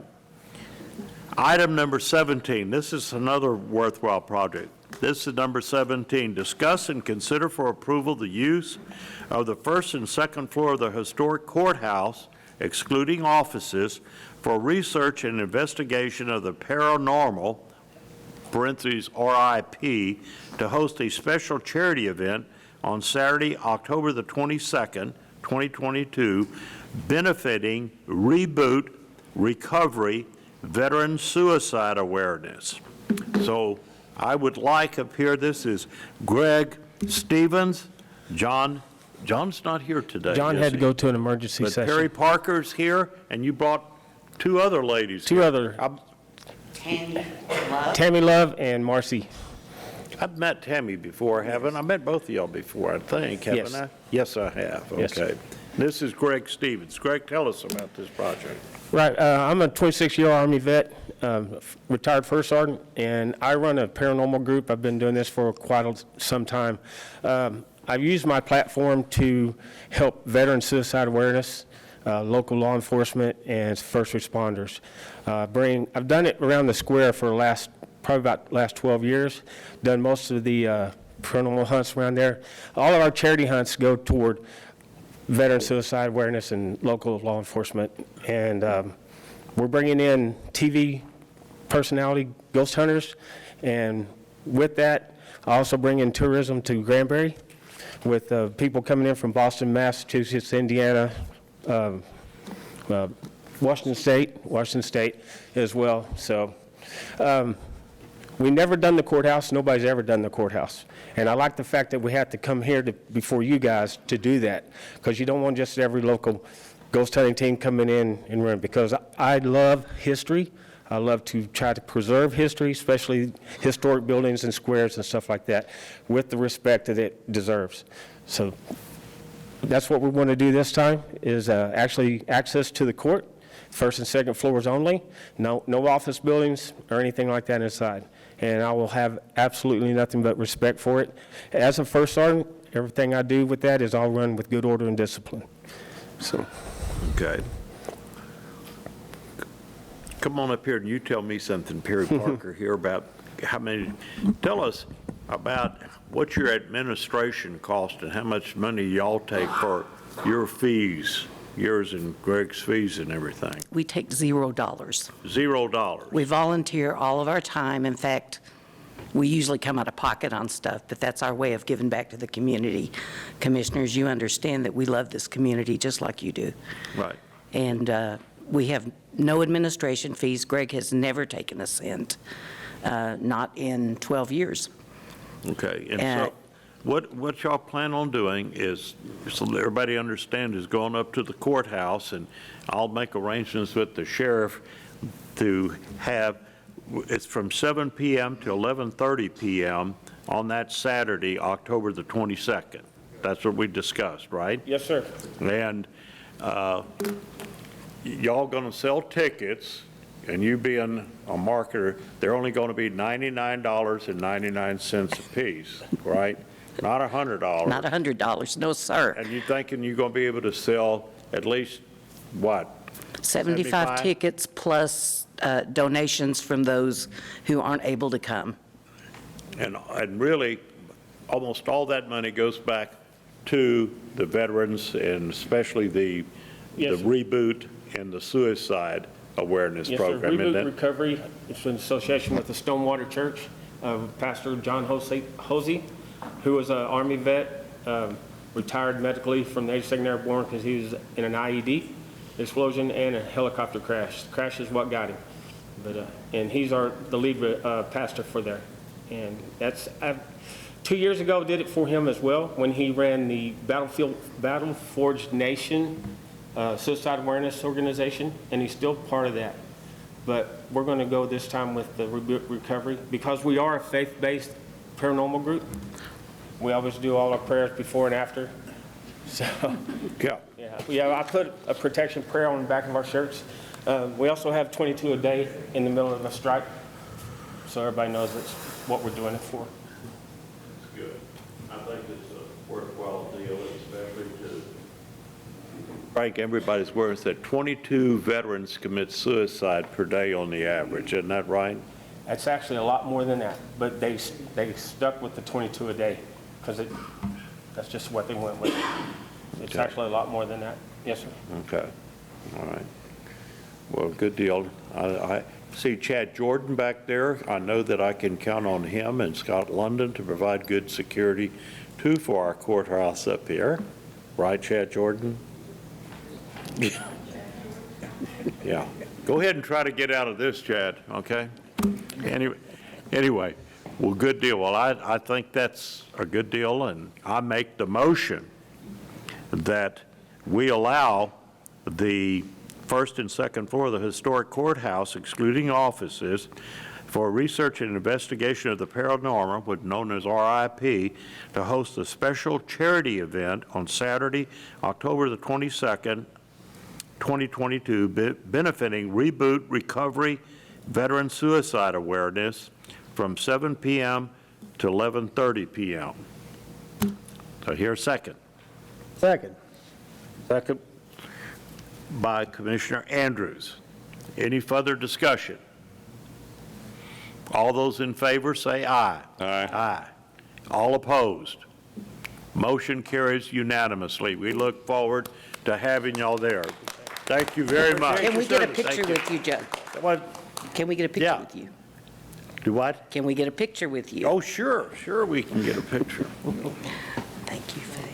A: Item number 17, this is another worthwhile project. This is number 17, discuss and consider for approval the use of the first and second floor of the historic courthouse, excluding offices, for research and investigation of the paranormal, parentheses RIP, to host a special charity event on Saturday, October the 22nd, 2022, benefiting Reboot Recovery Veteran Suicide Awareness. So I would like up here, this is Greg Stevens, John's not here today.
M: John
A: is
M: had to
A: he?
M: go to an emergency
A: But
M: session.
A: Perry Parker's here, and you brought two other ladies.
M: Two
A: here.
M: other, Tammy Love and Marcy.
A: I've met Tammy before, haven't I? Met both of y'all before, I think, haven't
M: Yes.
A: I? Yes, I have.
M: Yes.
A: Okay. This is Greg Stevens. Greg, tell us about this project.
M: Right, I'm a 26-year Army vet, retired first sergeant, and I run a paranormal group. I've been doing this for quite some time. I've used my platform to help veteran suicide awareness, local law enforcement, and first responders. I've done it around the square for probably about the last 12 years, done most of the paranormal hunts around there. All of our charity hunts go toward veteran suicide awareness and local law enforcement. And we're bringing in TV personality ghost hunters. And with that, I also bring in tourism to Granbury with people coming in from Boston, Massachusetts, Indiana, Washington State as well. So we never done the courthouse. Nobody's ever done the courthouse. And I like the fact that we have to come here before you guys to do that, because you don't want just every local ghost hunting team coming in and run, because I love history. I love to try to preserve history, especially historic buildings and squares and stuff like that, with the respect that it deserves. So that's what we want to do this time, is actually access to the court, first and second floors only, no office buildings or anything like that inside. And I will have absolutely nothing but respect for it. As a first sergeant, everything I do with that is all run with good order and discipline. So.
A: Okay. Come on up here and you tell me something, Perry Parker, here about tell us about what your administration cost and how much money y'all take for your fees, yours and Greg's fees and everything.
O: We take $0.
A: $0.
O: We volunteer all of our time. In fact, we usually come out of pocket on stuff, but that's our way of giving back to the community. Commissioners, you understand that we love this community just like you do.
A: Right.
O: And we have no administration fees. Greg has never taken a cent, not in 12 years.
A: Okay, and so what y'all plan on doing is, so that everybody understands, is going up to the courthouse, and I'll make arrangements with the sheriff to have, it's from 7 PM to 11:30 PM on that Saturday, October the 22nd. That's what we discussed, right?
M: Yes, sir.
A: And y'all going to sell tickets, and you being a marketer, they're only going to be $99.99 a piece, right? Not $100.
O: Not $100, no, sir.
A: And you thinking you're going to be able to sell at least, what?
O: 75 tickets plus donations from those who aren't able to come.
A: And really, almost all that money goes back to the veterans, and especially the
M: Yes, sir.
A: reboot and the suicide awareness
M: Yes, sir.
A: program. Isn't
M: Reboot
A: that-
M: Recovery, it's in association with the Stonewater Church, Pastor John Hosey, who was an Army vet, retired medically from the age of second airborne because he was in an IED explosion and a helicopter crash. The crash is what got him. But, and he's the lead pastor for there. And that's, 2 years ago, did it for him as well when he ran the Battle Forged Nation Suicide Awareness Organization, and he's still part of that. But we're going to go this time with the Reboot Recovery because we are a faith-based paranormal group. We always do all our prayers before and after. So, yeah, I put a protection prayer on the back of our shirts. We also have 22 a day in the middle of a strike, so everybody knows it's what we're doing it for.
A: It's good. I think it's a worthwhile deal, especially to strike everybody's words that 22 veterans commit suicide per day on the average. Isn't that right?
M: It's actually a lot more than that, but they stuck with the 22 a day because that's just what they went with. It's actually a lot more than that. Yes, sir.
A: Okay, all right. Well, good deal. I see Chad Jordan back there. I know that I can count on him and Scott London to provide good security, too, for our courthouse up here. Right, Chad Jordan? Yeah. Go ahead and try to get out of this, Chad, okay? Anyway, well, good deal. Well, I think that's a good deal, and I make the motion that we allow the first and second floor of the historic courthouse, excluding offices, for research and investigation of the paranormal, what's known as RIP, to host a special charity event on Saturday, October the 22nd, 2022, benefiting Reboot Recovery Veteran Suicide Awareness from 7 p.m. to 11:30 p.m. So here, second.
C: Second.
A: Second by Commissioner Andrews. Any further discussion? All those in favor say aye.
I: Aye.
A: Aye. All opposed? Motion carries unanimously. We look forward to having y'all there. Thank you very much.
O: Can we get a
A: Thank
O: picture with you, Joe?
A: What?
O: Can we get a picture with you?
A: Do what?
O: Can we get a picture with you?
A: Oh, sure, we can get a picture.
O: Thank you, Faye.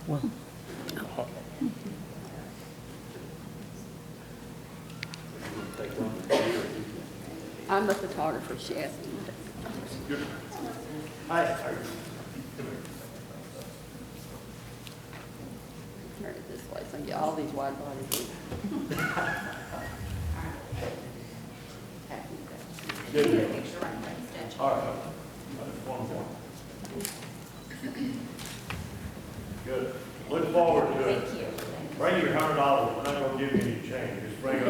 O: Well,
H: I'm the photographer, she asked me.
A: Hi.
H: Turn it this way, so I get all these wide bodies.
A: All right. Good. Look forward to it. Thank you. Bring your $100. We're not going to give you any change. Just bring up.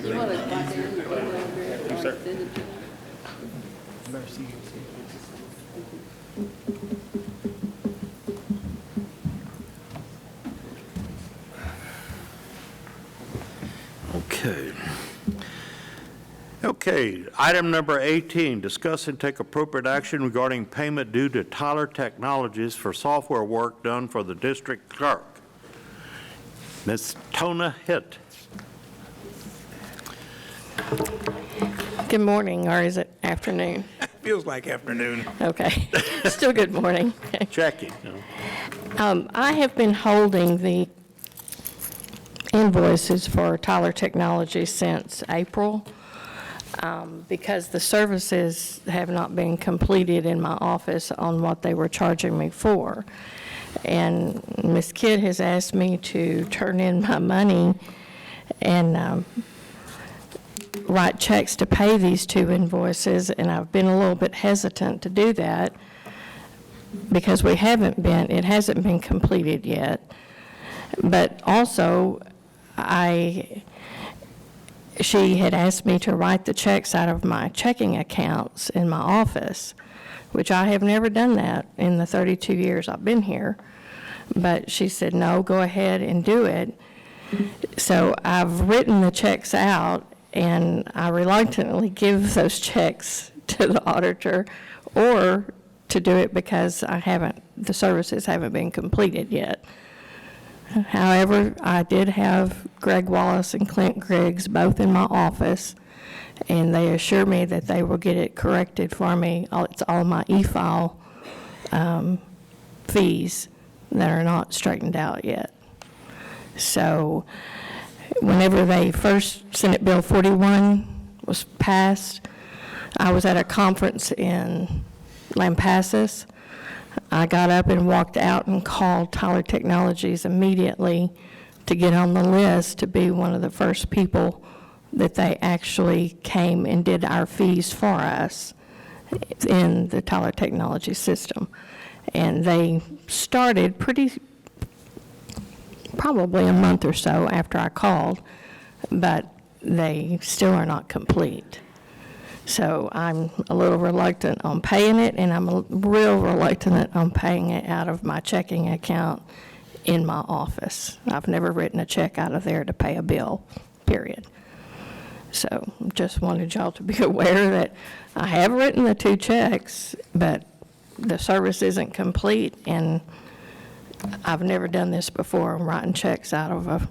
H: You want to write down your email address or send it to me?
A: Okay, item number 18, discuss and take appropriate action regarding payment due to Tyler Technologies for software work done for the district clerk. Ms. Tona Hitt.
Q: Good morning, or is it afternoon?
D: Feels like afternoon.
Q: Okay, still good morning.
A: Checking.
Q: I have been holding the invoices for Tyler Technologies since April because the services have not been completed in my office on what they were charging me for. And Ms. Kidd has asked me to turn in my money and write checks to pay these 2 invoices, and I've been a little bit hesitant to do that because it hasn't been completed yet. But also, she had asked me to write the checks out of my checking accounts in my office, which I have never done that in the 32 years I've been here. But she said, no, go ahead and do it. So I've written the checks out, and I reluctantly give those checks to the auditor or to do it because the services haven't been completed yet. However, I did have Greg Wallace and Clint Griggs both in my office, and they assure me that they will get it corrected for me. It's all my e-file fees that are not straightened out yet. So whenever they first, Senate Bill 41 was passed, I was at a conference in Lampasas. I got up and walked out and called Tyler Technologies immediately to get on the list to be one of the first people that they actually came and did our fees for us in the Tyler Technologies system. And they started probably a month or so after I called, but they still are not complete. So I'm a little reluctant on paying it, and I'm real reluctant on paying it out of my checking account in my office. I've never written a check out of there to pay a bill, period. So just wanted y'all to be aware that I have written the 2 checks, but the service isn't complete, and I've never done this before. I'm writing checks out of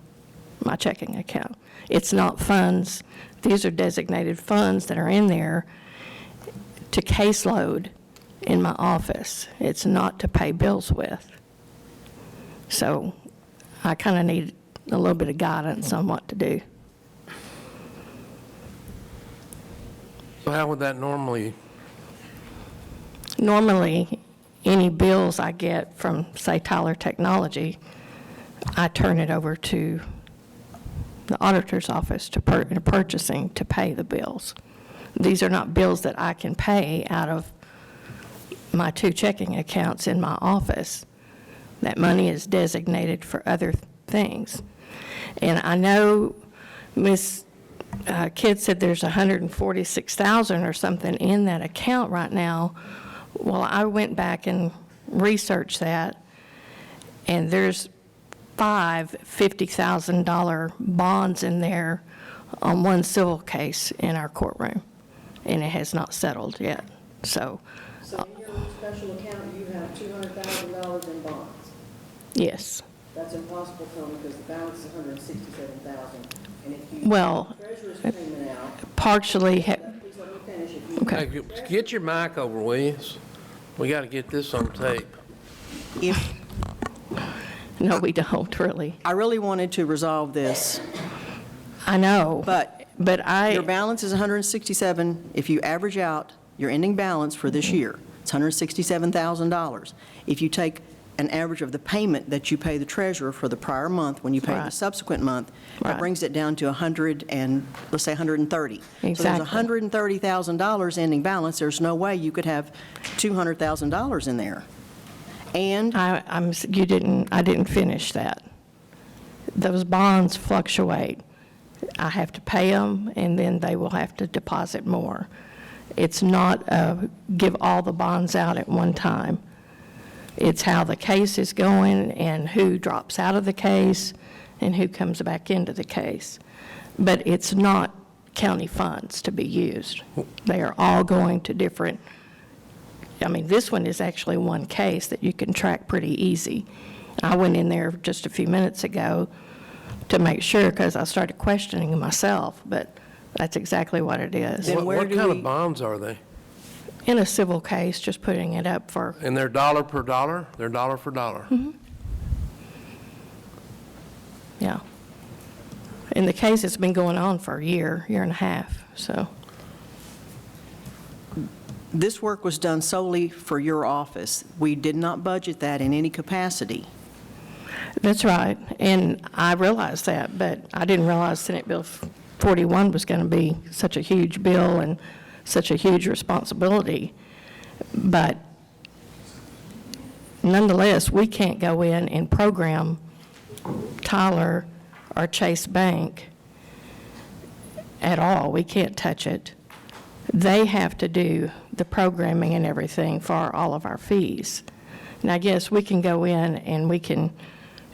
Q: my checking account. It's not funds. These are designated funds that are in there to caseload in my office. It's not to pay bills with. So I kind of need a little bit of guidance on what to do.
B: So how would that normally?
Q: Normally, any bills I get from, say, Tyler Technology, I turn it over to the auditor's office to purchasing to pay the bills. These are not bills that I can pay out of my 2 checking accounts in my office. That money is designated for other things. And I know Ms. Kidd said there's $146,000 or something in that account right now. Well, I went back and researched that, and there's 5 $50,000 bonds in there on one civil case in our courtroom, and it has not settled yet. So
E: in your special account, you have $200,000 in bonds?
Q: Yes.
E: That's impossible, Tillman, because the balance is $167,000. And if you
Q: Well,
E: treasurer's payment out,
Q: partially.
E: please let me finish. If you
B: Okay, get your mic over, Williams. We got to get this on tape.
Q: No, we don't, really.
P: I really wanted to resolve this.
Q: I know, but
P: Your balance is 167. If you average out your ending balance for this year, it's $167,000. If you take an average of the payment that you pay the treasurer for the prior month, when you pay the subsequent month, that brings it down to 100 and, let's say, 130.
Q: Exactly.
P: So there's $130,000 ending balance. There's no way you could have $200,000 in there. And
Q: I didn't finish that. Those bonds fluctuate. I have to pay them, and then they will have to deposit more. It's not give all the bonds out at one time. It's how the case is going and who drops out of the case and who comes back into the case. But it's not county funds to be used. They are all going to different, I mean, this one is actually one case that you can track pretty easy. I went in there just a few minutes ago to make sure, because I started questioning myself, but that's exactly what it is.
B: What kind of bonds are they?
Q: In a civil case, just putting it up for.
B: And they're dollar per dollar? They're dollar for dollar?
Q: Mm-hmm. Yeah. In the case, it's been going on for a year, year and a half, so.
P: This work was done solely for your office. We did not budget that in any capacity.
Q: That's right, and I realized that, but I didn't realize Senate Bill 41 was going to be such a huge bill and such a huge responsibility. But nonetheless, we can't go in and program Tyler or Chase Bank at all. We can't touch it. They have to do the programming and everything for all of our fees. Now, yes, we can go in and we can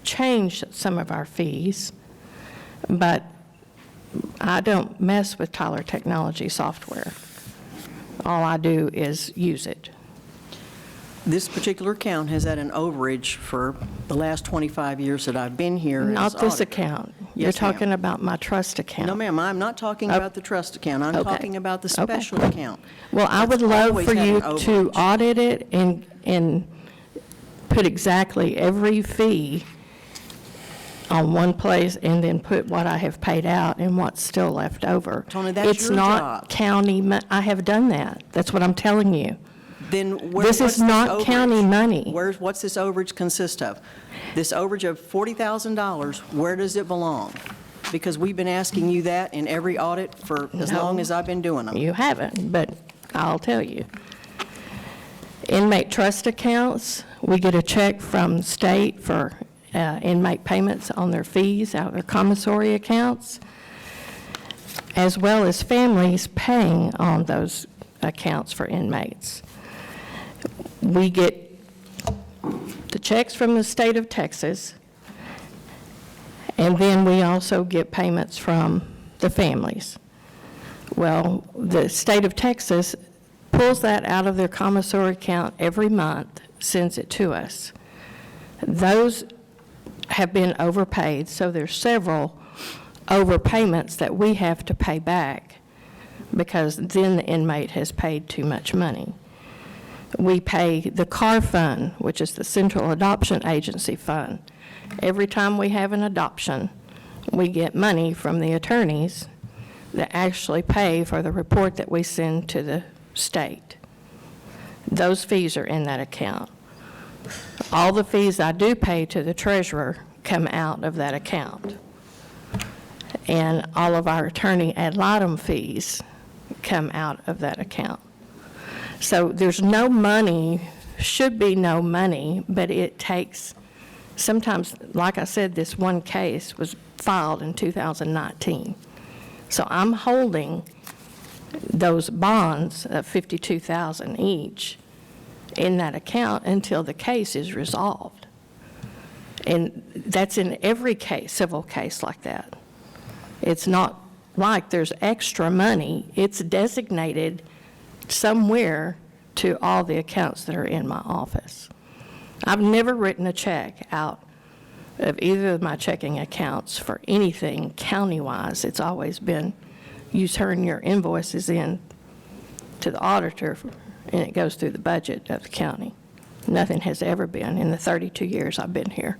Q: change some of our fees, but I don't mess with Tyler Technology software. All I do is use it.
P: This particular account has had an overage for the last 25 years that I've been here.
Q: Not
P: as
Q: this
P: auditor.
Q: account.
P: Yes,
Q: You're talking about my trust account.
P: No, ma'am, I'm not talking about the trust account. I'm
Q: Okay.
P: talking about the
Q: Okay.
P: special account.
Q: Well, I would
P: It's
Q: love
P: always
Q: for
P: had
Q: you
P: an
Q: to
P: overage.
Q: audit it and put exactly every fee on one place and then put what I have paid out and what's still left over.
P: Tony, that's
Q: It's
P: your
Q: not
P: job.
Q: county, I have done that. That's what I'm telling you.
P: Then
Q: This is not county money.
P: What's this overage consist of? This overage of $40,000, where does it belong? Because we've been asking you that in every audit for as
Q: No.
P: long as I've been doing them.
Q: You haven't, but I'll tell you. Inmate trust accounts, we get a check from the state for inmate payments on their fees out of their commissary accounts, as well as families paying on those accounts for inmates. We get the checks from the state of Texas, and then we also get payments from the families. Well, the state of Texas pulls that out of their commissary account every month, sends it to us. Those have been overpaid, so there's several overpayments that we have to pay back because then the inmate has paid too much money. We pay the CAR fund, which is the Central Adoption Agency fund. Every time we have an adoption, we get money from the attorneys that actually pay for the report that we send to the state. Those fees are in that account. All the fees I do pay to the treasurer come out of that account. And all of our attorney ad litem fees come out of that account. So there's no money, should be no money, but it takes, sometimes, like I said, this one case was filed in 2019. So I'm holding those bonds of $52,000 each in that account until the case is resolved. And that's in every case, civil case like that. It's not like there's extra money. It's designated somewhere to all the accounts that are in my office. I've never written a check out of either of my checking accounts for anything county-wise. It's always been, you turn your invoices in to the auditor and it goes through the budget of the county. Nothing has ever been in the 32 years I've been here.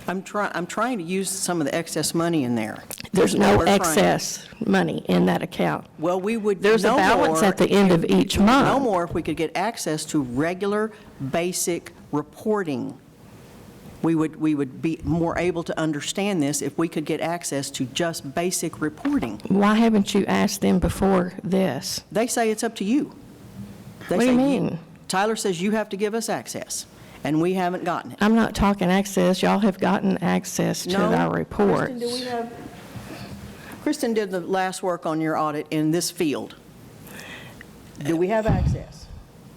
P: I'm trying to use some of the excess money in there.
Q: There's no
P: We're trying.
Q: excess money in that account.
P: Well, we would
Q: There's a
P: know
Q: balance
P: more
Q: at the end of each month.
P: No more if we could get access to regular, basic reporting. We would be more able to understand this if we could get access to just basic reporting.
Q: Why haven't you asked them before this?
P: They say it's up to you.
Q: What do you mean?
P: Tyler says you have to give us access, and we haven't gotten it.
Q: I'm not talking access. Y'all have gotten access to
P: No.
Q: our reports.
P: Kristen, do we have? Kristen did the last work on your audit in this field. Do we have access?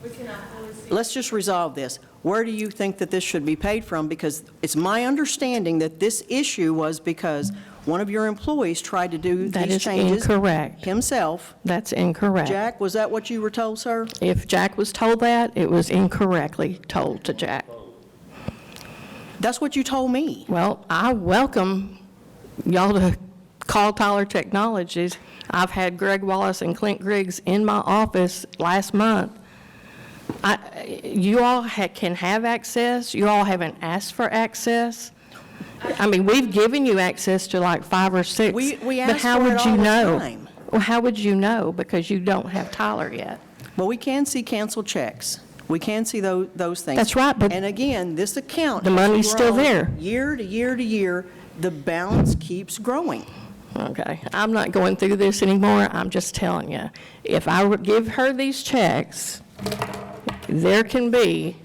S: We cannot fully see.
P: Let's just resolve this. Where do you think that this should be paid from? Because it's my understanding that this issue was because one of your employees tried to do
Q: That
P: these
Q: is
P: changes
Q: incorrect.
P: himself.
Q: That's incorrect.
P: Jack, was that what you were told, sir?
Q: If Jack was told that, it was incorrectly told to Jack.
P: That's what you told me.
Q: Well, I welcome y'all to call Tyler Technologies. I've had Greg Wallace and Clint Griggs in my office last month. You all can have access. You all haven't asked for access. I mean, we've given you access to like 5 or 6.
P: We
Q: but
P: ask
Q: how
P: for it
Q: would you
P: all the
Q: know?
P: time.
Q: Well, how would you know? Because you don't have Tyler yet.
P: Well, we can see canceled checks. We can see those things.
Q: That's right, but
P: And again, this account.
Q: the
P: has
Q: money's still
P: grown
Q: there.
P: Year to year to year, the balance keeps growing.
Q: Okay, I'm not going through this anymore. I'm just telling you, if I would give her these checks, there can be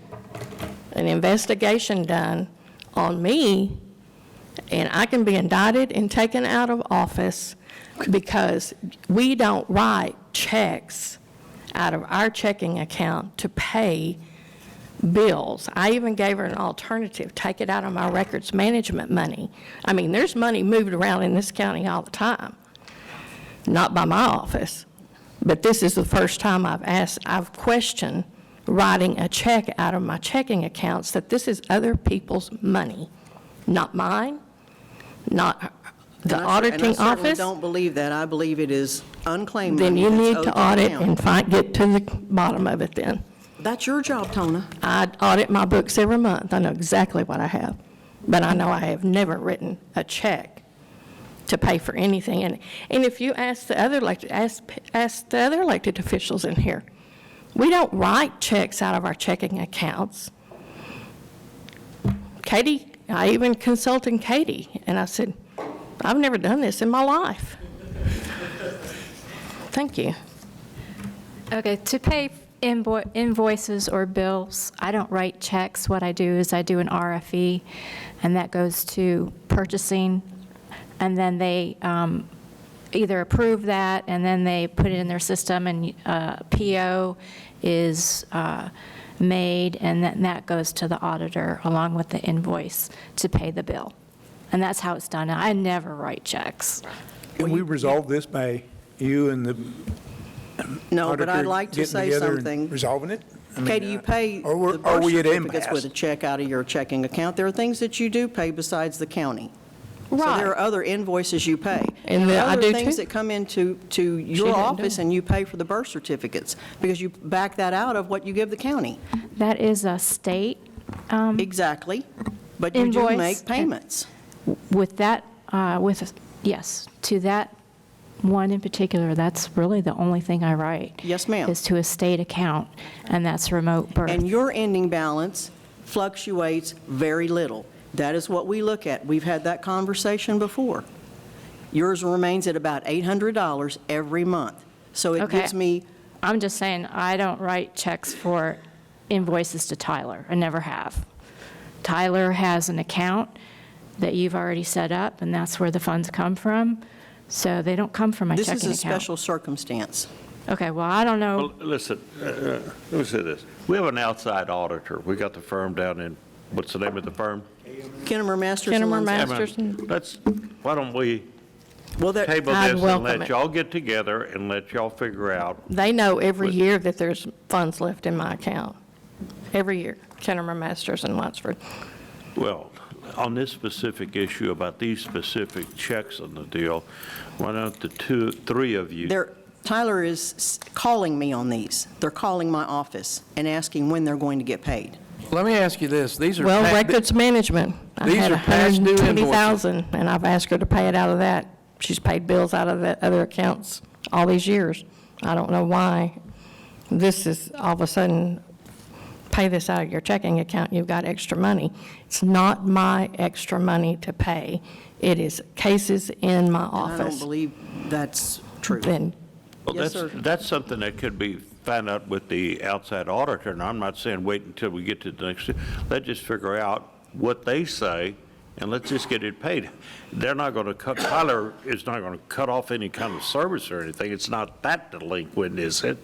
Q: an investigation done on me, and I can be indicted and taken out of office because we don't write checks out of our checking account to pay bills. I even gave her an alternative, take it out of my records management money. I mean, there's money moved around in this county all the time, not by my office. But this is the first time I've questioned writing a check out of my checking accounts, that this is other people's money, not mine, not the auditing
P: And I certainly
Q: office.
P: don't believe that. I believe it is unclaimed
Q: Then
P: money
Q: you
P: that's
Q: need
P: owed
Q: to
P: the
Q: audit
P: county.
Q: and get to the bottom of it then.
P: That's your job, Tona.
Q: I audit my books every month. I know exactly what I have. But I know I have never written a check to pay for anything. And if you ask the other elected officials in here, we don't write checks out of our checking accounts. Katie, I even consulted Katie, and I said, I've never done this in my life. Thank you.
R: Okay, to pay invoices or bills, I don't write checks. What I do is I do an RFE, and that goes to purchasing, and then they either approve that, and then they put it in their system, and PO is made, and then that goes to the auditor along with the invoice to pay the bill. And that's how it's done. I never write checks.
D: Can we resolve this by you and the
P: No, but I'd
D: auditor
P: like to
D: getting
P: say
D: together and
P: something.
D: resolving it? I mean,
P: Katie, you pay
D: or we're-
P: the birth
D: are we at
P: certificates
D: impasse?
P: with a check out of your checking account. There are things that you do pay besides the county. So
Q: Right.
P: there are other invoices you pay.
Q: And
P: there are
Q: I
P: other
Q: do
P: things
Q: too.
P: that come into your
Q: didn't do
P: office
Q: it.
P: and you pay for the birth certificates because you back that out of what you give the county.
R: That is a state
P: Exactly. But you do
R: invoice,
P: make payments.
R: with that, yes, to that one in particular, that's really the only thing I write.
P: Yes, ma'am.
R: Is to a state account, and that's remote birth.
P: And your ending balance fluctuates very little. That is what we look at. We've had that conversation before. Yours remains at about $800 every month. So it
R: Okay.
P: gives me,
R: I'm just saying, I don't write checks for invoices to Tyler. I never have. Tyler has an account that you've already set up, and that's where the funds come from. So they don't come from my
P: this
R: checking
P: is a
R: account.
P: special circumstance.
R: Okay, well, I don't know.
A: Well, listen, let me say this. We have an outside auditor. We got the firm down in, what's the name of the firm?
P: Kennemer Masters and
Q: Kennemer
P: Lindsay.
Q: Masters.
A: Why don't we
P: Well, that,
A: table
Q: I'd
A: this and
Q: welcome
A: let
Q: it.
A: y'all get together and let y'all figure out.
Q: They know every year that there's funds left in my account. Every year, Kennemer Masters and Lunsford.
A: Well, on this specific issue about these specific checks on the deal, why don't the three of you?
P: Tyler is calling me on these. They're calling my office and asking when they're going to get paid.
B: Let me ask you this, these are.
Q: Well,
B: pa-
Q: records management. I
B: These
Q: had
B: are past due invoices.
Q: $120,000, and I've asked her to pay it out of that. She's paid bills out of the other accounts all these years. I don't know why this is all of a sudden, pay this out of your checking account, you've got extra money. It's not my extra money to pay. It is cases in my
P: And I don't
Q: office.
P: believe that's true.
Q: Then,
A: Well,
P: Yes, sir.
A: that's something that could be found out with the outside auditor, and I'm not saying wait until we get to the next, let's just figure out what they say, and let's just get it paid. They're not going to cut, Tyler is not going to cut off any kind of service or anything. It's not that delinquent, is it?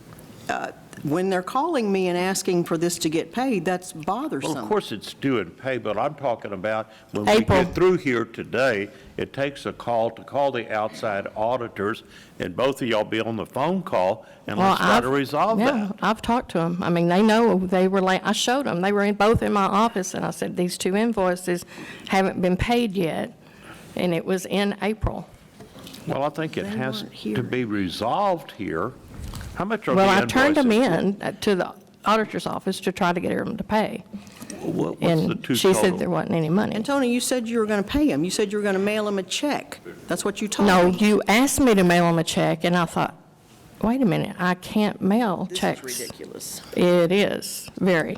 P: When they're calling me and asking for this to get paid, that's
A: Well,
P: bothersome.
A: of course, it's due and pay, but I'm talking about when we
Q: April.
A: get through here today, it takes a call to call the outside auditors, and both of y'all be on the phone call, and
Q: well,
A: let's try to resolve
Q: yeah,
A: that.
Q: I've talked to them. I mean, they know, they were like, I showed them, they were both in my office, and I said, these two invoices haven't been paid yet, and it was in April.
A: Well, I think it
P: They
A: has
P: weren't here.
A: to be resolved here. How much are the
Q: Well, I
A: invoices?
Q: turned them in to the auditor's office to try to get them to pay.
A: What's the
Q: And
A: two
Q: she said
A: total?
Q: there wasn't any money.
P: And Tony, you said you were going to pay him. You said you were going to mail him a check. That's what you told
Q: No,
P: me.
Q: you asked me to mail them a check, and I thought, wait a minute, I can't mail checks.
P: This is ridiculous.
Q: It is, very.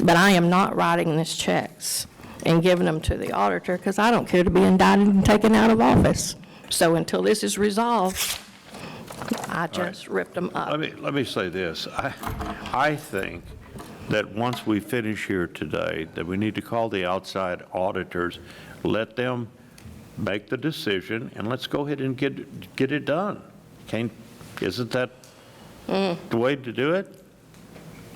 Q: But I am not writing these checks and giving them to the auditor because I don't care to be indicted and taken out of office. So until this is resolved, I just ripped them up.
A: Let me say this. I think that once we finish here today, that we need to call the outside auditors, let them make the decision, and let's go ahead and get it done. Isn't that the way to do it?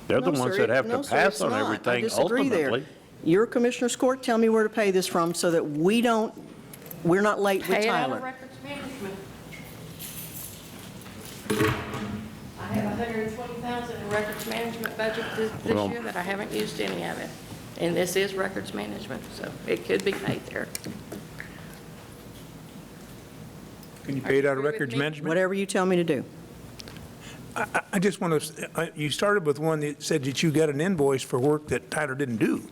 A: They're the
P: No,
A: ones
P: sir,
A: that have to
P: no, sir,
A: pass
P: it's
A: on
P: not. I
A: everything
P: disagree there.
A: ultimately.
P: Your Commissioner's Court, tell me where to pay this from so that we're not late with
Q: Pay it out of
P: Tyler.
Q: records management. I have $120,000 in records management budget this
A: Well-
Q: year that I haven't used any of it. And this is records management, so it could be paid there.
D: Can you pay it out of records management?
P: Whatever you tell me to do.
D: I just want to, you started with one that said that you got an invoice for work that Tyler didn't do.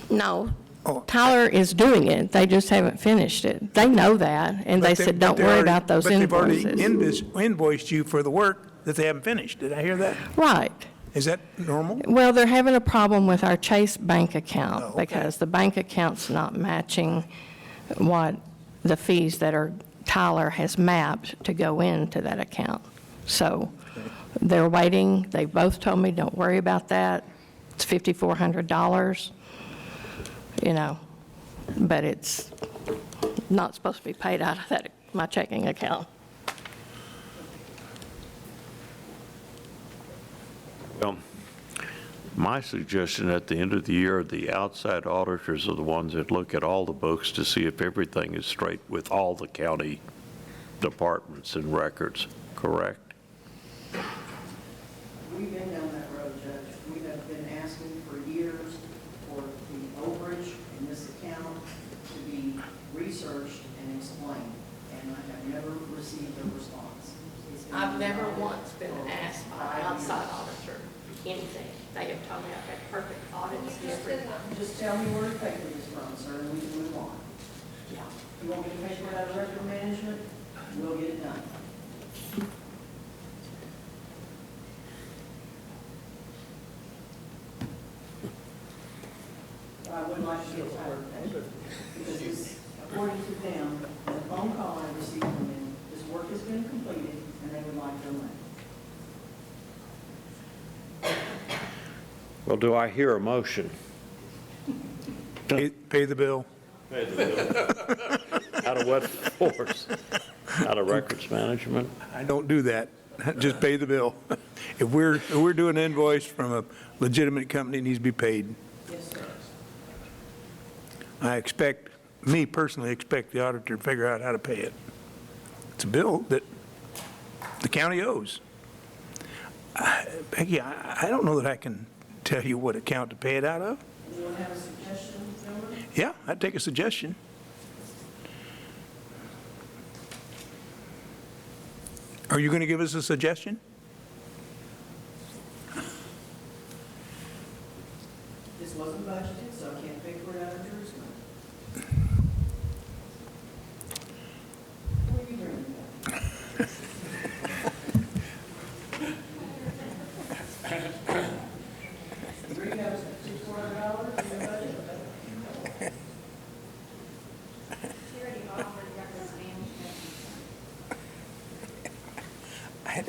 Q: No,
D: Oh,
Q: Tyler is doing it, they just haven't finished it. They know that, and they said, don't worry about those
D: But they've already
Q: invoices.
D: invoiced you for the work that they haven't finished. Did I hear that?
Q: Right.
D: Is that normal?
Q: Well, they're having a problem with our Chase bank account
D: Oh, okay.
Q: because the bank account's not matching what the fees that are, Tyler has mapped to go into that account. So they're waiting. They both told me, don't worry about that. It's $5,400, but it's not supposed to be paid out of my checking account.
A: Well, my suggestion at the end of the year, the outside auditors are the ones that look at all the books to see if everything is straight with all the county departments and records, correct?
E: We've been down that road, Judge. We have been asking for years for the overage in this account to be researched and explained, and I have never received a response. It's been
Q: I've never
E: on
Q: once been
E: for
Q: asked by
E: 5
Q: an outside
E: years.
Q: auditor anything. They have told me I've had perfect audits history.
E: Just tell me where to pay for this from, sir, and we can move on. Yeah. You want me to pay for it out of record management? We'll get it done. I would like to get Tyler paid, because this, according to them, the phone call I received from them, this work has been completed, and they would like their money.
A: Well, do I hear a motion?
D: Pay the bill.
A: Pay the bill. Out of what force? Out of records management?
D: I don't do that. Just pay the bill. If we're doing an invoice from a legitimate company, it needs to be paid.
E: Yes, sir.
D: Me personally expect the auditor to figure out how to pay it. It's a bill that the county owes. Becky, I don't know that I can tell you what account to pay it out of.
E: You want to have a suggestion, Zameron?
D: Yeah, I'd take a suggestion. Are you going to give us a suggestion?
E: This wasn't budgeted, so I can't pay for it out of Drew's money. What are you doing about? Drew has $600 in your budget?
D: I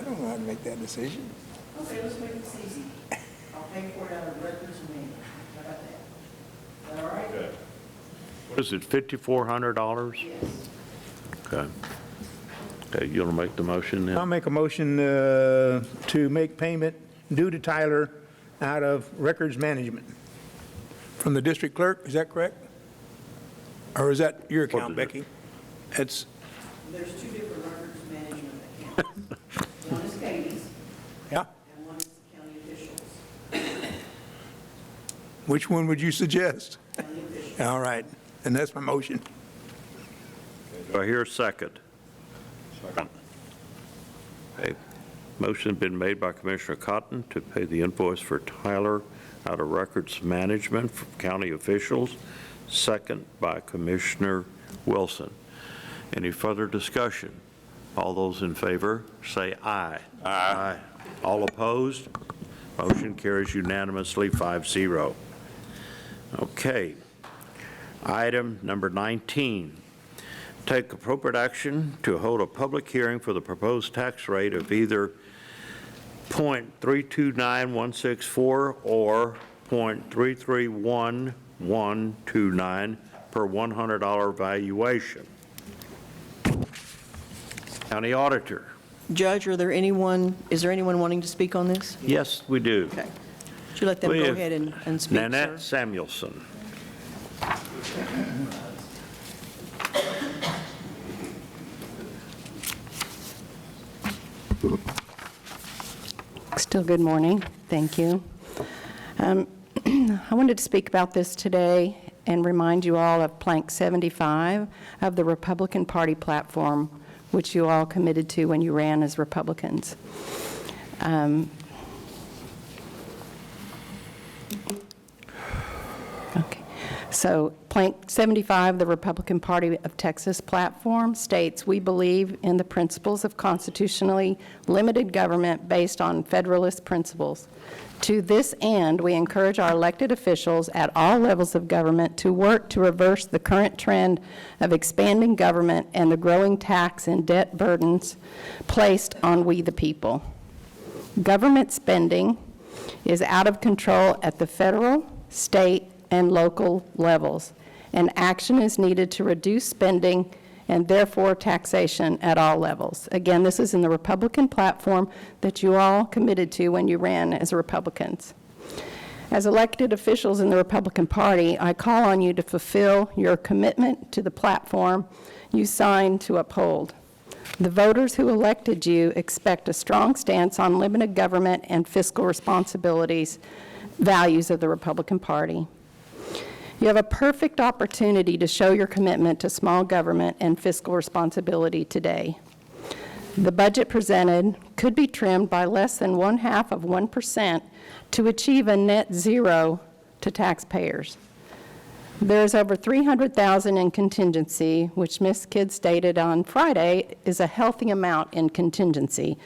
D: don't know how to make that decision.
E: Okay, let's make this easy. I'll pay for it out of records and management. How about that? Is that all right?
A: What is it, $5,400?
E: Yes.
A: Okay. Okay, you want to make the motion then?
D: I'll make a motion to make payment due to Tyler out of records management from the district clerk. Is that correct? Or is that your account, Becky? It's,
E: There's two different records management accounts. One is Katie's
D: yeah.
E: and one is the county officials.
D: Which one would you suggest?
E: County officials.
D: All right, and that's my motion.
A: Do I hear a second? Second. Okay. Motion been made by Commissioner Cotton to pay the invoice for Tyler out of records management from county officials, second by Commissioner Wilson. Any further discussion? All those in favor, say aye. Aye. All opposed? Motion carries unanimously, 5-0. Okay. Item number 19, take appropriate action to hold a public hearing for the proposed tax rate of either .329164 or .331129 per $100 valuation. County Auditor.
P: Judge, is there anyone wanting to speak on this?
A: Yes, we do.
P: Okay. Would you let them
A: We
P: go
A: have
P: ahead and speak,
A: Nanette
P: sir?
A: Samuelson.
T: Still good morning. Thank you. I wanted to speak about this today and remind you all of Plank 75 of the Republican Party platform, which you all committed to when you ran as Republicans. Okay. So Plank 75, the Republican Party of Texas platform, states, "We believe in the principles of constitutionally limited government based on federalist principles. To this end, we encourage our elected officials at all levels of government to work to reverse the current trend of expanding government and the growing tax and debt burdens placed on we the people. Government spending is out of control at the federal, state, and local levels, and action is needed to reduce spending and therefore taxation at all levels." Again, this is in the Republican platform that you all committed to when you ran as Republicans. As elected officials in the Republican Party, I call on you to fulfill your commitment to the platform you signed to uphold. The voters who elected you expect a strong stance on limited government and fiscal responsibilities, values of the Republican Party. You have a perfect opportunity to show your commitment to small government and fiscal responsibility today. The budget presented could be trimmed by less than 0.5% to achieve a net zero to taxpayers. There's over $300,000 in contingency, which Ms. Kidd stated on Friday is a healthy amount in contingency,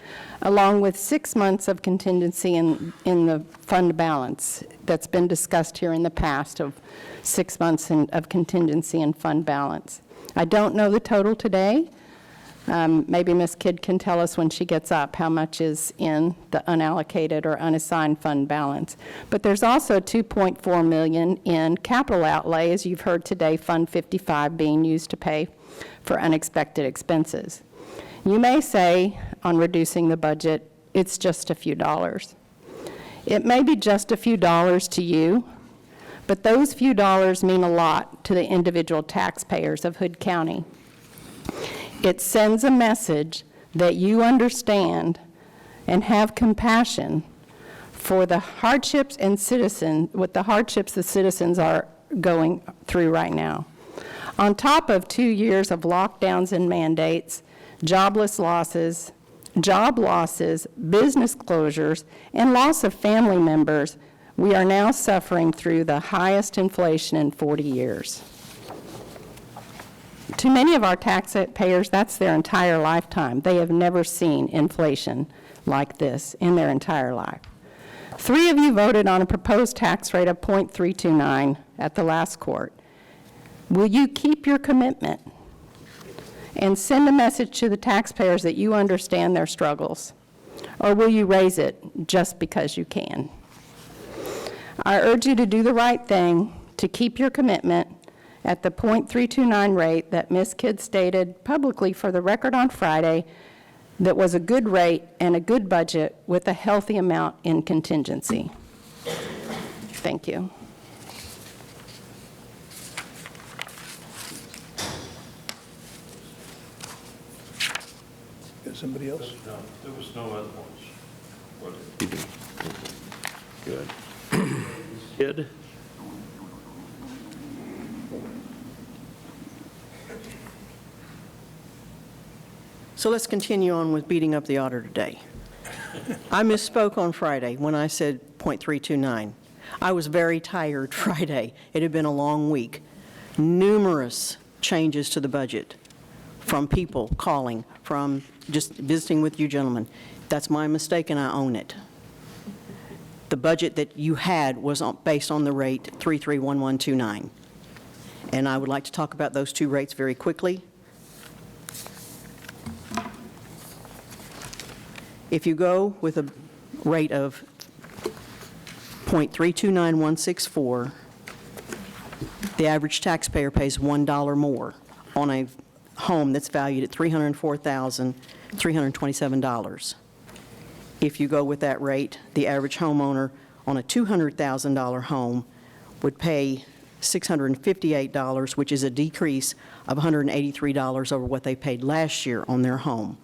T: along with 6 months of contingency in the fund balance that's been discussed here in the past of 6 months of contingency and fund balance. I don't know the total today. Maybe Ms. Kidd can tell us when she gets up how much is in the unallocated or unassigned fund balance. But there's also $2.4 million in capital outlay, as you've heard today, Fund 55 being used to pay for unexpected expenses. You may say on reducing the budget, it's just a few dollars. It may be just a few dollars to you, but those few dollars mean a lot to the individual taxpayers of Hood County. It sends a message that you understand and have compassion for the hardships and what the hardships the citizens are going through right now. On top of 2 years of lockdowns and mandates, job losses, business closures, and loss of family members, we are now suffering through the highest inflation in 40 years. To many of our taxpayers, that's their entire lifetime. They have never seen inflation like this in their entire life. 3 of you voted on a proposed tax rate of 0.329 at the last court. Will you keep your commitment and send a message to the taxpayers that you understand their struggles? Or will you raise it just because you can? I urge you to do the right thing, to keep your commitment at the 0.329 rate that Ms. Kidd stated publicly for the record on Friday that was a good rate and a good budget with a healthy amount in contingency. Thank you.
D: Got somebody else?
A: No, there was no other ones. Good. Kidd?
P: So let's continue on with beating up the auditor today. I misspoke on Friday when I said 0.329. I was very tired Friday. It had been a long week. Numerous changes to the budget from people calling, from just visiting with you gentlemen. That's my mistake, and I own it. The budget that you had was based on the rate 331129. And I would like to talk about those two rates very quickly. If you go with a rate of .329164, the average taxpayer pays $1 more on a home that's valued at $304,327. If you go with that rate, the average homeowner on a $200,000 home would pay $658, which is a decrease of $183 over what they paid last year on their home.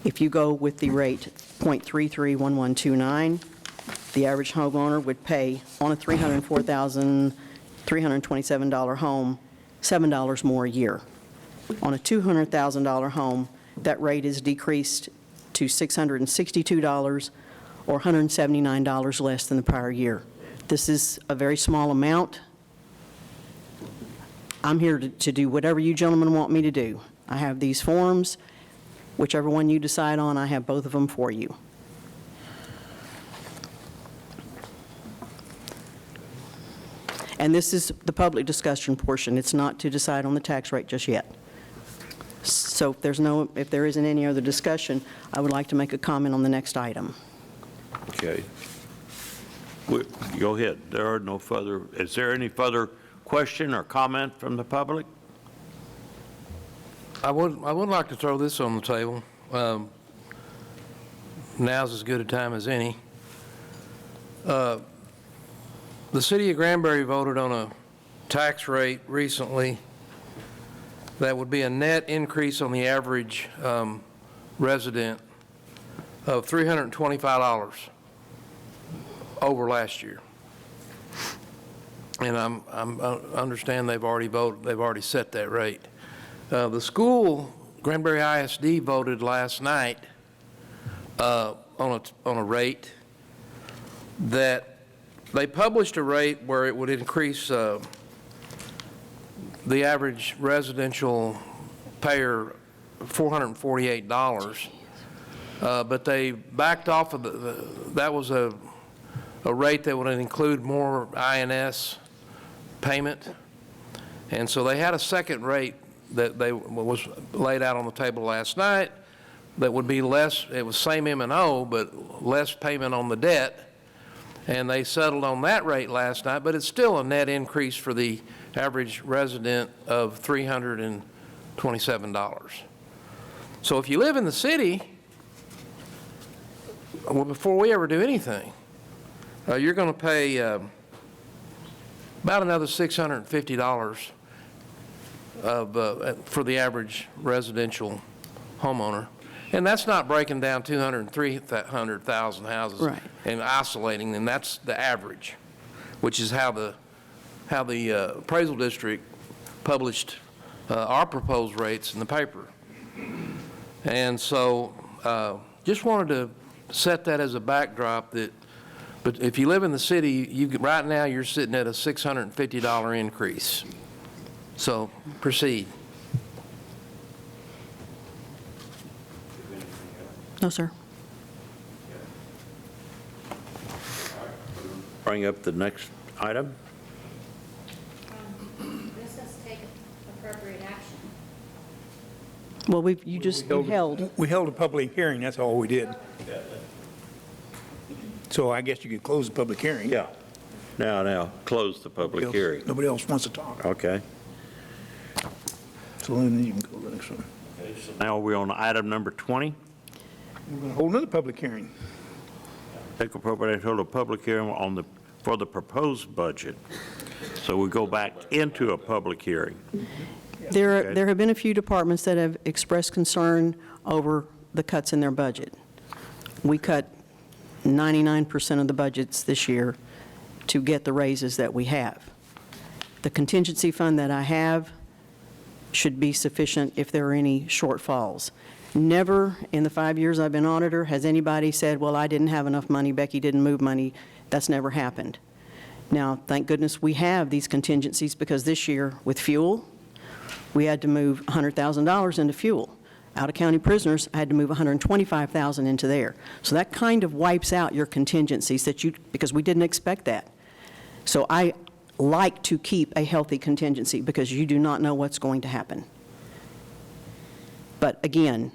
P: If you go with the rate .331129, the average homeowner would pay on a $304,327 home $7 more a year. On a $200,000 home, that rate is decreased to $662 or $179 less than the prior year. This is a very small amount. I'm here to do whatever you gentlemen want me to do. I have these forms. Whichever one you decide on, I have both of them for you. And this is the public discussion portion. It's not to decide on the tax rate just yet. So if there isn't any other discussion, I would like to make a comment on the next item.
A: Okay. Go ahead. There are no further, is there any further question or comment from the public?
B: I would like to throw this on the table. Now's as good a time as any. The city of Granbury voted on a tax rate recently that would be a net increase on the average resident of $325 over last year. And I understand they've already set that rate. The school, Granbury ISD, voted last night on a rate that they published a rate where it would increase the average residential payer $448, but they backed off of that was a rate that would include more INS payment, and so they had a second rate that was laid out on the table last night that would be less. It was same M&O, but less payment on the debt, and they settled on that rate last night, but it's still a net increase for the average resident of $327. So if you live in the city, well, before we ever do anything, you're going to pay about another $650 for the average residential homeowner. And that's not breaking down 300,000 houses and isolating them. That's the average, which is how the appraisal district published our proposed rates in the paper. And so just wanted to set that as a backdrop but if you live in the city, right now you're sitting at a $650 increase. So proceed.
P: No, sir.
A: Bring up the next item.
R: This says take appropriate action.
P: Well, you held.
D: We held a public hearing, that's all we did. So I guess you could close the public hearing.
A: Yeah. Now, close the public hearing.
D: Nobody else wants to talk.
A: Okay.
D: So then you can go to the next one.
A: Now we're on item number 20.
D: We're going to hold another public hearing.
A: Take appropriate, hold a public hearing for the proposed budget. So we go back into a public hearing.
P: There have been a few departments that have expressed concern over the cuts in their budget. We cut 99% of the budgets this year to get the raises that we have. The contingency fund that I have should be sufficient if there are any shortfalls. Never in the 5 years I've been auditor has anybody said, well, I didn't have enough money, Becky didn't move money. That's never happened. Now, thank goodness we have these contingencies, because this year with fuel, we had to move $100,000 into fuel. Out-of-county prisoners, I had to move $125,000 into there. So that kind of wipes out your contingencies because we didn't expect that. So I like to keep a healthy contingency, because you do not know what's going to happen. But again,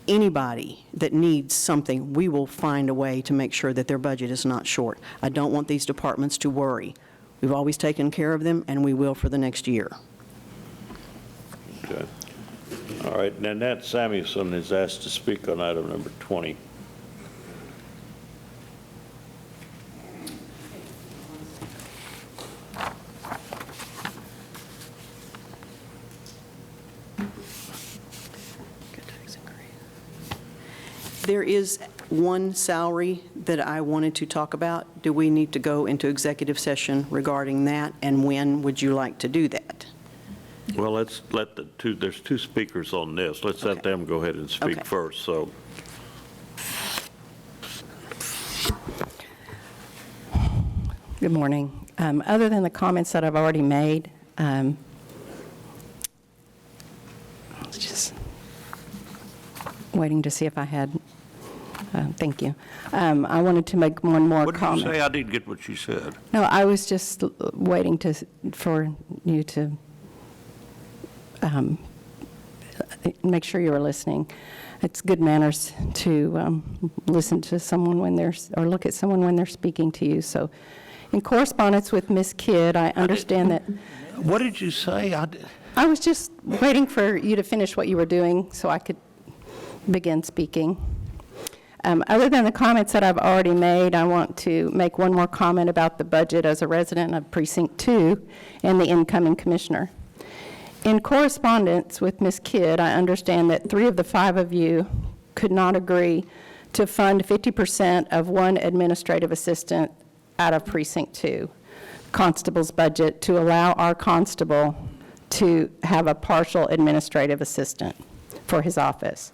P: anybody that needs something, we will find a way to make sure that their budget is not short. I don't want these departments to worry. We've always taken care of them, and we will for the next year.
A: Okay. All right, Nanette Samuelson is asked to speak on item number 20.
P: There is one salary that I wanted to talk about. Do we need to go into executive session regarding that, and when would you like to do that?
A: Well, let's let there's two speakers on this. Let's let them go ahead and speak first, so.
T: Good morning. Other than the comments that I've already made, just waiting to see if I had, thank you. I wanted to make one more comment.
A: What did you say? I didn't get what you said.
T: No, I was just waiting for you to make sure you were listening. It's good manners to listen to someone when or look at someone when they're speaking to you. So in correspondence with Ms. Kidd, I understand that.
A: What did you say?
T: I was just waiting for you to finish what you were doing so I could begin speaking. Other than the comments that I've already made, I want to make one more comment about the budget as a resident of Precinct 2 and the incoming commissioner. In correspondence with Ms. Kidd, I understand that 3 of the 5 of you could not agree to fund 50% of one administrative assistant out of Precinct 2 constable's budget to allow our constable to have a partial administrative assistant for his office.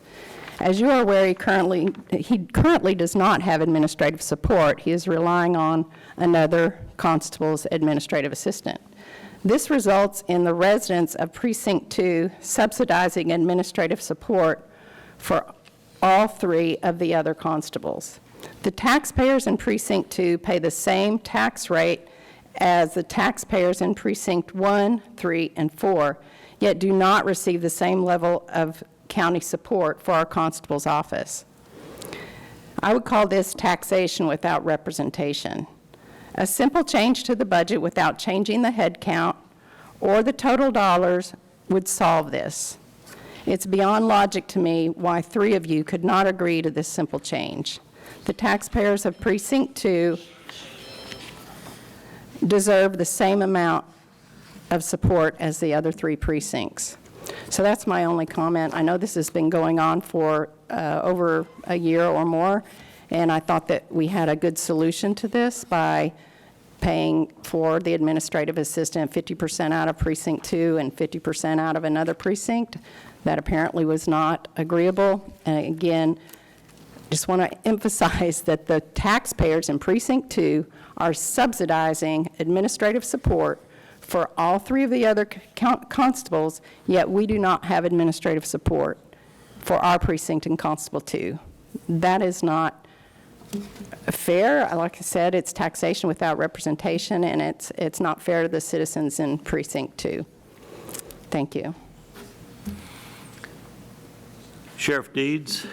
T: As you are aware, he currently does not have administrative support. He is relying on another constable's administrative assistant. This results in the residents of Precinct 2 subsidizing administrative support for all 3 of the other constables. The taxpayers in Precinct 2 pay the same tax rate as the taxpayers in Precinct 1, 3, and 4, yet do not receive the same level of county support for our constable's office. I would call this taxation without representation. A simple change to the budget without changing the head count or the total dollars would solve this. It's beyond logic to me why 3 of you could not agree to this simple change. The taxpayers of Precinct 2 deserve the same amount of support as the other 3 precincts. So that's my only comment. I know this has been going on for over a year or more, and I thought that we had a good solution to this by paying for the administrative assistant 50% out of Precinct 2 and 50% out of another precinct. That apparently was not agreeable. And again, just want to emphasize that the taxpayers in Precinct 2 are subsidizing administrative support for all 3 of the other constables, yet we do not have administrative support for our precinct in Constable 2. That is not fair. Like I said, it's taxation without representation, and it's not fair to the citizens in Precinct 2. Thank you.
A: Sheriff Deeds.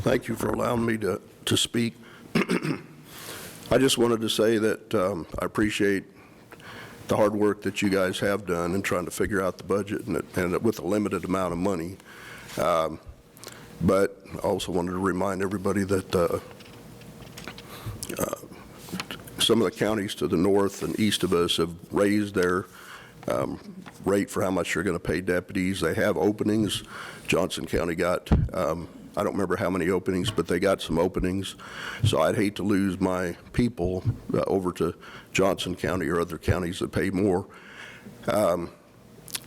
K: Thank you for allowing me to speak. I just wanted to say that I appreciate the hard work that you guys have done in trying to figure out the budget and with a limited amount of money. But I also wanted to remind everybody that some of the counties to the north and east of us have raised their rate for how much they're going to pay deputies. They have openings. Johnson County got I don't remember how many openings, but they got some openings. So I'd hate to lose my people over to Johnson County or other counties that pay more.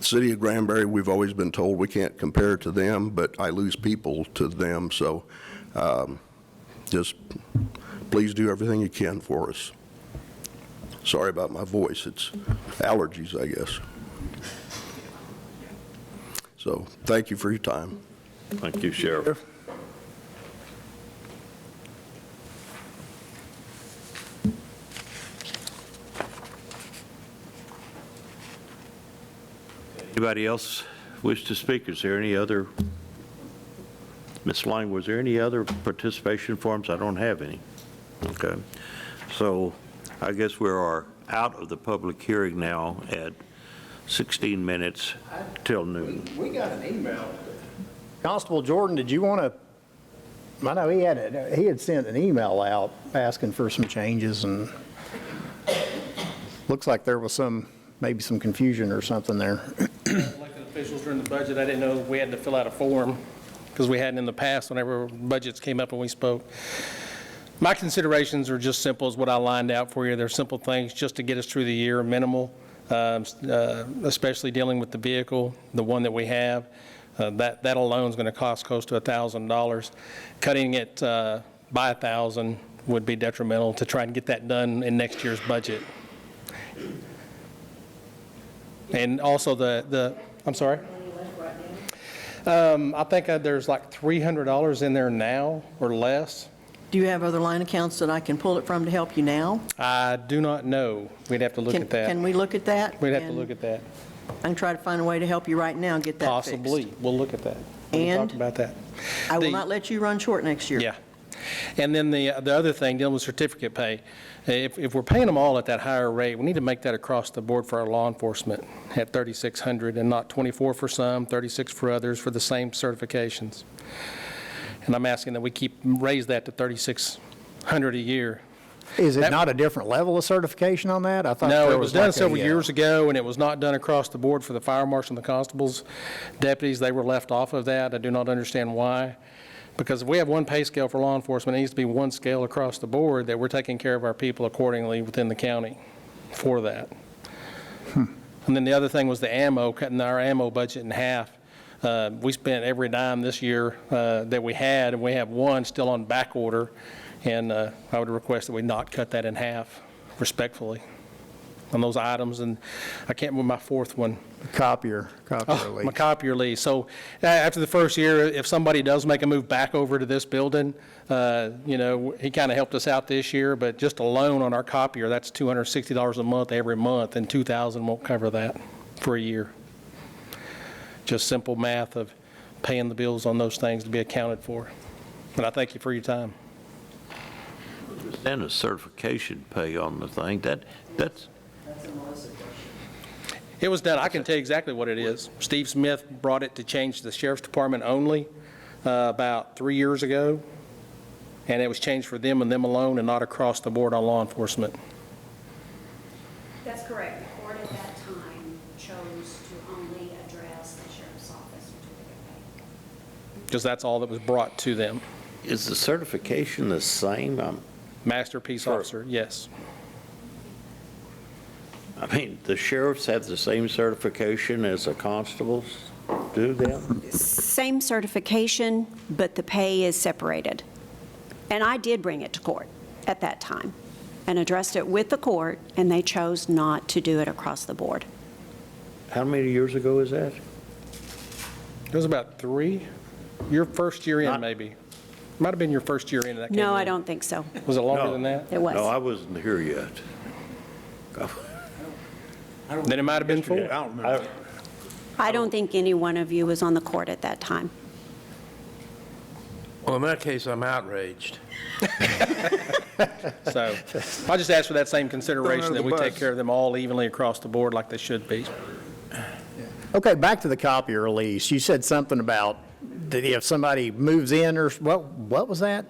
K: City of Granbury, we've always been told we can't compare to them, but I lose people to them, so just please do everything you can for us. Sorry about my voice. It's allergies, I guess. So thank you for your time.
A: Thank you, Sheriff. Anybody else wish to speak? Is there any other? Ms. Lang, was there any other participation forms? I don't have any. Okay. So I guess we are out of the public hearing now at 16 minutes till noon.
C: We got an email. Constable Jordan, did you want to, I know he had sent an email out asking for some changes, and looks like there was maybe some confusion or something there.
B: Elected officials during the budget, I didn't know we had to fill out a form, because we hadn't in the past whenever budgets came up and we spoke. My considerations are just simple as what I lined out for you. They're simple things just to get us through the year, minimal, especially dealing with the vehicle, the one that we have. That alone is going to cost close to $1,000. Cutting it by $1,000 would be detrimental to try and get that done in next year's budget. And also I'm sorry? I think there's like $300 in there now or less.
P: Do you have other line accounts that I can pull it from to help you now?
B: I do not know. We'd have to look at that.
P: Can we look at that?
B: We'd have to look at that.
P: I can try to find a way to help you right now and get that
B: Possibly.
P: fixed.
B: We'll look at that. We can talk about that.
P: I will not let you run short next year.
B: Yeah. And then the other thing, dealing with certificate pay, if we're paying them all at that higher rate, we need to make that across the board for our law enforcement at $3,600 and not $24 for some, $36 for others for the same certifications. And I'm asking that we raise that to $3,600 a year.
C: Is it not a different level of certification on that? I thought
B: No,
C: there
B: it was
C: like
B: done several years ago, and it was not done across the board for the fire marshal and the constables. Deputies, they were left off of that. I do not understand why. Because if we have one pay scale for law enforcement, it needs to be one scale across the board, that we're taking care of our people accordingly within the county for that. And then the other thing was the ammo, cutting our ammo budget in half. We spent every dime this year that we had, and we have one still on back order. And I would request that we not cut that in half, respectfully, on those items. And I can't remember my fourth one.
C: Copier lease.
B: My copier lease. So after the first year, if somebody does make a move back over to this building, he kind of helped us out this year, but just a loan on our copier, that's $260 a month every month, and $2,000 won't cover that for a year. Just simple math of paying the bills on those things to be accounted for. And I thank you for your time.
A: And a certification pay on the thing, that's
E: That's a Melissa question.
B: It was done, I can tell you exactly what it is. Steve Smith brought it to change the sheriff's department only about 3 years ago, and it was changed for them and them alone and not across the board on law enforcement.
U: That's correct. The court at that time chose to only address the sheriff's office certificate pay.
B: Because that's all that was brought to them.
A: Is the certification the same?
B: Master peace officer, yes.
A: I mean, the sheriffs have the same certification as the constables, do them?
U: Same certification, but the pay is separated. And I did bring it to court at that time and addressed it with the court, and they chose not to do it across the board.
A: How many years ago is that?
B: It was about 3. Your first year in, maybe. Might have been your first year in that came
U: No,
B: in.
U: I don't think so.
B: Was it longer than that?
U: It was.
A: No, I wasn't here yet.
B: Then it might have been 4.
U: I don't think any one of you was on the court at that time.
B: Well, in that case, I'm outraged. So I just ask for that same consideration, that we take care of them all evenly across the board like they should be.
C: Okay, back to the copier lease. You said something about that if somebody moves in or, what was that?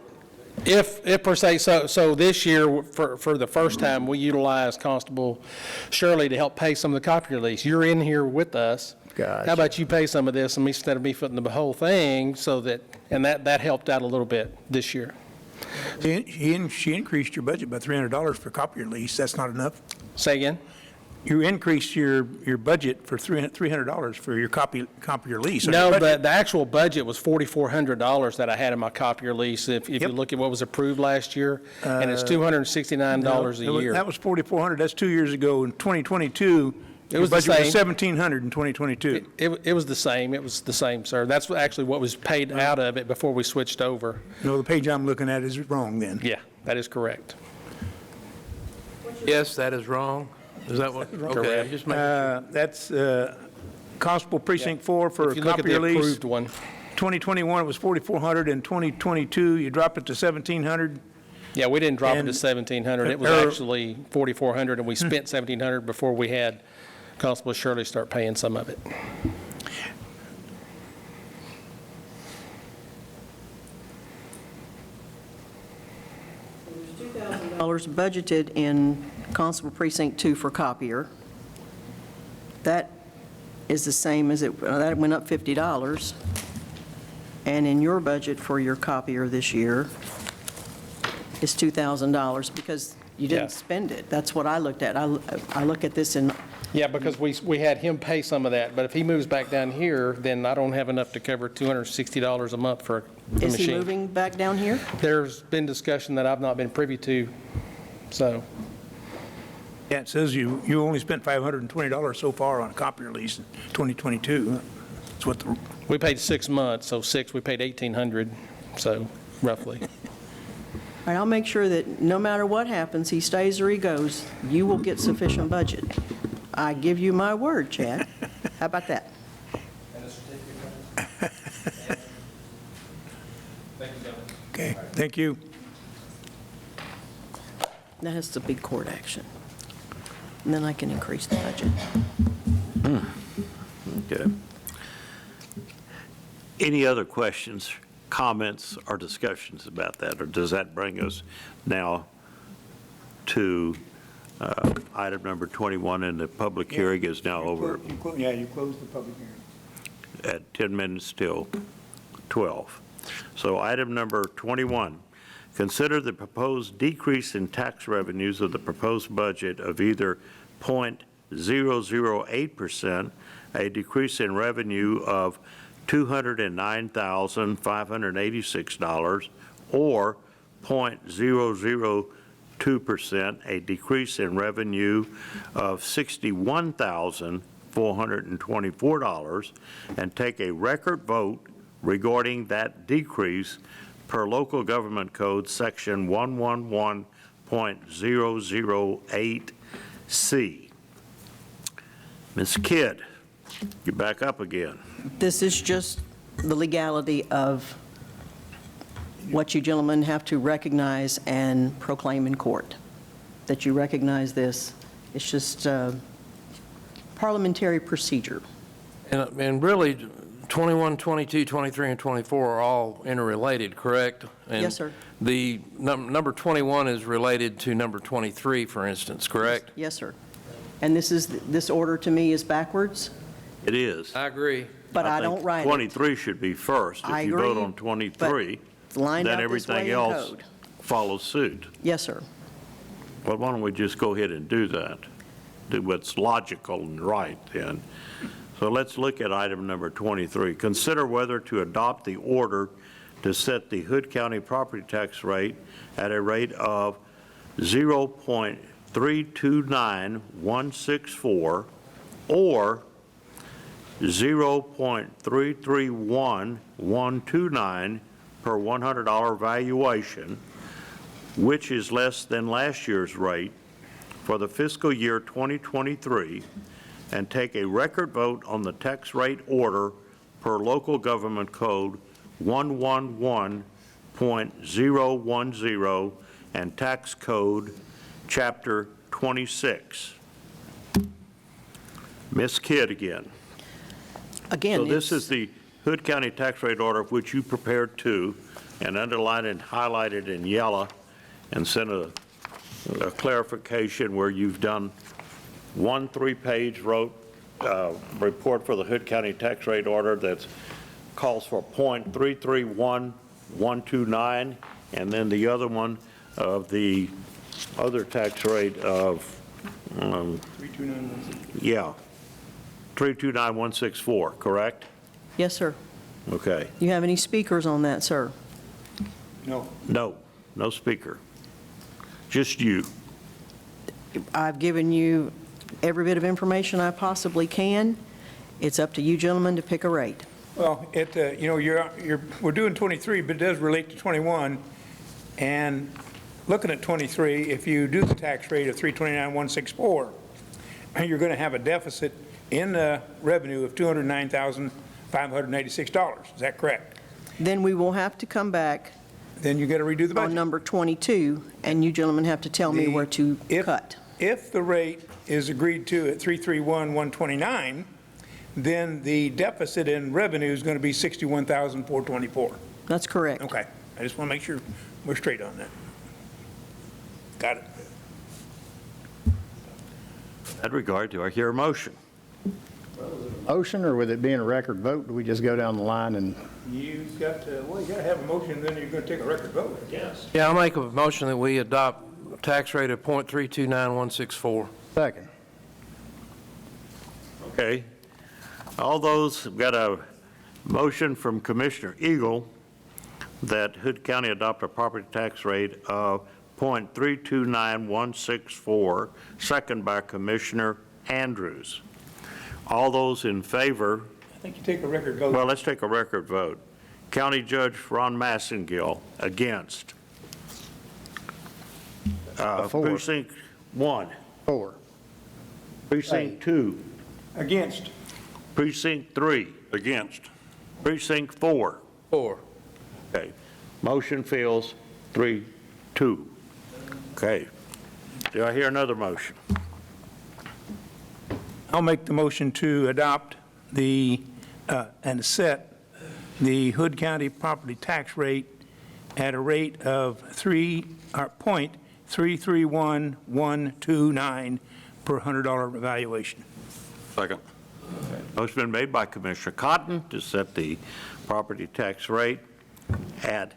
B: If per se, so this year, for the first time, we utilized Constable Shirley to help pay some of the copier lease. You're in here with us.
C: Gotcha.
B: How about you pay some of this instead of me footing the whole thing, so that helped out a little bit this year.
D: She increased your budget by $300 for copier lease. That's not enough?
B: Say again?
D: you increased your budget for $300 for your copier lease.
M: No, the actual budget was $4,400 that I had in my copier lease, if you look at what was approved last year, and it's $269 a year.
D: That was $4,400, that's 2 years ago. In 2022,
M: It was
D: your
M: the
D: budget was
M: same.
D: $1,700 in 2022.
M: It was the same, sir. That's actually what was paid out of it before we switched over.
D: No, the page I'm looking at is wrong then.
M: Yeah, that is correct.
B: Yes, that is wrong. Is that what? Okay, I'm just making sure.
D: That's Constable Precinct 4 for
M: If you look at the
D: copier lease.
M: approved one.
D: 2021, it was $4,400. In 2022, you dropped it to $1,700.
M: Yeah, we didn't drop it to
D: And-
M: $1,700. It was actually $4,400, and we spent $1,700 before we had Constable Shirley start paying some of it.
P: $2,000 budgeted in Constable Precinct 2 for copier. That is the same as that went up $50. And in your budget for your copier this year is $2,000 because you
M: Yeah.
P: didn't spend it. That's what I looked at. I look at this in,
M: Yeah, because we had him pay some of that, but if he moves back down here, then I don't have enough to cover $260 a month for the
P: is
M: machine.
P: he moving back down here?
M: There's been discussion that I've not been privy to, so.
D: Yeah, it says you only spent $520 so far on a copier lease in 2022. That's what the,
M: We paid 6 months, so we paid $1,800, so roughly.
P: All right, I'll make sure that no matter what happens, he stays or he goes, you will get sufficient budget. I give you my word, Chad. How about that?
D: okay, thank you.
P: That has to be court action. And then I can increase the budget.
A: Okay. Any other questions, comments, or discussions about that? Or does that bring us now to item number 21, and the public hearing is now over
D: Yeah, you closed the public hearing.
A: at 10 minutes till 12. So item number 21, consider the proposed decrease in tax revenues of the proposed budget of either 0.008%, a decrease in revenue of $209,586, or 0.002%, a decrease in revenue of $61,424, and take a record vote regarding that decrease per local government code section 111.008C. Ms. Kidd, you're back up again.
P: This is just the legality of what you gentlemen have to recognize and proclaim in court, that you recognize this. It's just parliamentary procedure.
B: And really, 21, 22, 23, and 24 are all interrelated, correct? And
P: Yes, sir.
B: The number 21 is related to number 23, for instance, correct?
P: Yes, sir. And this order to me is backwards,
A: It is.
B: I agree.
P: but I
A: think
P: don't write it.
A: 23 should be first.
P: I
A: If you vote
P: agree,
A: on 23,
P: It's lined
A: then
P: up this way
A: everything
P: in
A: else
P: code.
A: follows suit.
P: Yes, sir.
A: Well, why don't we just go ahead and do that? Do what's logical and right then. So let's look at item number 23. Consider whether to adopt the order to set the Hood County property tax rate at a rate of 0.329164 or 0.331129 per $100 valuation, which is less than last year's rate for the fiscal year 2023, and take a record vote on the tax rate order per local government code 111.010 and tax code chapter 26. Ms. Kidd again.
P: Again,
A: So this
P: it's-
A: is the Hood County tax rate order, of which you prepared two, and underlined and highlighted in yellow, and sent a clarification where you've done one 3-page report for the Hood County tax rate order that calls for .331129, and then the other one of the other tax rate of
D: 32916.
A: Yeah, 329164, correct?
P: Yes, sir.
A: Okay.
P: You have any speakers on that, sir?
D: No.
A: No speaker. Just you.
P: I've given you every bit of information I possibly can. It's up to you gentlemen to pick a rate.
D: Well, we're doing 23, but it does relate to 21. And looking at 23, if you do the tax rate of 329,164, you're going to have a deficit in revenue of $209,586. Is that correct?
P: Then we will have to come back.
D: Then you got to redo the budget.
P: On number 22, and you gentlemen have to tell me where to cut.
D: If the rate is agreed to at 331,129, then the deficit in revenue is going to be 61,424.
P: That's correct.
D: Okay. I just want to make sure we're straight on that. Got it.
A: In that regard, do I hear a motion?
C: Motion, or with it being a record vote, do we just go down the line and?
D: You've got to, you got to have a motion, then you're going to take a record vote, I guess.
B: Yeah, I'll make a motion that we adopt a tax rate of .329164.
C: Second.
A: Okay. All those, we've got a motion from Commissioner Eagle that Hood County adopt a property tax rate of .329164, second by Commissioner Andrews. All those in favor?
D: I think you take a record vote.
A: Well, let's take a record vote. County Judge Ron Massengill, against.
C: Four.
A: Precinct 1.
C: 4.
A: Precinct 2.
D: Against.
A: Precinct 3.
I: Against.
A: Precinct 4.
B: 4.
A: Okay. Motion fails 3-2. Okay. Do I hear another motion?
D: I'll make the motion to adopt and set the Hood County property tax rate at a rate of .331129 per $100 evaluation.
I: Second.
A: Motion been made by Commissioner Cotton to set the property tax rate at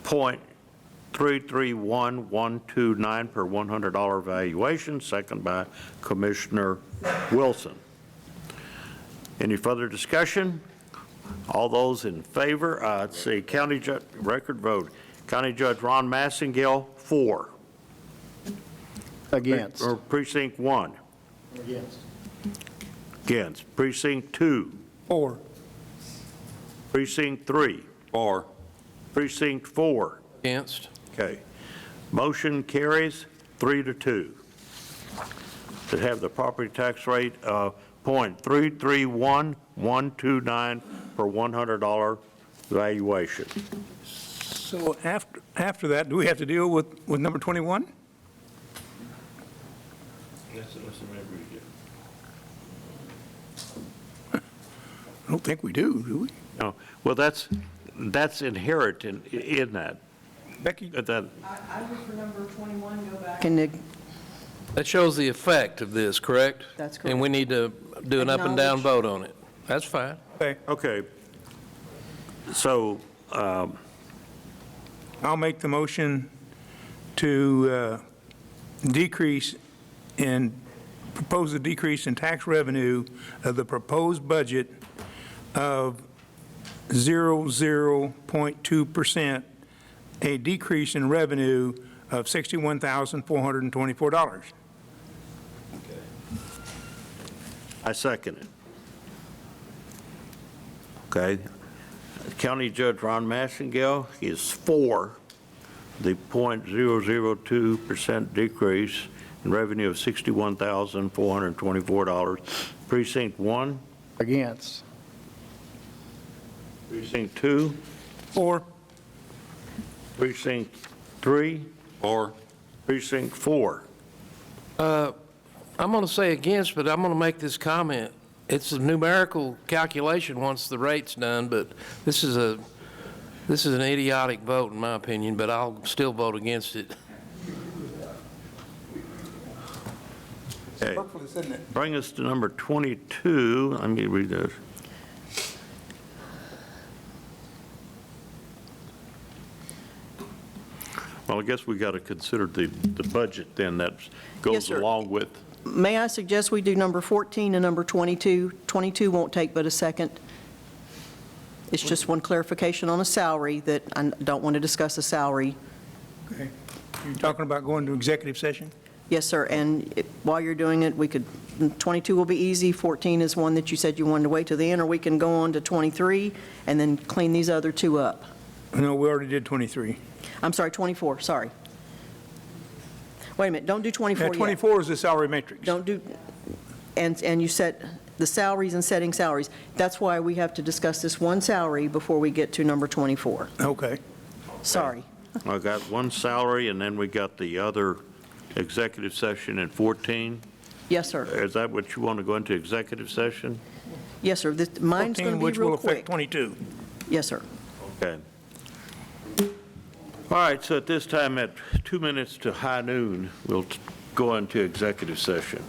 A: .331129 per $100 valuation, second by Commissioner Wilson. Any further discussion? All those in favor, let's see, County Judge, record vote. County Judge Ron Massengill, 4.
C: Against.
A: Or Precinct 1.
C: Against.
A: Against. Precinct 2.
D: 4.
A: Precinct 3.
I: 4.
A: Precinct 4.
B: Against.
A: Okay. Motion carries 3-2. To have the property tax rate of .331129 per $100 valuation.
D: So after that, do we have to deal with number 21? I don't think we do we?
A: No. Well, that's inherent in that.
D: Becky?
P: I would for number 21 go back. And
B: That shows the effect of this, correct?
P: That's
B: And we need to do an up and down vote on it. That's fine.
A: Okay. So,
D: I'll make the motion to propose a decrease in tax revenue of the proposed budget of 0.2%, a decrease in revenue of $61,424.
A: I second it. Okay. County Judge Ron Massengill is for the .002% decrease in revenue of $61,424. Precinct 1?
C: Against.
A: Precinct 2?
D: 4.
A: Precinct 3?
I: 4.
A: Precinct 4?
B: I'm going to say against, but I'm going to make this comment. It's a numerical calculation once the rate's done, but this is an idiotic vote in my opinion, but I'll still vote against it.
A: Okay. Bring us to number 22. Let me read this. Well, I guess we got to consider the budget then that
P: Yes,
A: goes
P: sir.
A: along with.
P: May I suggest we do number 14 and number 22? 22 won't take but a second. It's just one clarification on a salary that I don't want to discuss a salary.
D: Okay. You're talking about going to executive session?
P: Yes, sir, and while you're doing it, we could, 22 will be easy, 14 is one that you said you wanted to wait till the end, or we can go on to 23 and then clean these other two up.
D: No, we already did 23.
P: I'm sorry, 24, sorry. Wait a minute, don't do 24
D: Yeah,
P: yet.
D: 24 is the salary matrix.
P: Don't do, and you set the salaries and setting salaries. That's why we have to discuss this one salary before we get to number 24.
D: Okay.
P: Sorry.
A: I got one salary, and then we got the other executive session in 14.
P: Yes, sir.
A: Is that what you want to go into executive session?
P: Yes, sir. Mine's going to be
D: Which
P: real
D: will
P: quick.
D: affect 22.
P: Yes, sir.
A: Okay. All right, so at this time, at 2 minutes to high noon, we'll go into executive session.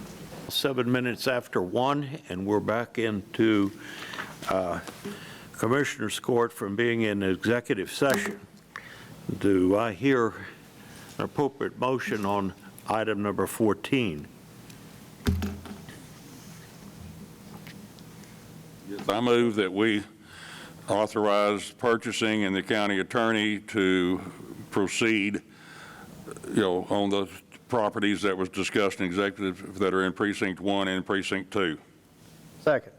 A: 7 minutes after 1, and we're back into Commissioner's Court from being in executive session. Do I hear an appropriate motion on item number 14?
I: I move that we authorize purchasing and the county attorney to proceed, on the properties that was discussed in executive that are in precinct 1 and precinct 2.
C: Second.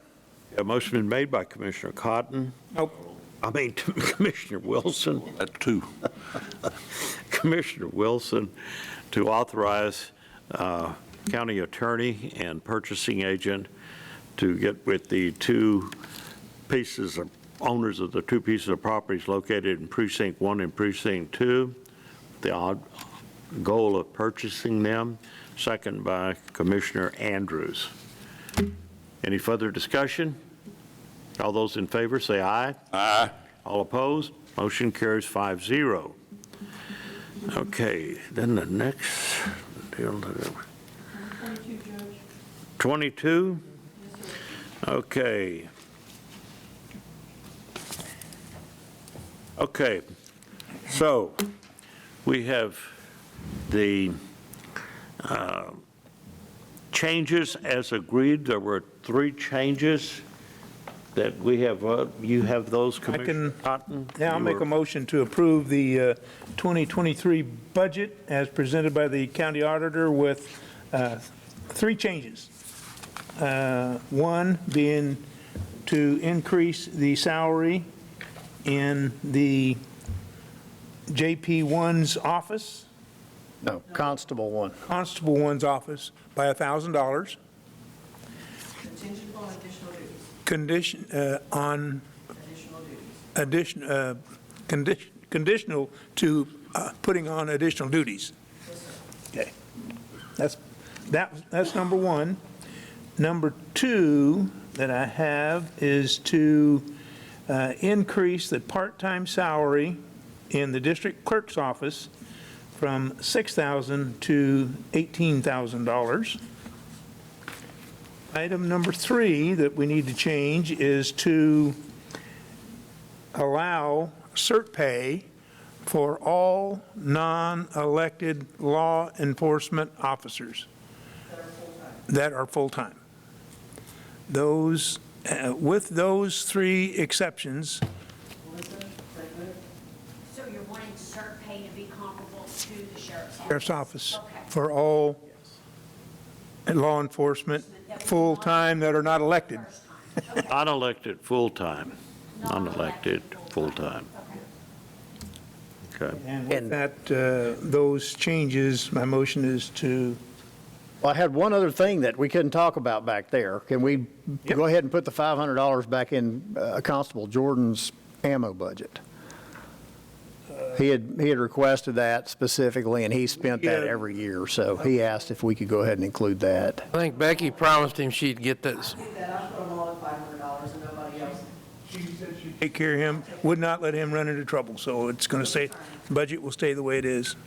A: A motion been made by Commissioner Cotton.
D: Nope.
A: Commissioner Wilson.
I: At 2.
A: Commissioner Wilson to authorize county attorney and purchasing agent to get with the two pieces of owners of the two pieces of properties located in precinct 1 and precinct 2, the odd goal of purchasing them. Second by Commissioner Andrews. Any further discussion? All those in favor say aye.
I: Aye.
A: All opposed? Motion carries 5-0. Okay, then the next deal. 22? Okay. Okay, so we have the changes as agreed. There were 3 changes that we have, you have those, Commissioner Cotton?
D: Yeah, I'll make a motion to approve the 2023 budget as presented by the county auditor with 3 changes. One being to increase the salary in the JP1's office.
C: No, Constable 1.
D: Constable 1's office by $1,000.
E: Contingent on additional duties.
D: Condition, on
E: Additional duties.
D: conditional to putting on additional duties. Okay. That's number 1. Number 2 that I have is to increase the part-time salary in the district clerk's office from $6,000 to $18,000. Item number 3 that we need to change is to allow cert pay for all non-elected law enforcement officers that are full-time. Those, with those 3 exceptions.
U: So you're wanting cert pay to be comparable to the sheriff's office?
D: Sheriff's office
U: Okay.
D: for all law enforcement, full-time that are not elected.
A: Unelected, full-time. Unelected, full-time. Okay.
D: And with that, those changes, my motion is to.
C: Well, I had one other thing that we couldn't talk about back there. Can we go ahead and put the $500 back in Constable Jordan's ammo budget? He had requested that specifically, and he spent that every year, so he asked if we could go ahead and include that.
B: I think Becky promised him she'd get this.
E: I did that, I put them all at $500 and nobody else.
D: She said she'd take care of him, would not let him run into trouble, so it's going to stay, budget will stay the way it is.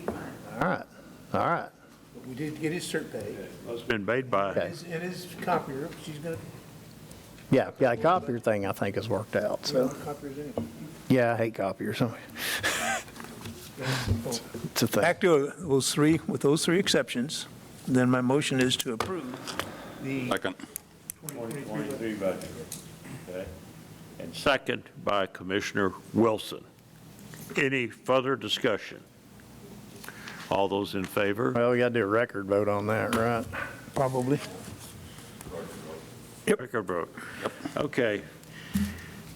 C: All right, all right.
D: We did get his cert pay.
A: It's been made by.
C: Okay.
D: And his copier, she's going to.
C: Yeah, the copier thing, I think, has worked out, so.
D: Copiers in it.
C: Yeah, I hate copiers. It's a thing.
D: Back to those three, with those three exceptions, then my motion is to approve the
I: Second.
A: 2023 budget. Okay. And second by Commissioner Wilson. Any further discussion? All those in favor?
C: Well, we got to do a record vote on that, right?
D: probably.
A: Record vote. Okay.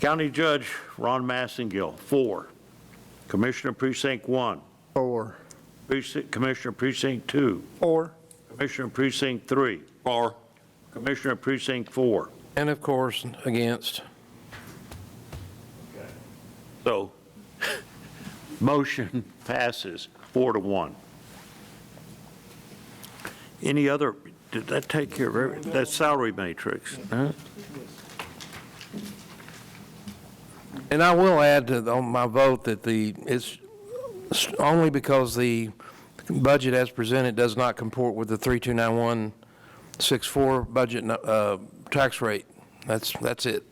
A: County Judge Ron Massengill, 4. Commissioner Precinct 1.
C: 4.
A: Commissioner Precinct 2.
D: 4.
A: Commissioner Precinct 3.
I: 4.
A: Commissioner Precinct 4.
B: And of course, against.
A: So, motion passes 4-1. Any other, did that take care of everything? That salary matrix? Huh?
B: And I will add to on my vote that it's only because the budget as presented does not comport with the 329164 budget tax rate. That's it.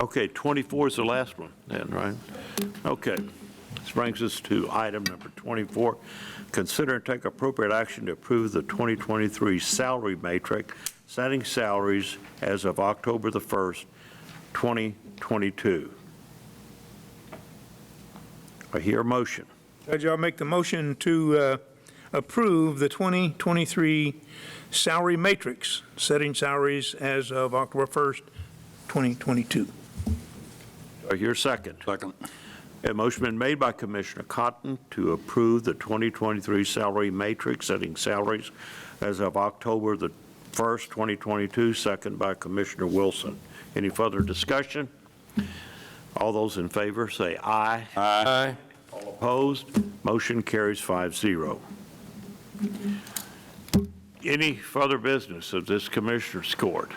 A: Okay, 24 is the last one then, right? Okay. This brings us to item number 24. Consider and take appropriate action to approve the 2023 salary matrix, setting salaries as of October the 1st, 2022. I hear a motion.
D: Judge, I'll make the motion to approve the 2023 salary matrix, setting salaries as of October 1st, 2022.
A: I hear a second.
I: Second.
A: A motion been made by Commissioner Cotton to approve the 2023 salary matrix, setting salaries as of October the 1st, 2022, second by Commissioner Wilson. Any further discussion? All those in favor say aye.
B: Aye.
A: All opposed? Motion carries 5-0. Any further business of this Commissioner's Court?